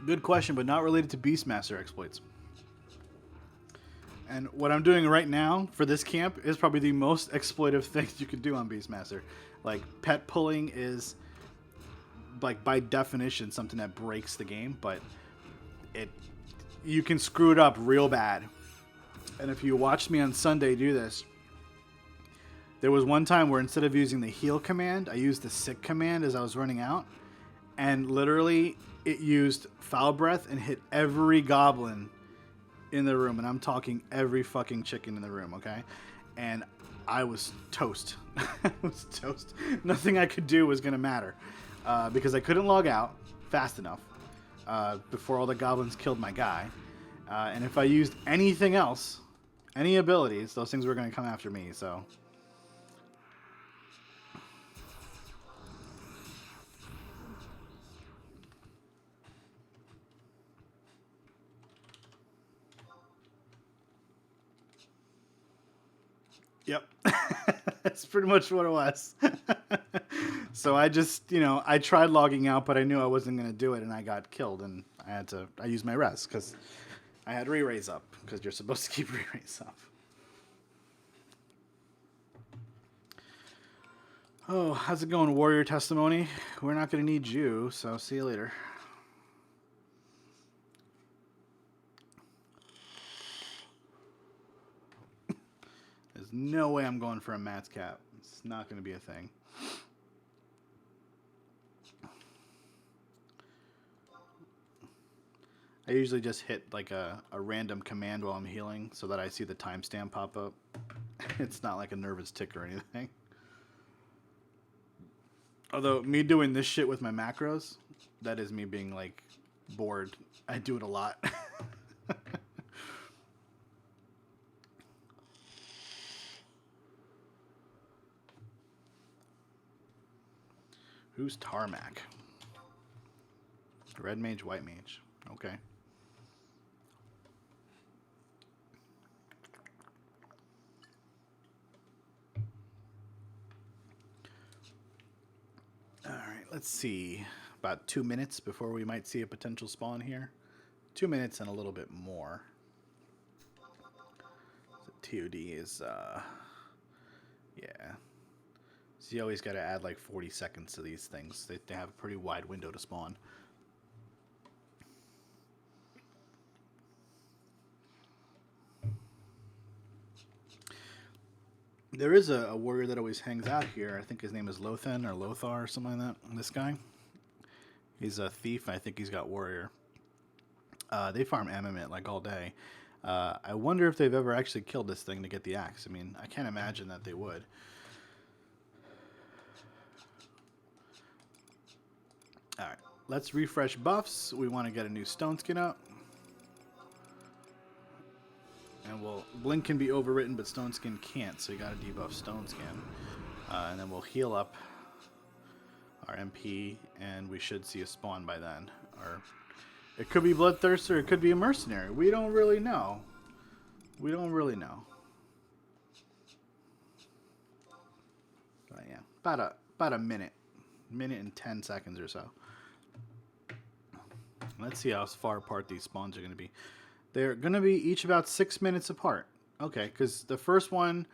Good question, but not related to Beastmaster exploits. And what I'm doing right now for this camp is probably the most exploitive thing you could do on Beastmaster. Like, pet pulling is, like, by definition, something that breaks the game, but you can screw it up real bad. And if you watched me on Sunday do this, there was one time where instead of using the heal command, I used the sick command as I was running out, and literally it used foul breath and hit every goblin in the room, and I'm talking every fucking chicken in the room, okay? And I was toast. I was toast. Nothing I could do was going to matter because I couldn't log out fast enough before all the goblins killed my guy. And if I used anything else, any abilities, those things were going to come after me, so... Yep. That's pretty much what it was. So I just, I tried logging out, but I knew I wasn't going to do it, and I got killed, and I used my rest, because I had re-raise up, because you're supposed to keep re-raise up. Oh, how's it going, Warrior Testimony? We're not going to need you, so see you later. There's no way I'm going for a Matt's cap. It's not going to be a thing. I usually just hit like a random command while I'm healing so that I see the timestamp pop up. It's not like a nervous tick or anything. Although me doing this shit with my macros, that is me being like bored. I do it a lot. Who's Tarmac? Red mage, white mage. Okay. All right, let's see. About 2 minutes before we might see a potential spawn here. 2 minutes and a little bit more. So TOD is, yeah. So you always got to add like 40 seconds to these things. They have a pretty wide window to spawn. There is a warrior that always hangs out here. I think his name is Lothan or Lothar or something like that. This guy. He's a thief. I think he's got warrior. They farm Amamit like all day. I wonder if they've ever actually killed this thing to get the axe. I mean, I can't imagine that they would. Alright, let's refresh buffs. We want to get a new stone skin up. And Blink can be overwritten, but Stone Skin can't, so you gotta debuff Stone Skin. And then we'll heal up our MP, and we should see a spawn by then. Or it could be Bloodthirster, it could be a Mercenary. We don't really know. We don't really know. But yeah, about a minute. Minute and 10 seconds or so. Let's see how far apart these spawns are going to be. They're going to be each about 6 minutes apart. Okay, because the first one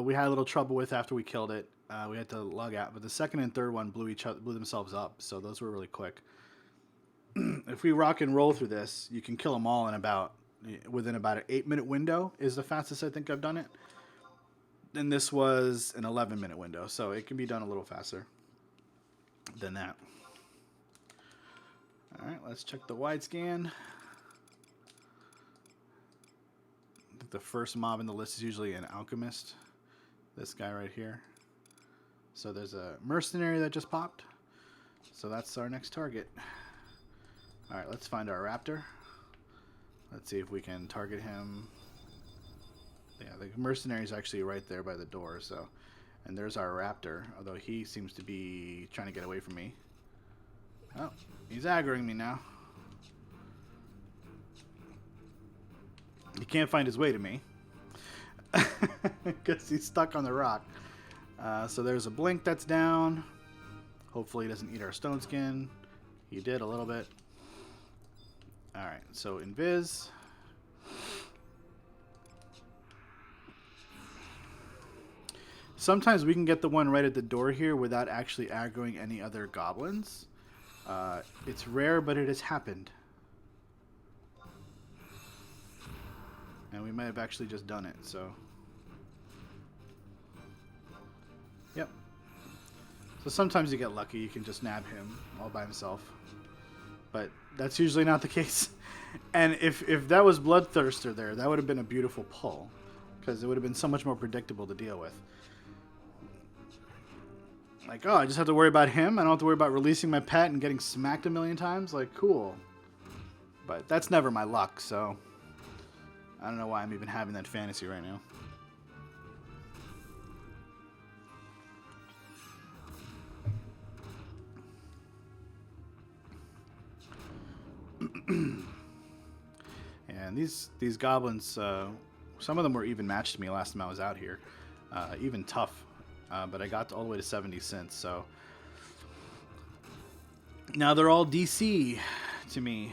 we had a little trouble with after we killed it. We had to log out. But the second and third one blew themselves up. So those were really quick. If we rock and roll through this, you can kill them all within about an 8-minute window is the fastest I think I've done it. And this was an 11-minute window. So it can be done a little faster than that. All right, let's check the wide scan. I think the first mob in the list is usually an alchemist. This guy right here. So there's a mercenary that just popped. So that's our next target. Alright, let's find our raptor. Let's see if we can target him. Yeah, the mercenary is actually right there by the door, so. And there's our raptor, although he seems to be trying to get away from me. Oh, he's aggroing me now. He can't find his way to me. Because he's stuck on the rock. So there's a blink that's down. Hopefully he doesn't eat our stone skin. He did a little bit. Alright, so invis. Sometimes we can get the one right at the door here without actually aggroing any other goblins. It's rare, but it has happened. And we might have actually just done it, so. Yep. So sometimes you get lucky, you can just nab him all by himself. But that's usually not the case. And if that was Bloodthirster there, that would have been a beautiful pull. Because it would have been so much more predictable to deal with. Like, oh, I just have to worry about him. I don't have to worry about releasing my pet and getting smacked a million times. Like, cool. But that's never my luck, so I don't know why I'm even having that fantasy right now. And these goblins, some of them were even matched to me last time I was out here. Even tough. But I got all the way to 70 cents, so now they're all DC to me.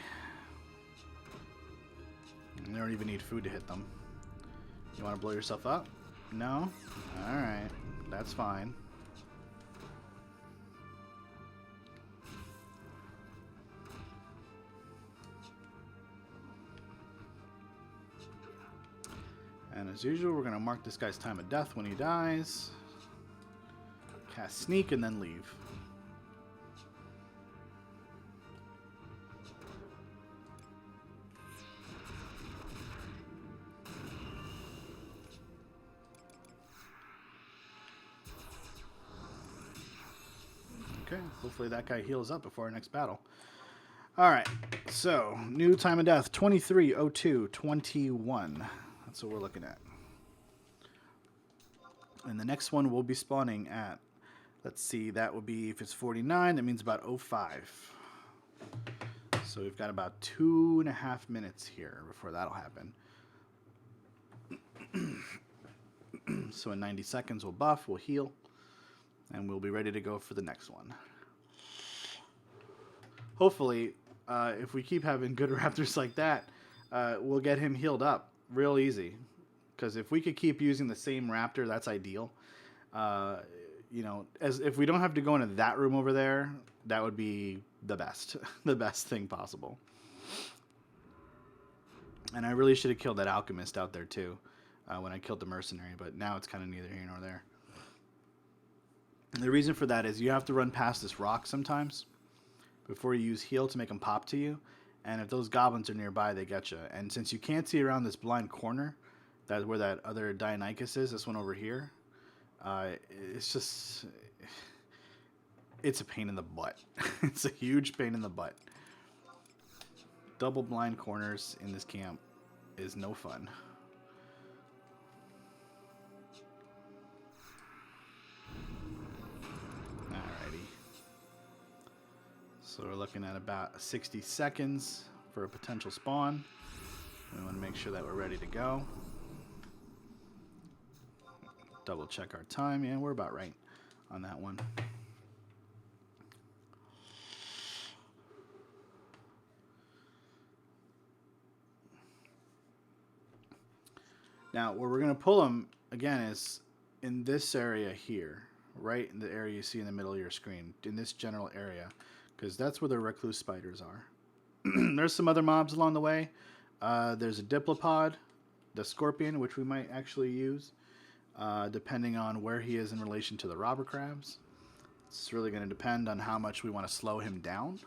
And they don't even need food to hit them. You want to blow yourself up? No? Alright, that's fine. And as usual, we're going to mark this guy's time of death when he dies. Cast sneak and then leave. Okay, hopefully that guy heals up before our next battle. Alright, so new time of death 23:02:21. That's what we're looking at. And the next one will be spawning at, let's see, that would be, if it's 49, that means about 05. So we've got about 2.5 minutes here before that'll happen. So in 90 seconds we'll buff, we'll heal, and we'll be ready to go for the next one. Hopefully, if we keep having good raptors like that, we'll get him healed up real easy. Because if we could keep using the same raptor, that's ideal. You know, as if we don't have to go into that room over there, that would be the best, the best thing possible. And I really should have killed that alchemist out there too, when I killed the mercenary. But now it's kind of neither here nor there. And the reason for that is you have to run past this rock sometimes before you use heal to make them pop to you. And if those goblins are nearby, they get you. And since you can't see around this blind corner, that's where that other Dionychus is, this one over here, it's just, it's a pain in the butt. It's a huge pain in the butt. Double blind corners in this camp is no fun. Alrighty. So we're looking at about 60 seconds for a potential spawn. We want to make sure that we're ready to go. Double check our time. Yeah, we're about right on that one. Now, where we're going to pull them, again, is in this area here. Right in the area you see in the middle of your screen. In this general area. Because that's where the recluse spiders are. There's some other mobs along the way. There's a diplopod. The scorpion, which we might actually use. Depending on where he is in relation to the robber crabs. It's really going to depend on how much we want to slow him down.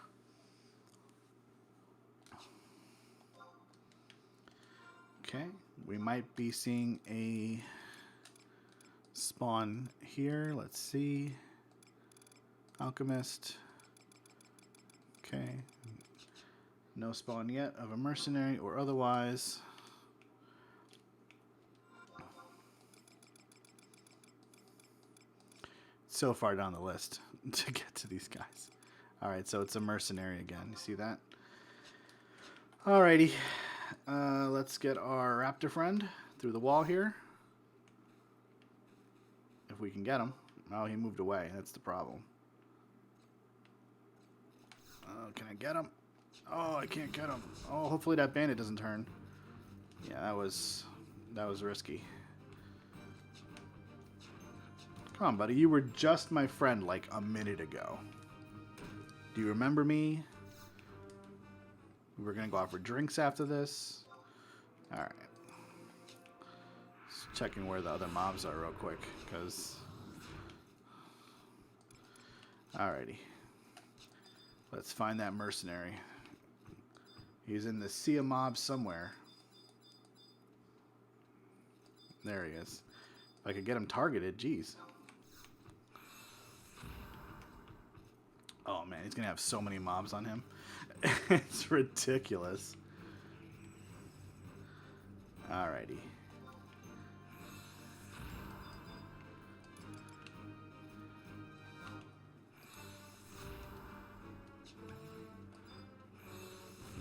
Okay, We might be seeing a spawn here. Let's see. Alchemist. Okay. No spawn yet of a mercenary or otherwise. So far down the list to get to these guys. Alright, so it's a mercenary again. You see that? Alrighty. Let's get our raptor friend through the wall here. If we can get him. Oh, he moved away. That's the problem. Oh, can I get him? Oh, I can't get him. Oh, hopefully that bandit doesn't turn. Yeah, that was risky. Come on, buddy. You were just my friend like a minute ago. Do you remember me? We were going to go out for drinks after this. Alright. Just checking where the other mobs are real quick, because... Alrighty. Let's find that mercenary. He's in the sea of mobs somewhere. There he is. If I could get him targeted, jeez. Oh man, he's gonna have so many mobs on him. It's ridiculous. Alrighty.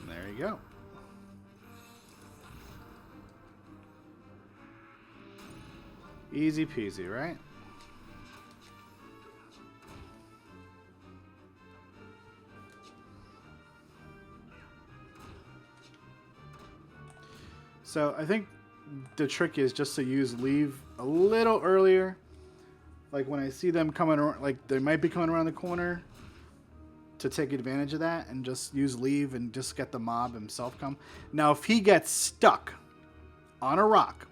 There you go. Easy peasy, right? So I think the trick is just to use leave a little earlier. Like when I see them coming around, like they might be coming around the corner, to take advantage of that and just use leave and just get the mob himself come. Now if he gets stuck on a rock,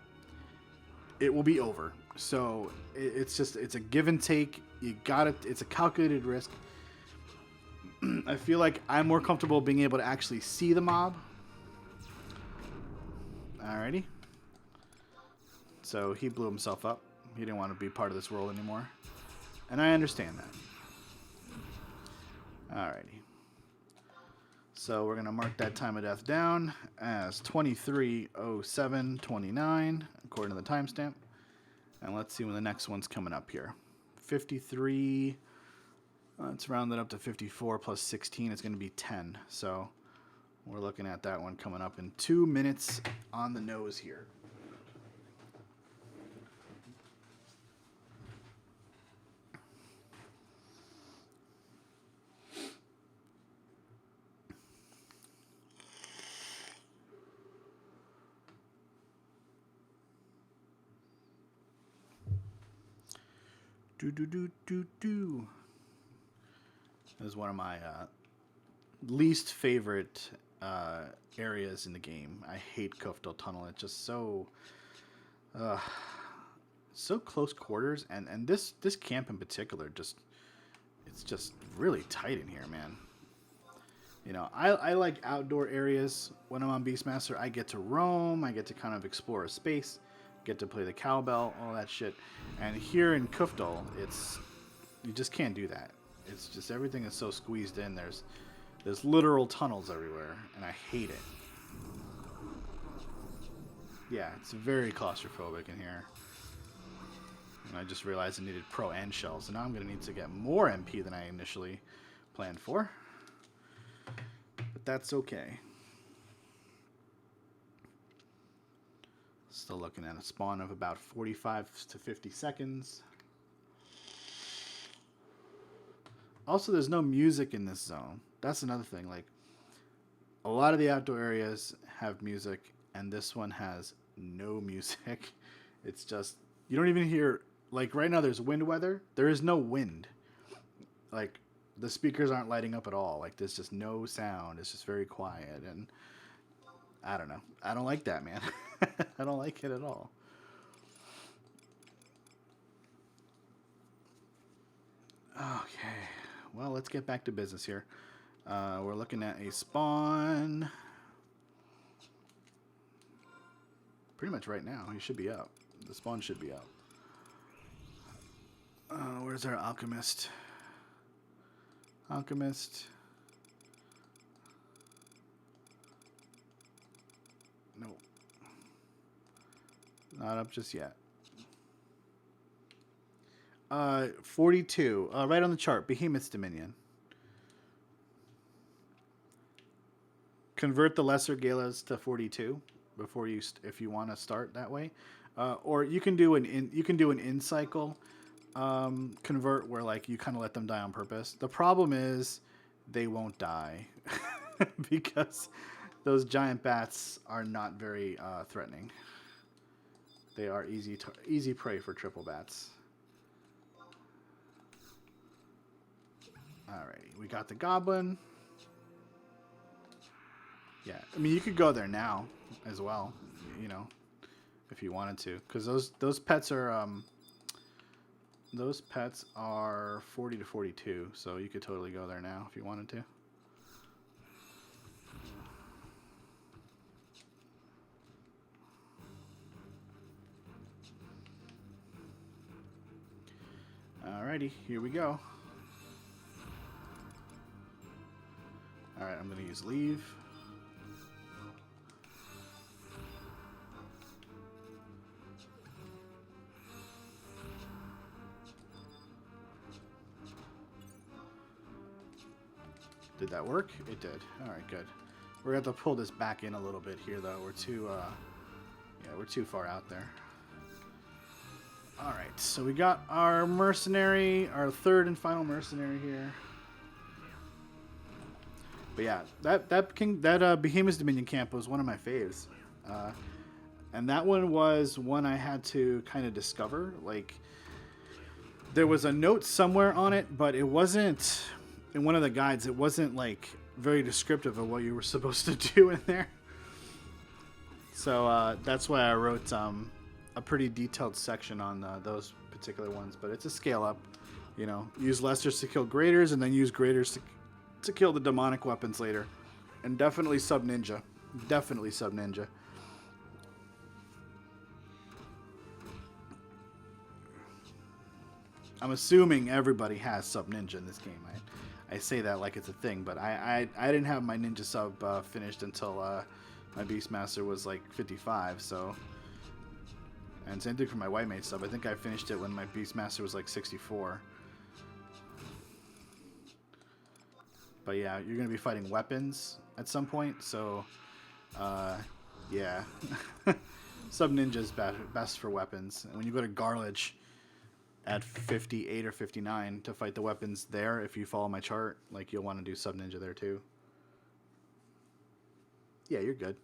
it will be over. So it's a give and take. You got it. It's a calculated risk. I feel like I'm more comfortable being able to actually see the mob. Alrighty. So he blew himself up. He didn't want to be part of this world anymore. And I understand that. Alrighty. So we're going to mark that time of death down as 23:07:29 according to the timestamp. And let's see when the next one's coming up here. 53. Let's round it up to 54 plus 16. It's going to be 10. So we're looking at that one coming up in 2 minutes on the nose here. Do. This is one of my least favorite areas in the game. I hate Kufdal Tunnel. It's just so close quarters, and this camp in particular, it's just really tight in here, man. You know, I like outdoor areas when I'm on Beastmaster. I get to roam. I get to kind of explore a space. Get to play the cowbell, all that shit. And here in Kufdal, you just can't do that. It's just everything is so squeezed in. There's literal tunnels everywhere, and I hate it. Yeah, it's very claustrophobic in here. And I just realized I needed pro and shells, so now I'm going to need to get more MP than I initially planned for. But that's okay. Still looking at a spawn of about 45 to 50 seconds. Also, there's no music in this zone. That's another thing. Like, a lot of the outdoor areas have music, and this one has no music. It's just, you don't even hear, like right now there's wind weather. There is no wind. Like, the speakers aren't lighting up at all. Like, there's just no sound. It's just very quiet, and I don't know. I don't like that, man. I don't like it at all. Okay. Well, let's get back to business here. We're looking at a spawn. pretty much right now. He should be up. The spawn should be up. Where's our alchemist? Alchemist. Nope. Not up just yet. 42. Right on the chart. Behemoth's Dominion. Convert the lesser galas to 42 before you, if you want to start that way, or you can do an in cycle convert where like you kind of let them die on purpose. The problem is they won't die because those giant bats are not very threatening. They are easy prey for triple bats. Alrighty, we got the goblin. Yeah, I mean you could go there now as well, you know, if you wanted to, because those pets are 40 to 42, so you could totally go there now if you wanted to. Alrighty, here we go. Alright, I'm going to use leave. Did that work? It did. Alright, good. We're going to have to pull this back in a little bit here, though. We're too far out there. Alright, so we got our mercenary, our third and final mercenary here. But yeah, that Behemoth's Dominion camp was one of my faves. And that one was one I had to kind of discover. Like, there was a note somewhere on it, but it wasn't, in one of the guides, it wasn't like very descriptive of what you were supposed to do in there. So that's why I wrote a pretty detailed section on those particular ones. But it's a scale up, you know, use lessers to kill graders and then use graders to kill the demonic weapons later. And definitely sub ninja. Definitely sub ninja. I'm assuming everybody has sub ninja in this game. I say that like it's a thing, but I didn't have my ninja sub finished until my Beastmaster was like 55, so. And same thing for my white mage sub. I think I finished it when my Beastmaster was like 64. But yeah, you're going to be fighting weapons at some point, so yeah. Sub Ninja is best for weapons. And when you go to Garlage at 58 or 59 to fight the weapons there, if you follow my chart, like you'll want to do Sub Ninja there too. Yeah, you're good.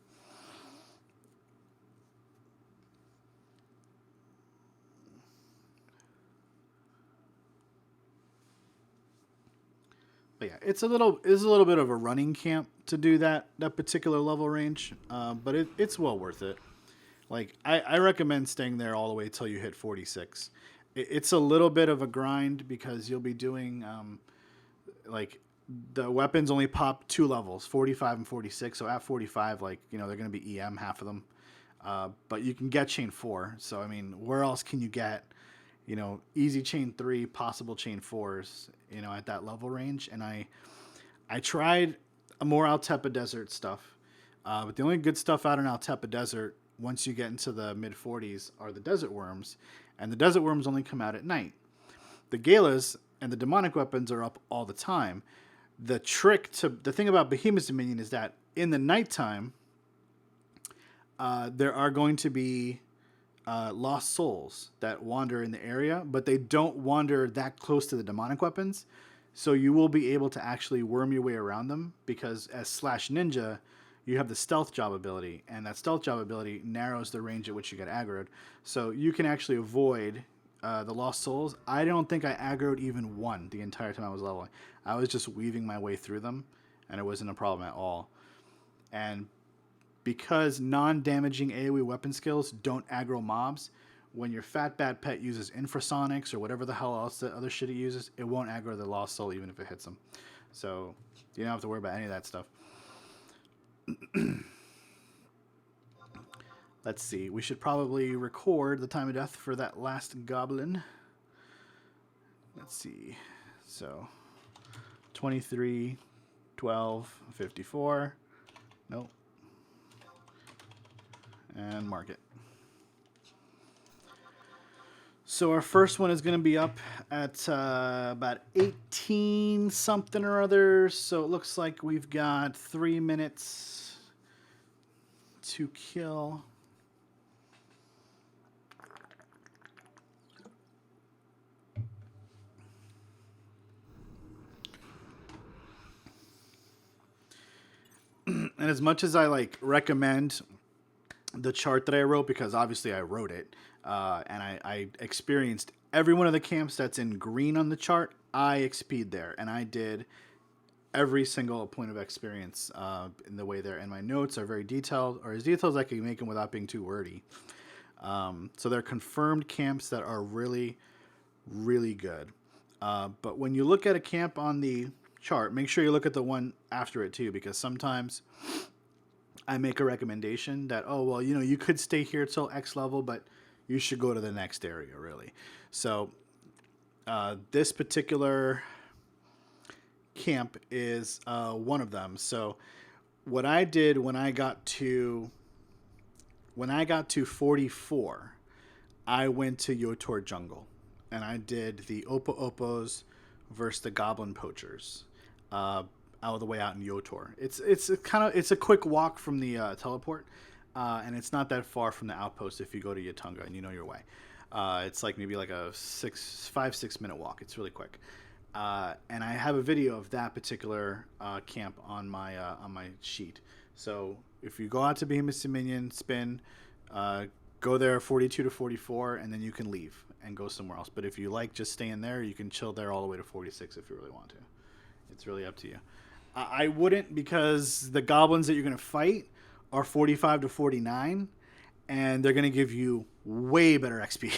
But yeah, it's a little bit of a running camp to do that particular level range, but it's well worth it. Like I recommend staying there all the way till you hit 46. It's a little bit of a grind because you'll be doing like the weapons only pop 2 levels, 45 and 46. So at 45, like you know they're going to be EM half of them, but you can get chain 4. So I mean, where else can you get? You know, easy chain 3, possible chain 4s, you know, at that level range. And I tried more Altepa Desert stuff, but the only good stuff out in Altepa Desert, once you get into the mid-40s, are the Desert Worms. And the Desert Worms only come out at night. The Galas and the demonic weapons are up all the time. The thing about Behemoth's Dominion is that in the nighttime, there are going to be lost souls that wander in the area, but they don't wander that close to the demonic weapons. So you will be able to actually worm your way around them because as Slash Ninja, you have the stealth job ability, and that stealth job ability narrows the range at which you get aggroed. So you can actually avoid the lost souls. I don't think I aggroed even one the entire time I was leveling. I was just weaving my way through them, and it wasn't a problem at all. And because non-damaging AoE weapon skills don't aggro mobs, when your Fat Bat pet uses infrasonics or whatever the hell else the other shit it uses, it won't aggro the Lost Soul even if it hits them. So you don't have to worry about any of that stuff. Let's see. We should probably record the time of death for that last goblin. Let's see. So 23, 12, 54. Nope. And mark it. So our first one is going to be up at about 18 something or other. So it looks like we've got 3 minutes to kill. And as much as I like recommend the chart that I wrote, because obviously I wrote it, and I experienced every one of the camps that's in green on the chart, I XP'd there, and I did every single point of experience in the way there. And my notes are very detailed, or as detailed as I can make them without being too wordy. So they're confirmed camps that are really, really good. But when you look at a camp on the chart, make sure you look at the one after it too, because sometimes I make a recommendation that, oh, well, you know, you could stay here till X level, but you should go to the next area, really. So this particular camp is one of them. So what I did when I got to 44, I went to Yotor Jungle, and I did the Opa Opos versus the Goblin Poachers. Out of the way out in Yotor. It's a quick walk from the teleport, and it's not that far from the outpost if you go to Yatunga and you know your way. It's like maybe like a 5-6 minute walk. It's really quick. And I have a video of that particular camp on my sheet. So if you go out to Behemoth Dominion, spin, go there 42 to 44, and then you can leave and go somewhere else. But if you like just staying there, you can chill there all the way to 46 if you really want to. It's really up to you. I wouldn't, because the goblins that you're going to fight are 45 to 49, and they're going to give you way better XP.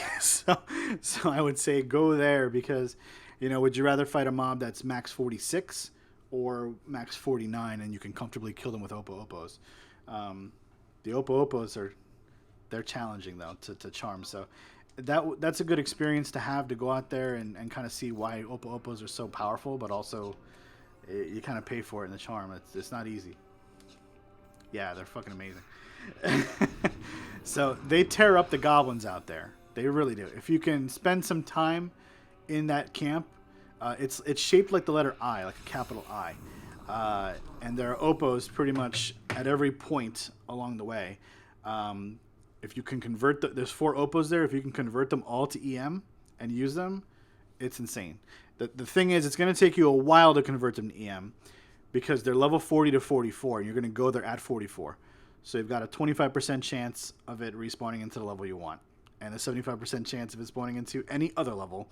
so I would say go there, because, you know, would you rather fight a mob that's max 46 or max 49 and you can comfortably kill them with Opa Opos? The Opa Opos they're challenging, though, to charm. So that's a good experience to have, to go out there and kind of see why Opa Opos are so powerful, but also you kind of pay for it in the charm. It's not easy. Yeah, they're fucking amazing. So they tear up the goblins out there. They really do. If you can spend some time in that camp, it's shaped like the letter I, like a capital I. And there are Opos pretty much at every point along the way. If you can convert there's 4 Opos there. If you can convert them all to EM and use them, it's insane. The thing is, it's going to take you a while to convert them to EM, because they're level 40 to 44, and you're going to go there at 44. So you've got a 25% chance of it respawning into the level you want, and a 75% chance of it spawning into any other level.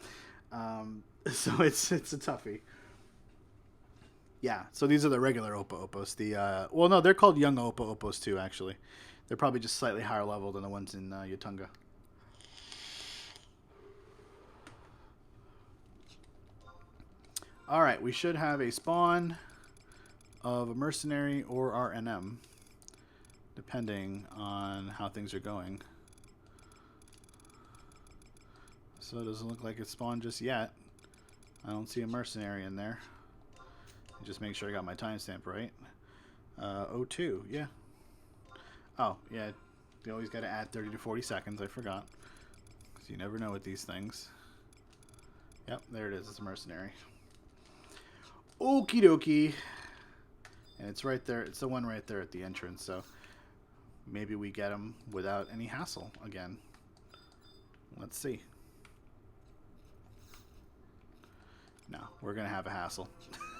So it's a toughie. Yeah, so these are the regular Opa Opos. Well, no, they're called young Opa Opos too, actually. They're probably just slightly higher level than the ones in Yatunga. All right, we should have a spawn of a mercenary or our NM, depending on how things are going. So it doesn't look like it's spawned just yet. I don't see a mercenary in there. Just make sure I got my timestamp right. 02, yeah. Oh, yeah, you always got to add 30 to 40 seconds. I forgot. Because you never know with these things. Yep, there it is. It's a mercenary. Okie dokie. And it's right there. It's the one right there at the entrance. So maybe we get him without any hassle again. Let's see. No, we're going to have a hassle.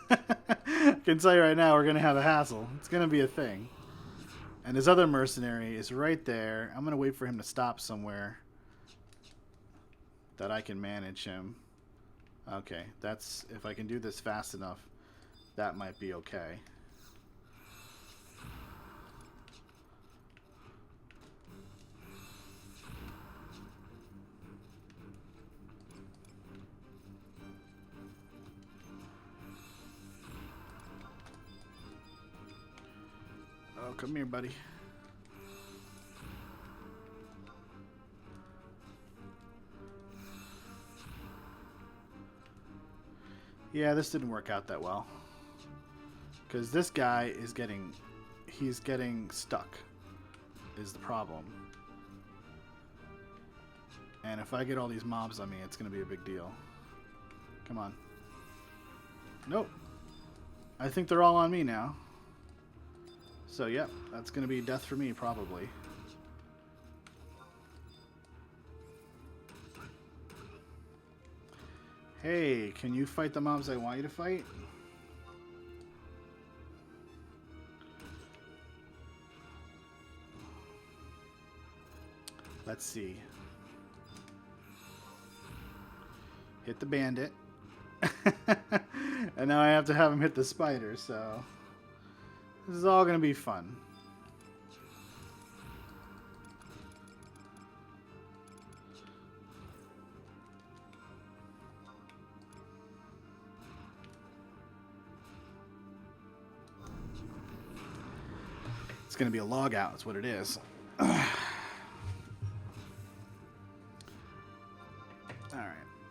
I can tell you right now, we're going to have a hassle. It's going to be a thing. And his other mercenary is right there. I'm going to wait for him to stop somewhere that I can manage him. Okay, that's, if I can do this fast enough, that might be okay. Oh, come here, buddy. Yeah, this didn't work out that well. Because this guy is getting... He's getting stuck, is the problem. And if I get all these mobs on me, it's going to be a big deal. Come on. Nope. I think they're all on me now. So, yep, that's going to be death for me, probably. Hey, can you fight the mobs I want you to fight? Let's see. Hit the bandit. And now I have to have him hit the spider, so... This is all going to be fun. It's going to be a log out, that's what it is. Alright,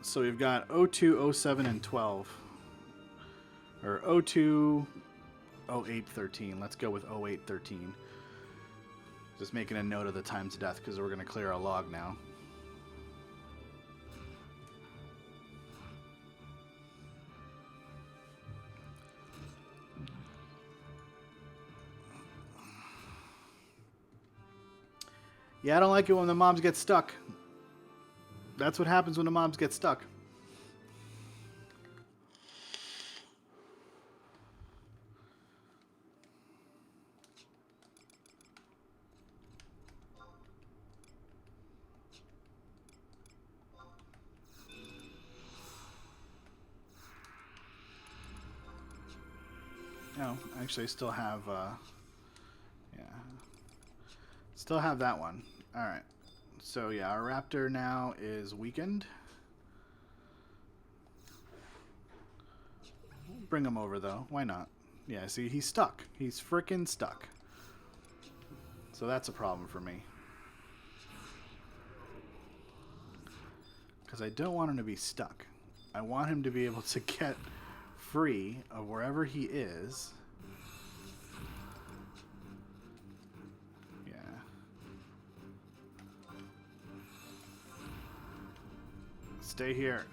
so we've got 02, 07, and 12. Or 02, 08, 13. Let's go with 08, 13. Just making a note of the time to death because we're going to clear a log now. Yeah, I don't like it when the mobs get stuck. That's what happens when the mobs get stuck. No, actually I still have, yeah. Still have that one. Alright. So, yeah, our raptor now is weakened. Bring him over, though. Why not? Yeah, see, he's stuck. He's frickin' stuck. So that's a problem for me. Because I don't want him to be stuck. I want him to be able to get free of wherever he is. Yeah. Stay here.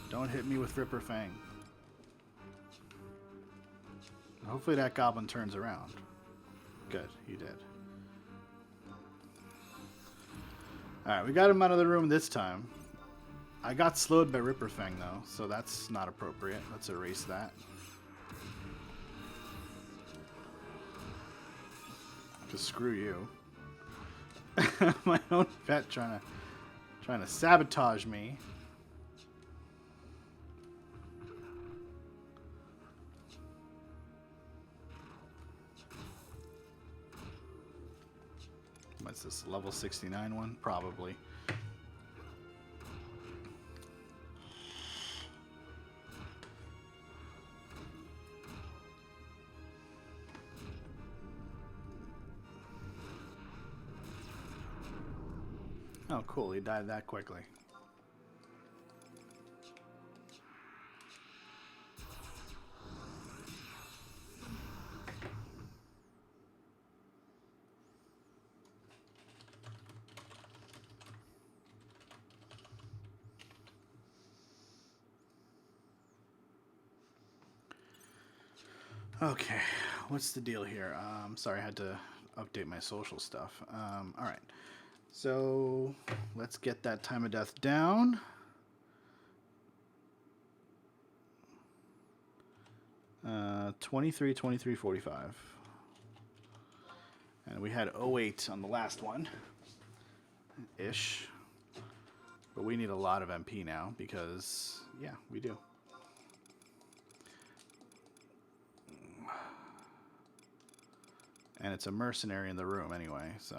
Don't hit me with Ripper Fang. Hopefully that goblin turns around. Good, he did. Alright, we got him out of the room this time. I got slowed by Ripper Fang though, so that's not appropriate. Let's erase that. Just screw you. My own pet trying to sabotage me. What's this, level 69 one? Probably. Oh, cool. He died that quickly. Okay, what's the deal here? Sorry, I had to update my social stuff. All right, so let's get that time of death down. Uh, 23, 23, 45. And we had 08 on the last one. Ish. But we need a lot of MP now because, yeah, we do. And it's a mercenary in the room anyway, so.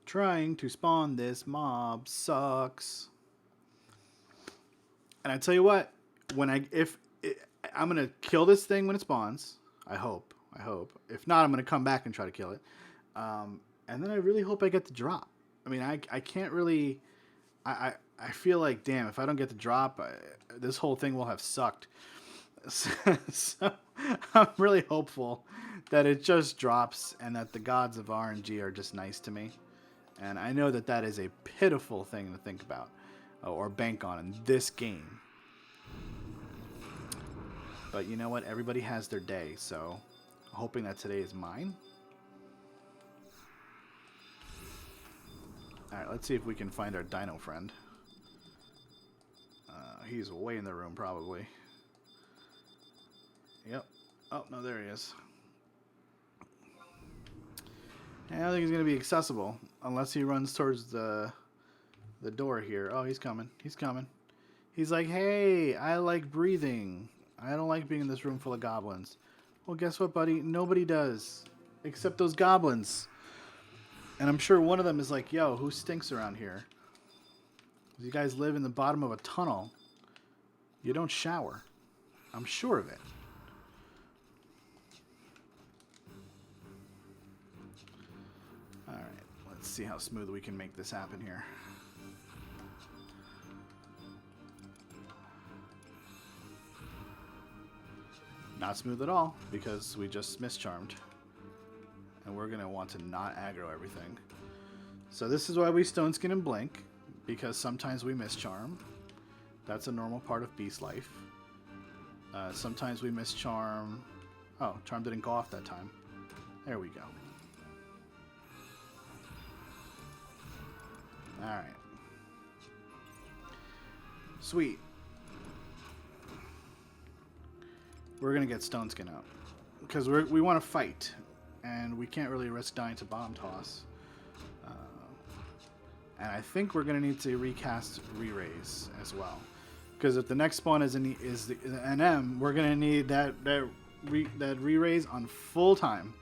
Trying to spawn this mob sucks. And I tell you what, when I'm gonna kill this thing when it spawns. I hope. If not, I'm gonna come back and try to kill it. And then I really hope I get the drop. I mean, I can't really. I feel like, damn, if I don't get the drop, this whole thing will have sucked. So I'm really hopeful that it just drops and that the gods of RNG are just nice to me. And I know that that is a pitiful thing to think about or bank on in this game. But you know what? Everybody has their day, so I'm hoping that today is mine. Alright, let's see if we can find our dino friend. He's way in the room, probably. Yep. Oh, no, there he is. I don't think he's going to be accessible unless he runs towards the door here. Oh, he's coming. He's coming. He's like, hey, I like breathing. I don't like being in this room full of goblins. Well, guess what, buddy? Nobody does. Except those goblins. And I'm sure one of them is like, yo, who stinks around here? You guys live in the bottom of a tunnel. You don't shower. I'm sure of it. Alright, let's see how smooth we can make this happen here. Not smooth at all, because we just mischarmed. And we're going to want to not aggro everything. So this is why we stone skin and blink, because sometimes we mischarm. That's a normal part of beast life. Sometimes we mischarm. Oh, charm didn't go off that time. There we go. Alright. Sweet. We're going to get stone skin out. Because we want to fight. And we can't really risk dying to bomb toss. And I think we're going to need to recast re-raise as well. Because if the next spawn is the NM, we're going to need that re-raise on full time.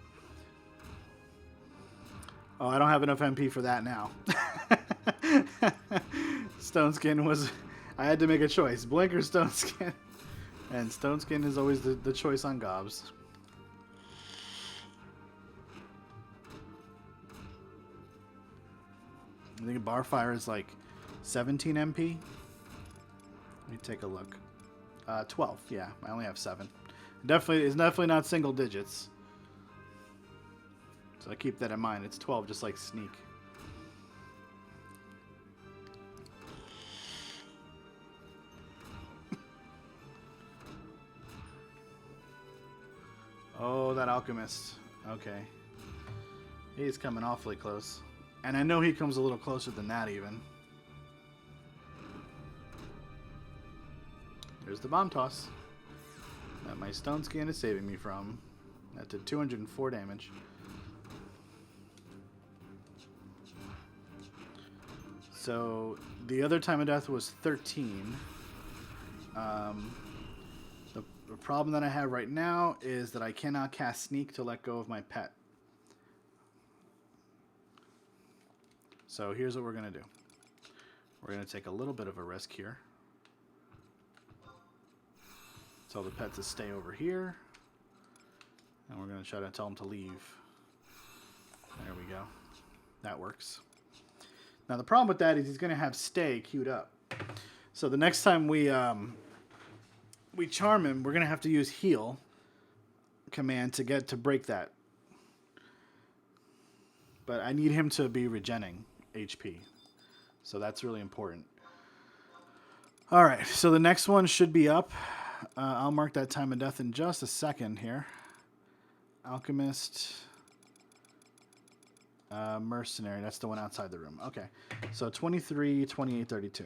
Oh, I don't have enough MP for that now. Stone Skin was... I had to make a choice. Blink or Stone Skin. And Stone Skin is always the choice on gobs. I think bar fire is like 17 MP. Let me take a look. 12, yeah. I only have 7. It's definitely not single digits. So I keep that in mind. It's 12, just like Sneak. Oh, that alchemist. Okay. He's coming awfully close. And I know he comes a little closer than that even. There's the bomb toss that my stone skin is saving me from. That did 204 damage. So the other time of death was 13. The problem that I have right now is that I cannot cast Sneak to let go of my pet. So here's what we're going to do. We're going to take a little bit of a risk here. Tell the pet to stay over here. And we're going to try to tell him to leave. There we go. That works. Now the problem with that is he's going to have stay queued up. So the next time we charm him, we're going to have to use heal command to break that. But I need him to be regenning HP. So that's really important. Alright, so the next one should be up. I'll mark that time of death in just a second here. Alchemist. Mercenary, that's the one outside the room. Okay, so 23, 28, 32.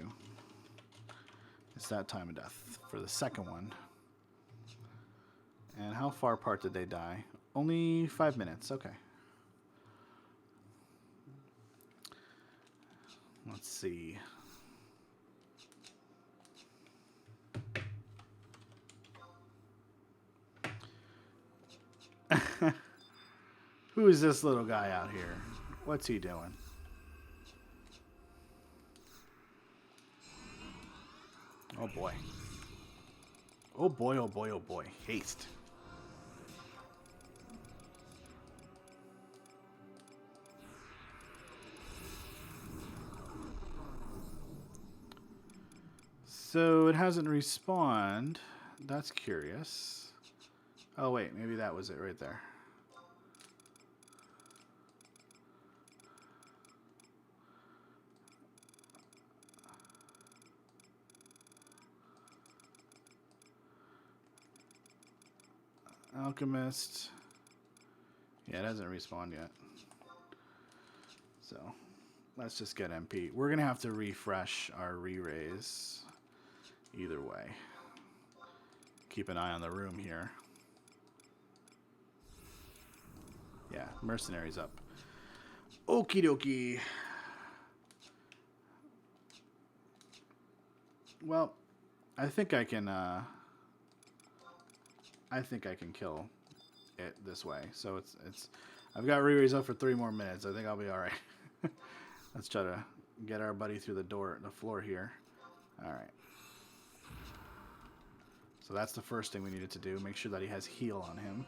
It's that time of death for the second one. And how far apart did they die? Only 5 minutes, okay. Let's see. Who is this little guy out here? What's he doing? Oh boy. Oh boy, oh boy, oh boy. Haste. So it hasn't respawned. That's curious. Oh wait, maybe that was it right there. Alchemist. Yeah, it hasn't respawned yet. So let's just get MP. We're gonna have to refresh our re-raise either way. Keep an eye on the room here. Yeah, mercenaries up. Okie dokie. Well, I think I can kill it this way. So it's I've got re-raise up for 3 more minutes. I think I'll be all right. Let's try to get our buddy through the floor here. All right. So that's the first thing we needed to do. Make sure that he has heal on him.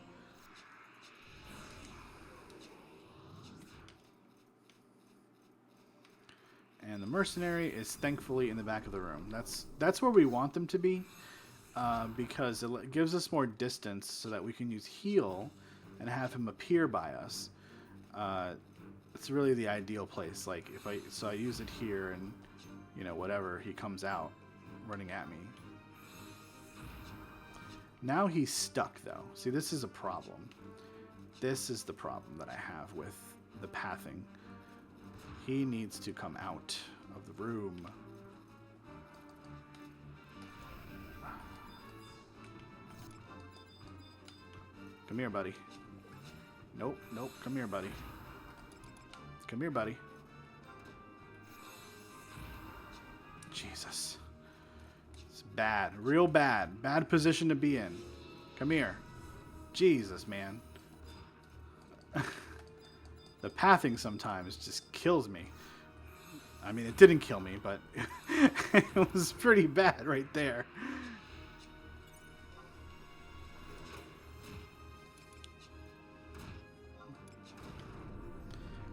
And the mercenary is thankfully in the back of the room. That's where we want them to be, because it gives us more distance so that we can use heal and have him appear by us. It's really the ideal place. Like if I use it here and whatever, he comes out running at me. Now he's stuck though. See, this is a problem. This is the problem that I have with the pathing. He needs to come out of the room. Come here, buddy. Nope, nope. Come here, buddy. Come here, buddy. Jesus. It's bad. Real bad. Bad position to be in. Come here. Jesus, man. The pathing sometimes just kills me. I mean, it didn't kill me, but it was pretty bad right there.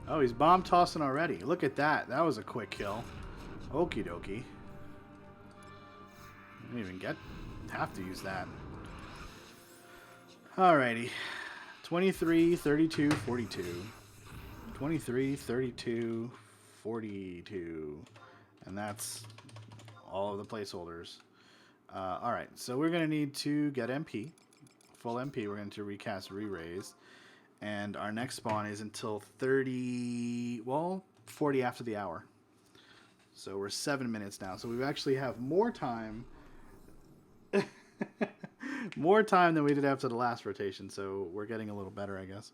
Oh, he's bomb tossing already. Look at that. That was a quick kill. Okie dokie. Didn't even have to use that. Alrighty. 23, 32, 42. 23, 32, 42. And that's all of the placeholders. Alright, so we're going to need to get MP. Full MP. We're going to recast re-raise. And our next spawn is until 40 after the hour. So we're 7 minutes now. So we actually have more time. More time than we did after the last rotation. So we're getting a little better, I guess.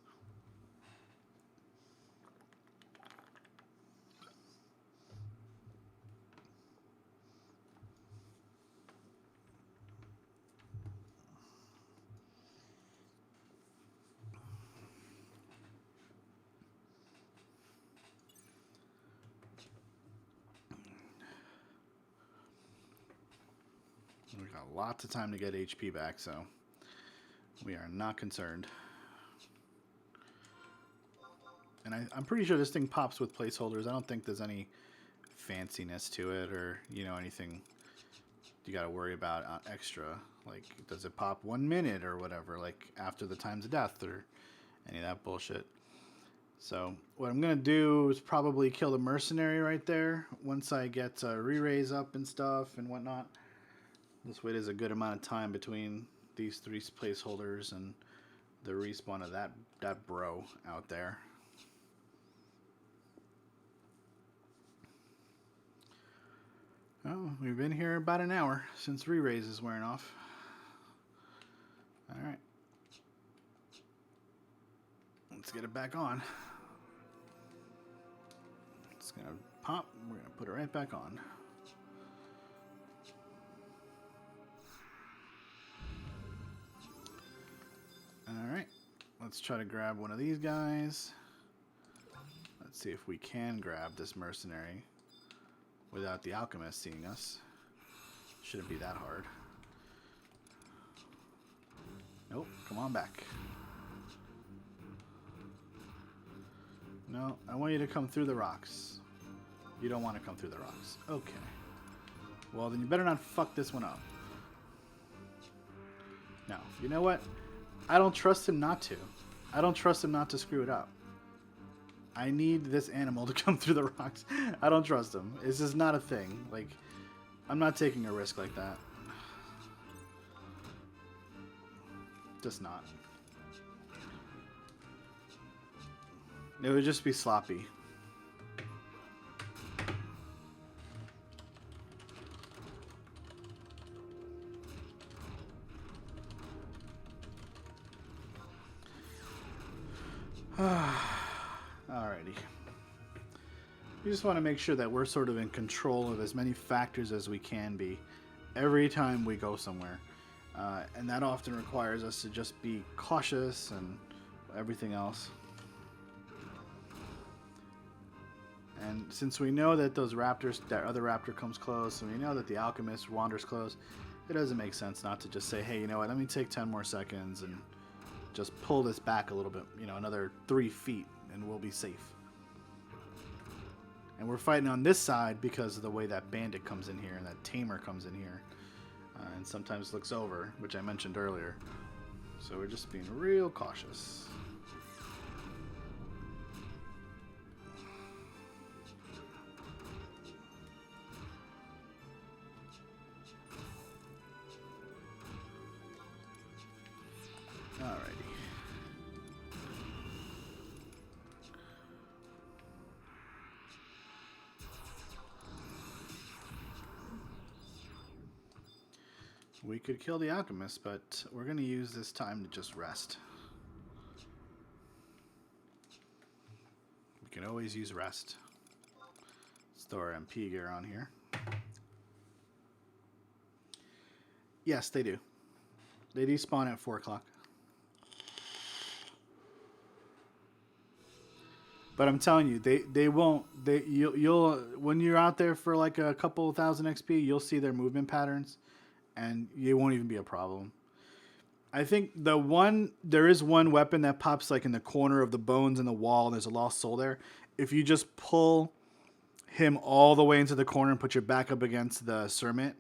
We've got lots of time to get HP back, so we are not concerned. And I'm pretty sure this thing pops with placeholders. I don't think there's any fanciness to it or, anything you got to worry about extra. Like, does it pop 1 minute or whatever, like after the times of death or any of that bullshit. So what I'm going to do is probably kill the mercenary right there once I get re-raise up and stuff and whatnot. This way there's a good amount of time between these 3 placeholders and the respawn of that bro out there. Oh, we've been here about an hour since re-raise is wearing off. Alright. Let's get it back on. It's going to pop. We're going to put it right back on. Alright, let's try to grab one of these guys. Let's see if we can grab this mercenary without the alchemist seeing us. Shouldn't be that hard. Nope, come on back. No, I want you to come through the rocks. You don't want to come through the rocks. Okay. Well, then you better not fuck this one up. No. You know what? I don't trust him not to. I don't trust him not to screw it up. I need this animal to come through the rocks. I don't trust him. It's just not a thing. Like, I'm not taking a risk like that. Just not. It would just be sloppy. Alrighty. We just want to make sure that we're sort of in control of as many factors as we can be every time we go somewhere. And that often requires us to just be cautious and everything else. And since we know that those raptors, that other raptor comes close, and we know that the alchemist wanders close, it doesn't make sense not to just say, hey, you know what, let me take 10 more seconds and just pull this back a little bit, you know, another 3 feet, and we'll be safe. And we're fighting on this side because of the way that bandit comes in here and that tamer comes in here. And sometimes looks over, which I mentioned earlier. So we're just being real cautious. Alrighty. We could kill the alchemist, but we're going to use this time to just rest. We can always use rest. Let's throw our MP gear on here. Yes, they do. They despawn at 4 o'clock. But I'm telling you, they won't. You'll when you're out there for like a couple thousand XP, you'll see their movement patterns, and it won't even be a problem. I think there is one weapon that pops like in the corner of the bones in the wall, and there's a lost soul there. If you just pull him all the way into the corner and put your back up against the Sermit,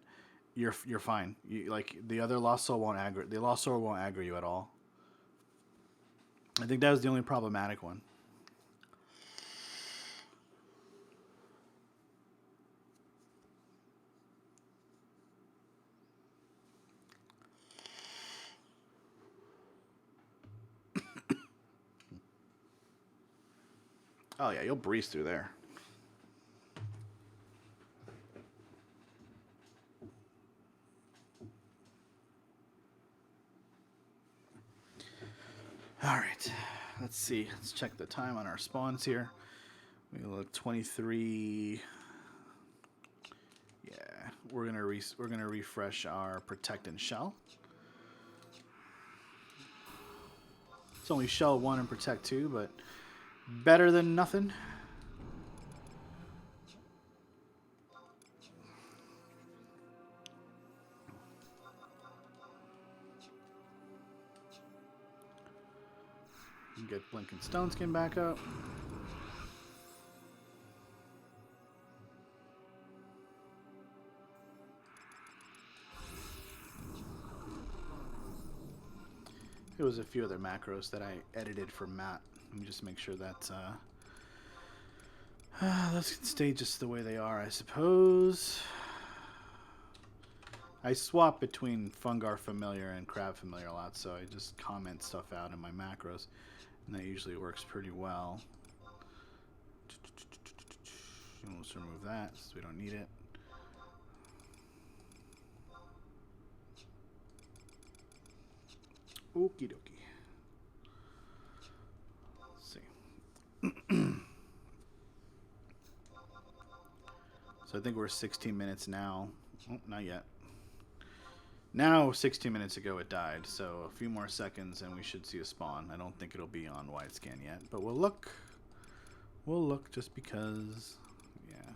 you're fine. Like the other lost soul won't aggro. The lost soul won't aggro you at all. I think that was the only problematic one. Oh yeah, you'll breeze through there. All right, let's see. Let's check the time on our spawns here. We look 23. Yeah, we're gonna refresh our protect and shell. It's only shell 1 and protect 2, but better than nothing. Get Blinking Stone Skin back up. There was a few other macros that I edited for Maat. Let me just make sure that those can stay just the way they are, I suppose. I swap between Fungar Familiar and Crab Familiar a lot, so I just comment stuff out in my macros, and that usually works pretty well. Let's remove that, so we don't need it. Okie dokie. Let's see. So I think we're 16 minutes now. Oh, not yet. Now, 16 minutes ago it died, so a few more seconds and we should see a spawn. I don't think it'll be on wide scan yet, but we'll look. We'll look just because, yeah.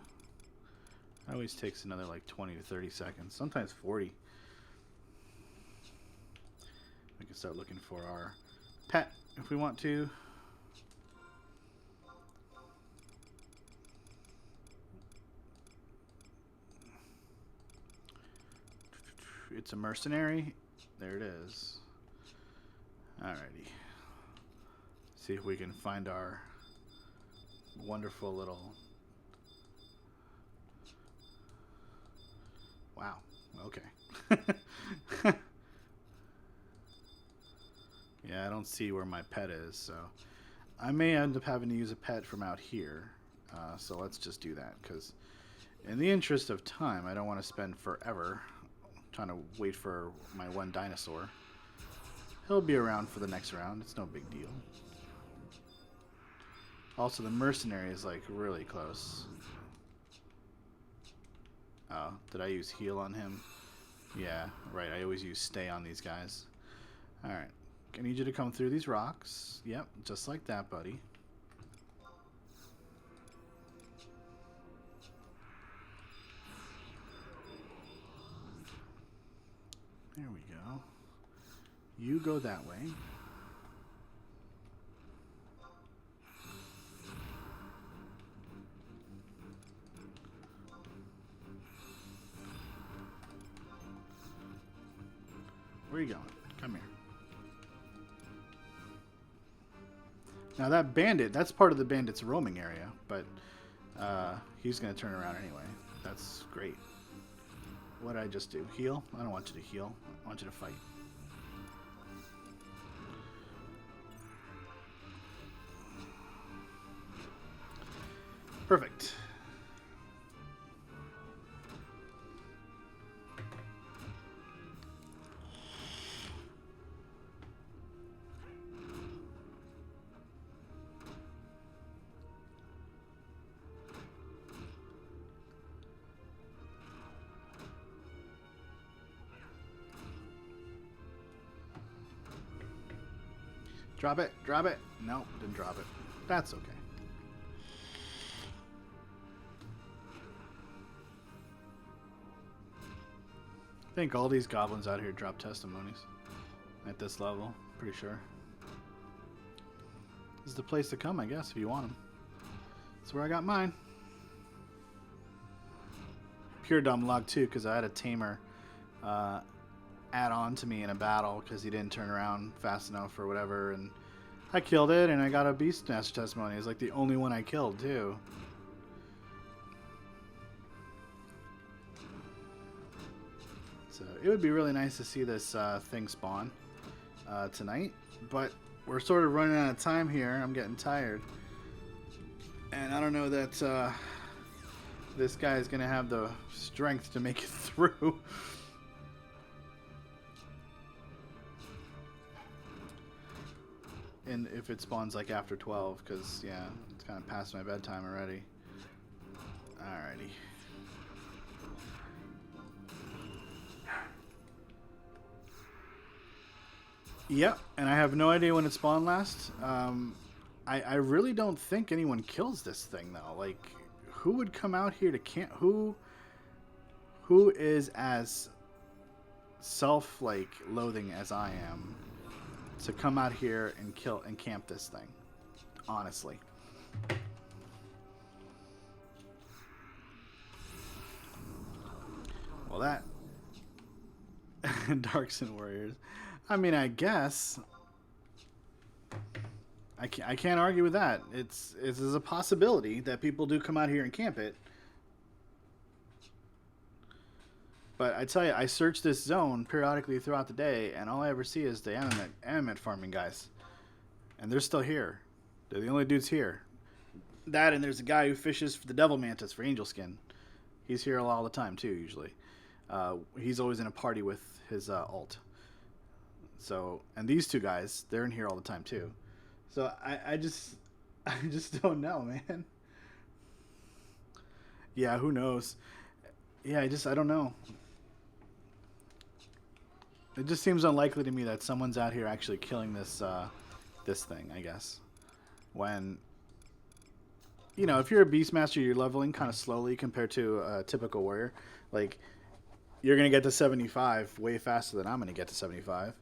It always takes another like 20 to 30 seconds, sometimes 40. We can start looking for our pet if we want to. It's a mercenary. There it is. Alrighty. See if we can find our wonderful little... Wow. Okay. Yeah, I don't see where my pet is, so I may end up having to use a pet from out here. So let's just do that, because in the interest of time, I don't want to spend forever trying to wait for my one dinosaur. He'll be around for the next round. It's no big deal. Also, the mercenary is like really close. Oh, did I use heal on him? Yeah, right. I always use stay on these guys. Alright. I need you to come through these rocks. Yep, just like that, buddy. There we go. You go that way. Where are you going? Come here. Now that bandit, that's part of the bandit's roaming area, but he's going to turn around anyway. That's great. What did I just do? Heal? I don't want you to heal. I want you to fight. Perfect. Drop it, drop it. Nope, didn't drop it. That's okay. I think all these goblins out here drop testimonies at this level, pretty sure. This is the place to come, I guess, if you want them. That's where I got mine. Pure dumb luck, too, because I had a tamer add on to me in a battle because he didn't turn around fast enough or whatever, and I killed it, and I got a Beastmaster testimony. It was like the only one I killed, too. So it would be really nice to see this thing spawn tonight, but we're sort of running out of time here. I'm getting tired, and I don't know that this guy is going to have the strength to make it through. And if it spawns like after 12, because yeah, it's kind of past my bedtime already. Alrighty. Yep, and I have no idea when it spawned last. I really don't think anyone kills this thing though. Like, who would come out here to camp? Who is as loathing as I am to come out here and kill and camp this thing? Honestly. Well, that Darks and Warriors. I mean, I guess I can't argue with that. It's a possibility that people do come out here and camp it. But I tell you, I search this zone periodically throughout the day, and all I ever see is the animate farming guys. And they're still here. They're the only dudes here. That, and there's a guy who fishes for the devil mantis for angel skin. He's here all the time, too, usually. He's always in a party with his alt. So, and these two guys, they're in here all the time, too. So, I just don't know, man. Yeah, who knows? Yeah, I don't know. It just seems unlikely to me that someone's out here actually killing this this thing, I guess. When, you know, if you're a Beastmaster, you're leveling kind of slowly compared to a typical warrior. Like, you're going to get to 75 way faster than I'm going to get to 75.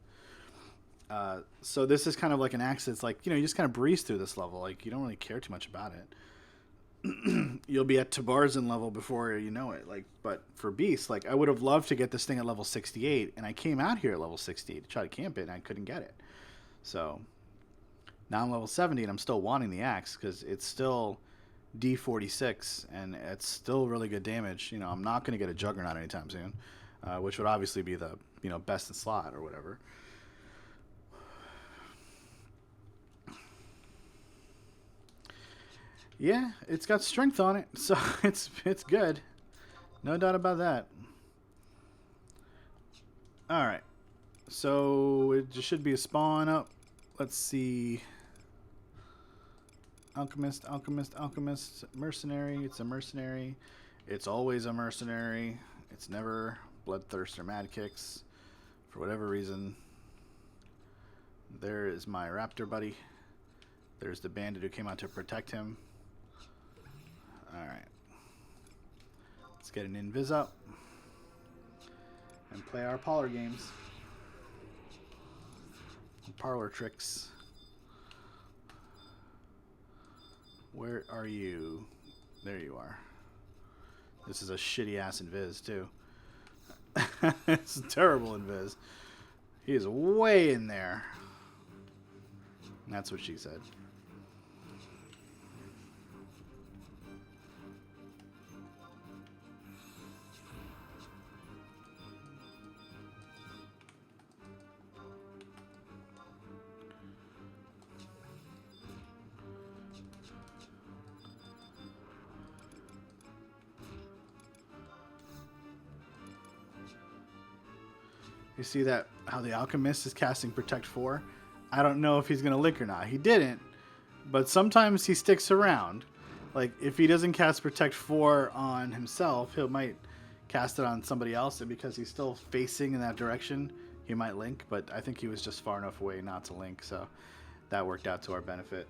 So this is kind of like an axe that's like, you know, you just kind of breeze through this level. Like, you don't really care too much about it. you'll be at Tabarzan level before you know it. Like, but for Beast, like I would have loved to get this thing at level 68, and I came out here at level 68 to try to camp it, and I couldn't get it. So now I'm level 70, and I'm still wanting the axe because it's still D46, and it's still really good damage. You know, I'm not going to get a Juggernaut anytime soon, which would obviously be the best in slot or whatever. Yeah, it's got strength on it, so it's good. No doubt about that. All right, so it just should be a spawn up. Let's see. Alchemist, alchemist, alchemist, mercenary. It's a mercenary. It's always a mercenary. It's never bloodthirst or mad kicks, for whatever reason. There is my raptor buddy. There's the bandit who came out to protect him. Alright. Let's get an invis up and play our parlor games. Parlor tricks. Where are you? There you are. This is a shitty ass invis too. It's a terrible invis. He is way in there. That's what she said. You see that how the alchemist is casting Protect 4? I don't know if he's going to link or not. He didn't, but sometimes he sticks around. Like, if he doesn't cast Protect 4 on himself, he might cast it on somebody else, and because he's still facing in that direction, he might link, but I think he was just far enough away not to link, so that worked out to our benefit.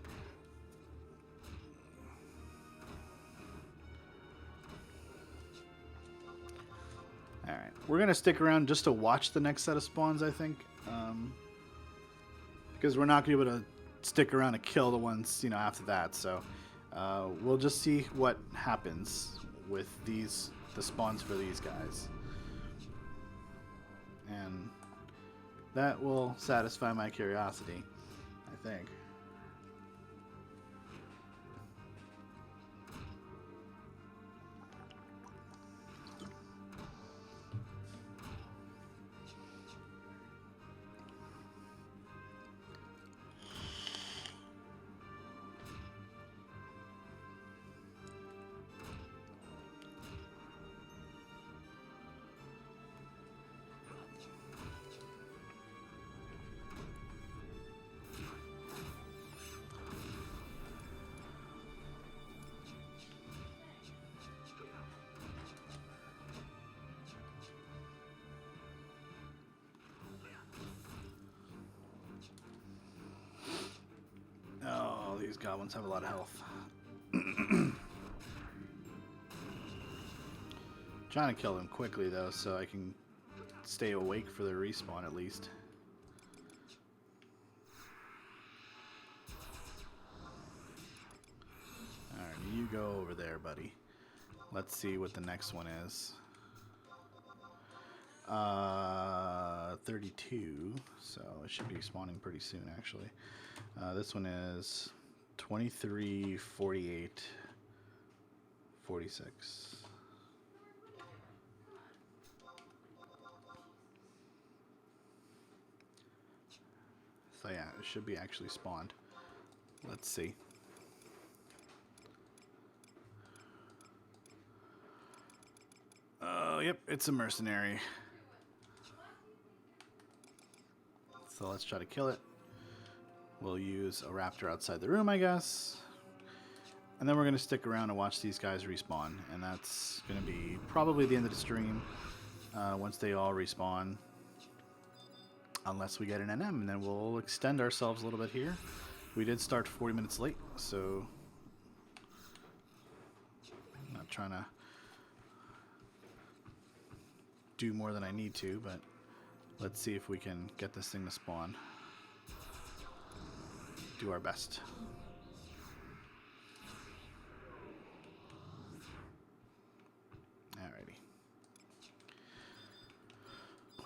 Alright, we're going to stick around just to watch the next set of spawns, I think. Because we're not going to be able to stick around to kill the ones, after that. So we'll just see what happens with the spawns for these guys. And that will satisfy my curiosity, I think. These goblins have a lot of health. Trying to kill them quickly though, so I can stay awake for the respawn at least. Alright, you go over there, buddy. Let's see what the next one is. 32, so it should be spawning pretty soon actually. This one is 23, 48, 46. So yeah, it should be actually spawned. Let's see. Oh, yep, it's a mercenary. So let's try to kill it. We'll use a raptor outside the room, I guess. And then we're going to stick around and watch these guys respawn. And that's going to be probably the end of the stream once they all respawn. Unless we get an NM, and then we'll extend ourselves a little bit here. We did start 40 minutes late, so I'm not trying to do more than I need to, but let's see if we can get this thing to spawn. Do our best.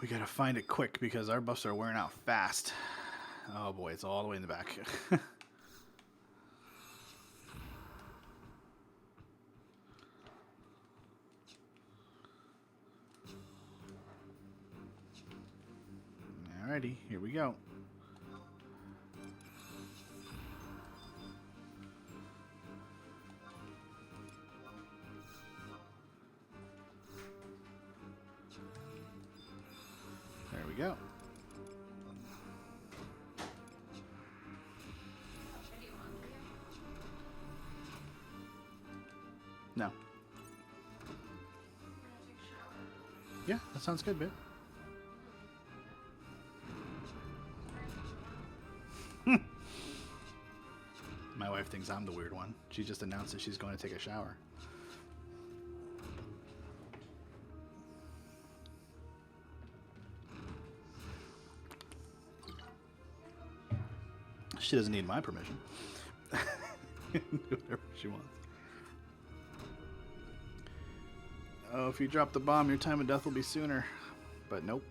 We gotta find it quick because our buffs are wearing out fast. Oh boy, it's all the way in the back. Alrighty, here we go. There we go. No. Yeah, that sounds good, babe. My wife thinks I'm the weird one. She just announced that she's going to take a shower. She doesn't need my permission. Do whatever she wants. Oh, if you drop the bomb, your time of death will be sooner. But nope.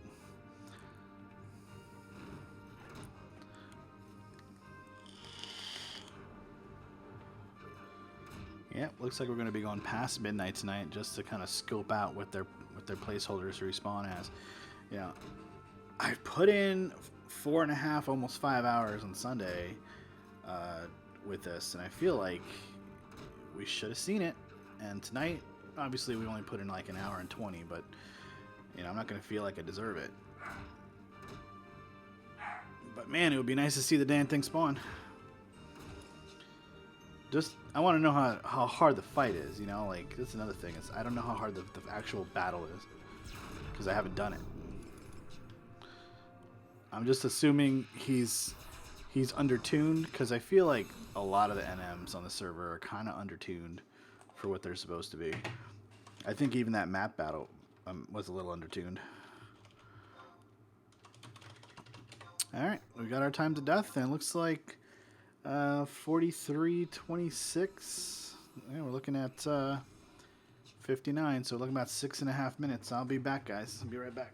Yeah, looks like we're going to be going past midnight tonight just to kind of scope out what their placeholders respawn as. Yeah, I've put in 4.5, almost 5 hours on Sunday with this, and I feel like we should have seen it. And tonight, obviously, we only put in like an hour and 20, but you know, I'm not going to feel like I deserve it. But man, it would be nice to see the damn thing spawn. Just, I want to know how hard the fight is, you know, like, that's another thing. I don't know how hard the actual battle is, because I haven't done it. I'm just assuming he's undertuned, because I feel like a lot of the NMs on the server are kind of undertuned for what they're supposed to be. I think even that map battle was a little undertuned. Alright, we got our time to death, and it looks like 43:26. Yeah, we're looking at 59, so we're looking about 6.5 minutes. I'll be back, guys. I'll be right back.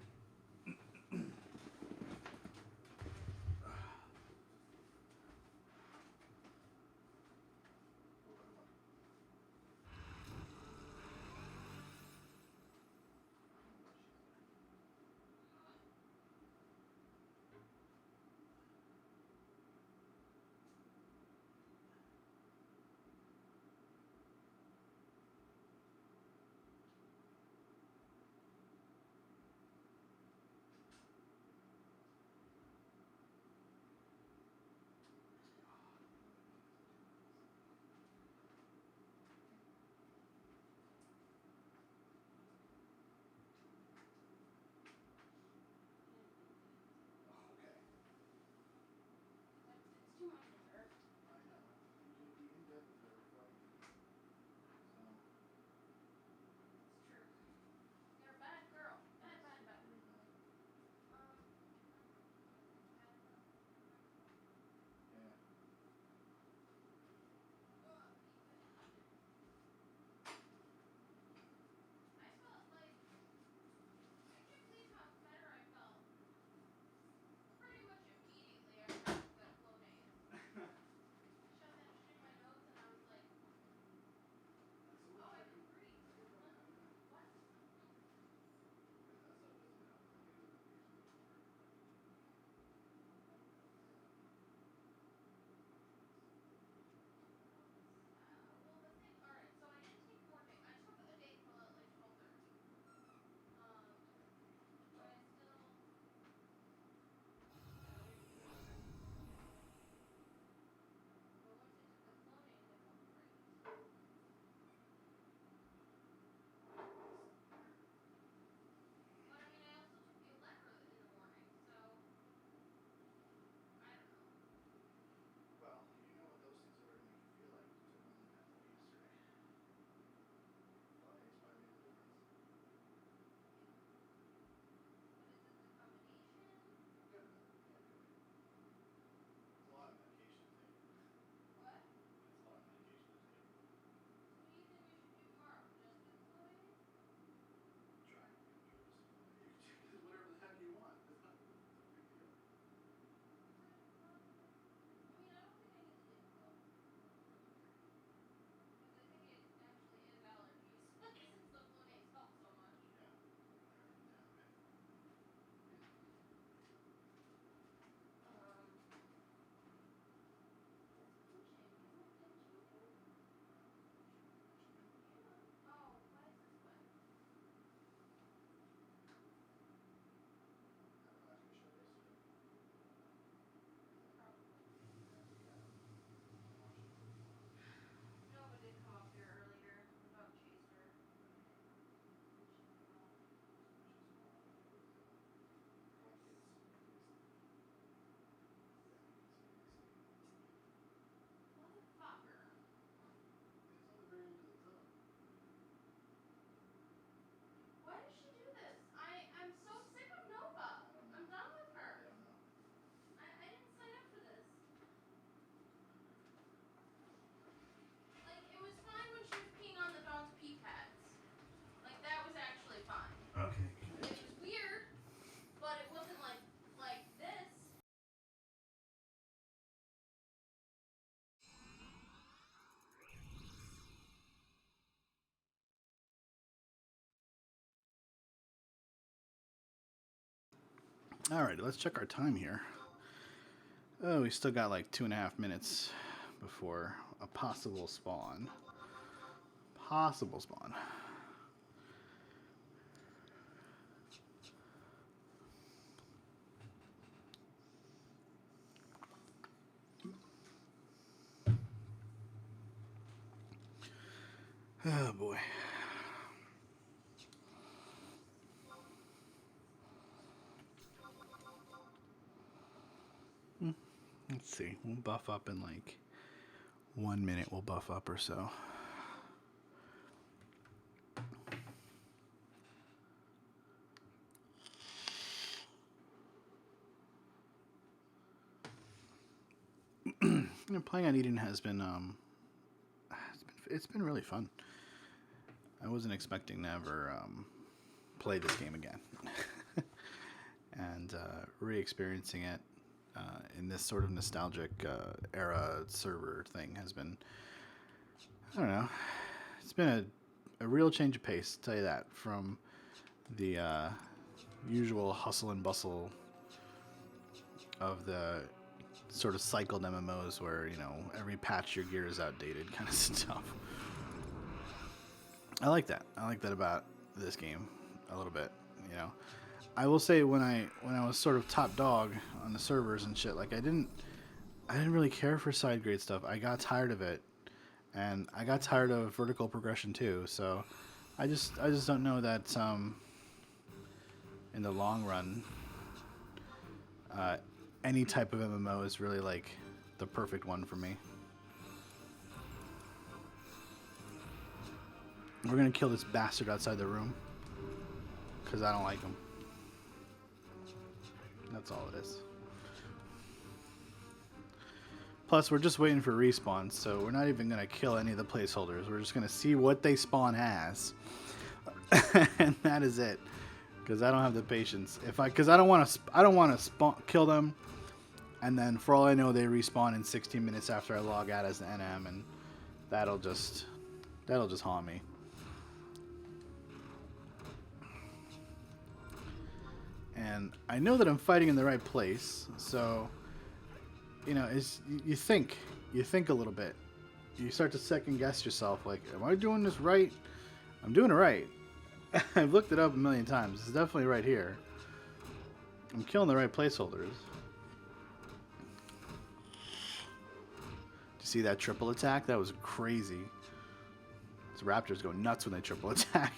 Alright, let's check our time here. Oh, we still got like 2.5 minutes before a possible spawn. Possible spawn. Oh boy. Let's see. We'll buff up in like 1 minute. We'll buff up or so. Playing on Eden has been it's been really fun. I wasn't expecting to ever play this game again, and re-experiencing it in this sort of nostalgic era server thing has been, I don't know, it's been a real change of pace, to tell you that, from the usual hustle and bustle of the sort of cycled MMOs where, you know, every patch your gear is outdated kind of stuff. I like that. I like that about this game a little bit, you know. I will say when I was sort of top dog on the servers and shit, like I didn't really care for side grade stuff. I got tired of it, and I got tired of vertical progression too. So I just don't know that in the long run any type of MMO is really like the perfect one for me. We're gonna kill this bastard outside the room because I don't like him. That's all it is. Plus, we're just waiting for respawns, so we're not even gonna kill any of the placeholders. We're just gonna see what they spawn as, and that is it. Because I don't have the patience. Because I don't want to kill them, and then for all I know, they respawn in 16 minutes after I log out as an NM, and that'll just haunt me. And I know that I'm fighting in the right place, so, you know, you think a little bit. You start to second guess yourself, like, am I doing this right? I'm doing it right. I've looked it up a million times. It's definitely right here. I'm killing the right placeholders. Did you see that triple attack? That was crazy. These raptors go nuts when they triple attack.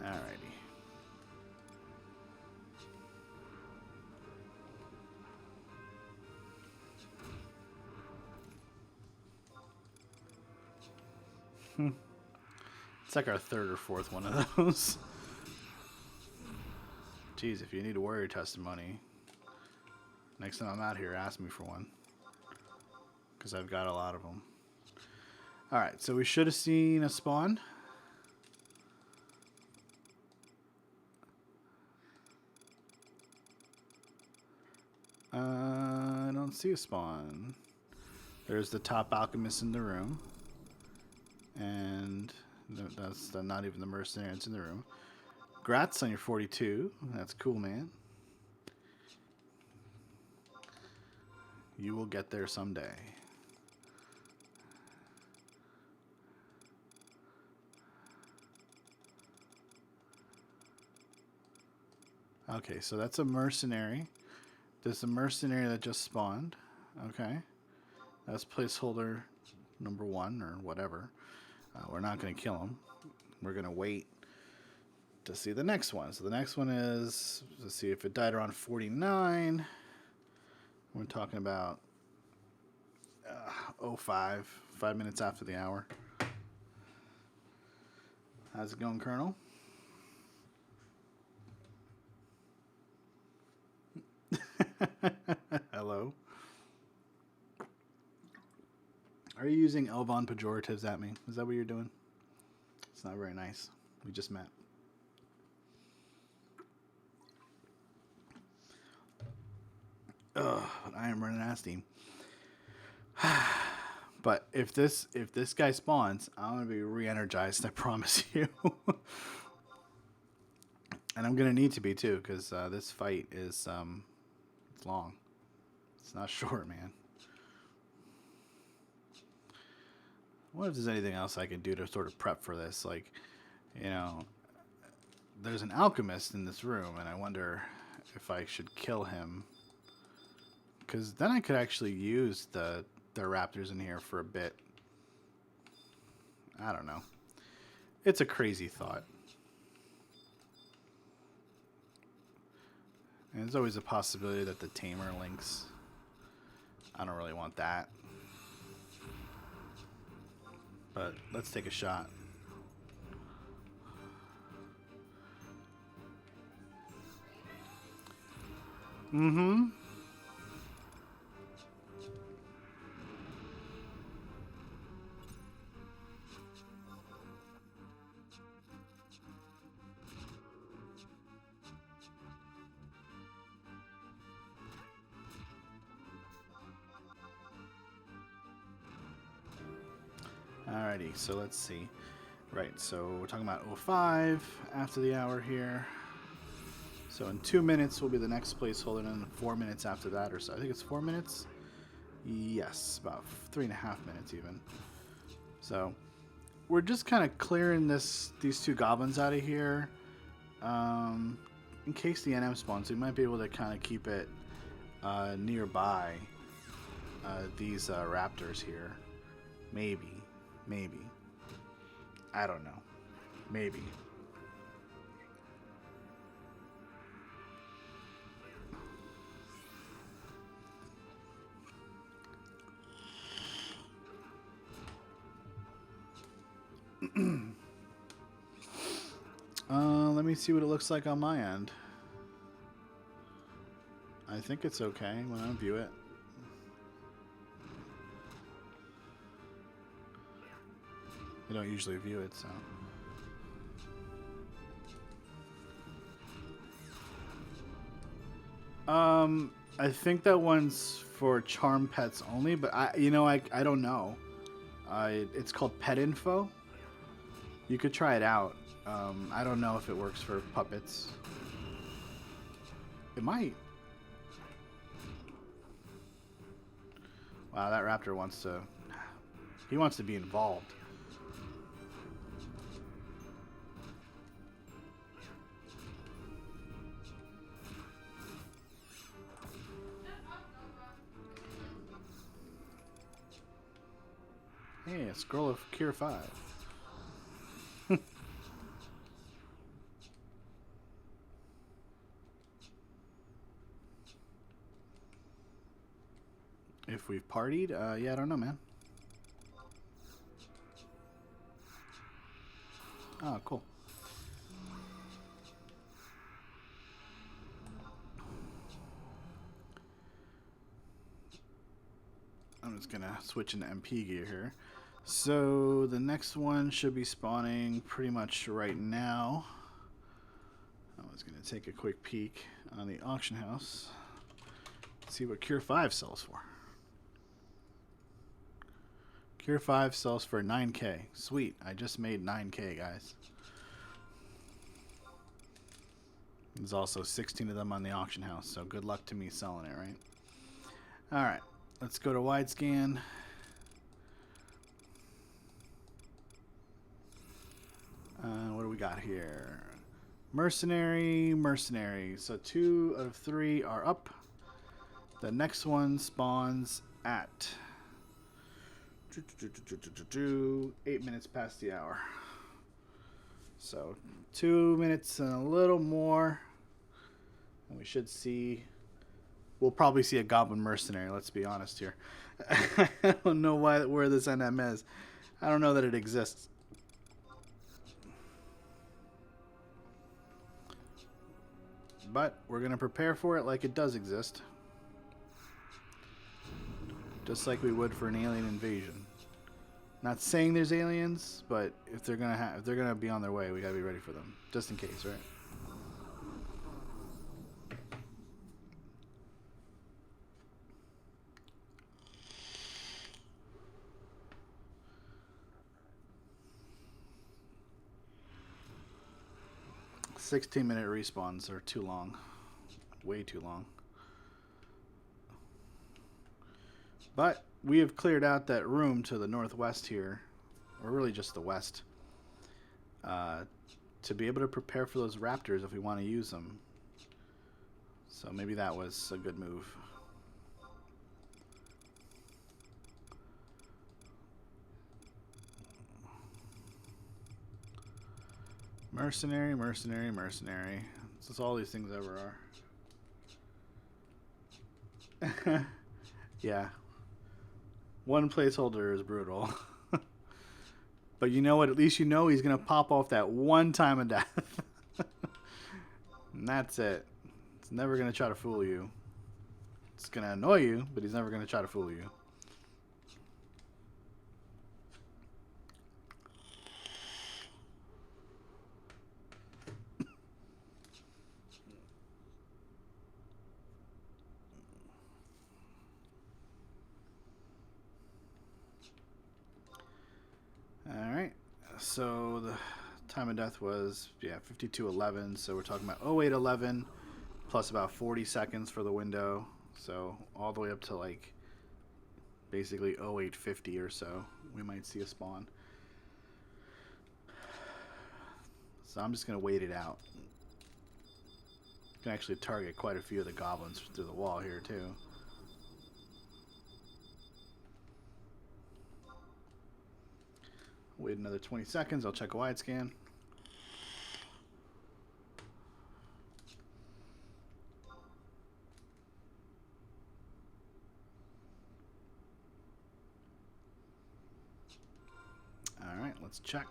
Alrighty. It's like our third or fourth one of those. Jeez, if you need a warrior testimony, next time I'm out here, ask me for one. Because I've got a lot of them. Alright, so we should have seen a spawn. I don't see a spawn. There's the top alchemist in the room. And that's not even the mercenary that's in the room. Grats on your 42. That's cool, man. You will get there someday. Okay, so that's a mercenary. There's a mercenary that just spawned. Okay. That's placeholder number 1 or whatever. We're not going to kill him. We're going to wait to see the next one. So the next one is, let's see, if it died around 49. We're talking about 05, 5 minutes after the hour. How's it going, Colonel? Hello. Are you using Elvon pejoratives at me? Is that what you're doing? It's not very nice. We just met. Ugh, but I am running out of steam. But if this guy spawns, I'm gonna be re-energized. I promise you. And I'm gonna need to be too, because this fight is it's long. It's not short, man. I wonder if there's anything else I can do to sort of prep for this. Like, you know, there's an alchemist in this room, and I wonder if I should kill him. Because then I could actually use the raptors in here for a bit. I don't know. It's a crazy thought. And there's always a possibility that the tamer links. I don't really want that. But let's take a shot. Mm-hmm. Alrighty, so let's see. Right, so we're talking about 05 after the hour here. So in 2 minutes will be the next placeholder, and then 4 minutes after that, or so. I think it's 4 minutes. Yes, about 3.5 minutes even. So we're just kind of clearing these two goblins out of here. In case the NM spawns, we might be able to kind of keep it nearby these raptors here. Maybe. I don't know. Maybe. Let me see what it looks like on my end. I think it's okay when I view it. I don't usually view it, so. I think that one's for charm pets only, but I don't know. It's called Pet Info. You could try it out. I don't know if it works for puppets. It might. Wow, that raptor wants to... He wants to be involved. Hey, a scroll of Cure 5. If we've partied? Yeah, I don't know, man. Oh, cool. I'm just gonna switch into MP gear here. So the next one should be spawning pretty much right now. I was gonna take a quick peek on the auction house. See what Cure 5 sells for. Cure 5 sells for 9K. Sweet, I just made 9K, guys. There's also 16 of them on the auction house, so good luck to me selling it, right? Alright, let's go to wide scan. What do we got here? Mercenary. So 2 out of 3 are up. The next one spawns at 8 minutes past the hour. So 2 minutes and a little more, and we should see. We'll probably see a goblin mercenary. Let's be honest here. I don't know where this NM is. I don't know that it exists. But we're gonna prepare for it like it does exist, just like we would for an alien invasion. Not saying there's aliens, but if they're gonna be on their way, we gotta be ready for them, just in case, right? 16-minute respawns are too long. Way too long. But we have cleared out that room to the northwest here, or really just the west, to be able to prepare for those raptors if we want to use them. So maybe that was a good move. Mercenary, mercenary, mercenary. This is all these things ever are. Yeah. One placeholder is brutal. But you know what? At least you know he's going to pop off that one time of death. And that's it. It's never going to try to fool you. It's going to annoy you, but he's never going to try to fool you. Alright, so the time of death was, 52:11, so we're talking about 08:11 plus about 40 seconds for the window, so all the way up to like basically 08:50 or so, we might see a spawn. So I'm just going to wait it out. You can actually target quite a few of the goblins through the wall here too. Wait another 20 seconds. I'll check a wide scan. All right, let's check.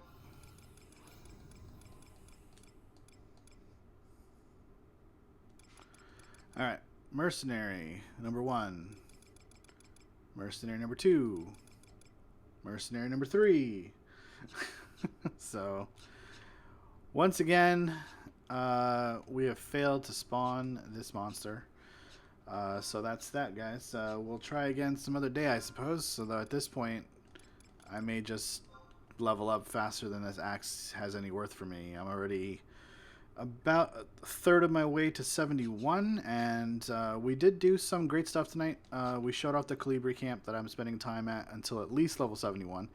All right, mercenary number 1. Mercenary number 2. Mercenary number 3. So, once again, we have failed to spawn this monster. So that's that, guys. We'll try again some other day, I suppose. So that at this point, I may just level up faster than this axe has any worth for me. I'm already about a third of my way to 71, and we did do some great stuff tonight. We showed off the Calibri camp that I'm spending time at until at least level 71.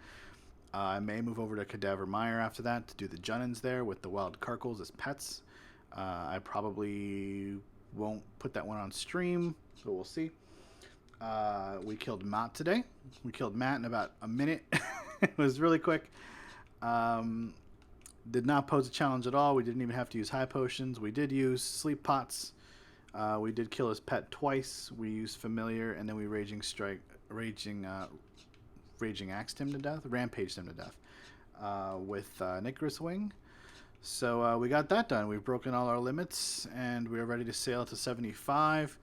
I may move over to Cadaver Mire after that to do the Junnins there with the wild Karkles as pets. I probably won't put that one on stream, but we'll see. We killed Maat today. We killed Maat in about a minute. It was really quick. Did not pose a challenge at all. We didn't even have to use high potions. We did use sleep pots. We did kill his pet twice. We used familiar, and then we raging axed him to death, rampaged him to death with Nicarus Wing. So we got that done. We've broken all our limits, and we're ready to sail to 75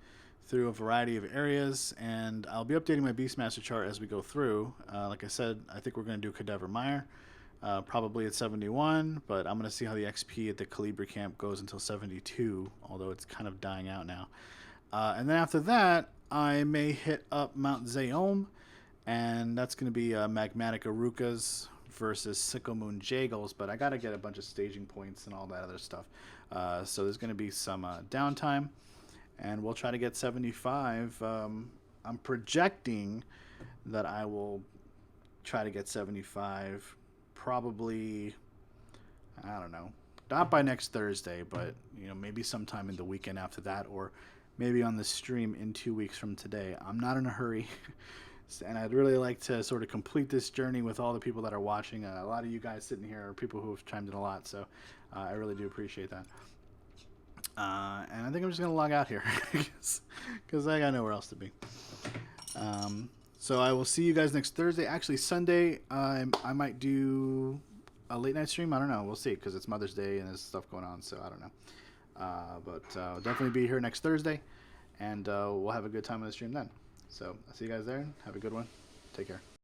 through a variety of areas. And I'll be updating my Beastmaster chart as we go through. Like I said, I think we're going to do Cadaver Mire, probably at 71, but I'm going to see how the XP at the Calibri camp goes until 72, although it's kind of dying out now. And then after that, I may hit up Mount Zayom, and that's going to be Magmatic Arukas versus Sickle Moon Jagles, but I got to get a bunch of staging points and all that other stuff. So there's going to be some downtime, and we'll try to get 75. I'm projecting that I will try to get 75 probably, I don't know, not by next Thursday, but maybe sometime in the weekend after that, or maybe on the stream in 2 weeks from today. I'm not in a hurry. And I'd really like to sort of complete this journey with all the people that are watching. A lot of you guys sitting here are people who have chimed in a lot, so I really do appreciate that. And I think I'm just going to log out here because I got nowhere else to be. So I will see you guys next Thursday. Actually, Sunday, I might do a late night stream. I don't know. We'll see because it's Mother's Day and there's stuff going on, so I don't know. But I'll definitely be here next Thursday, and we'll have a good time on the stream then. So I'll see you guys there. Have a good one. Take care.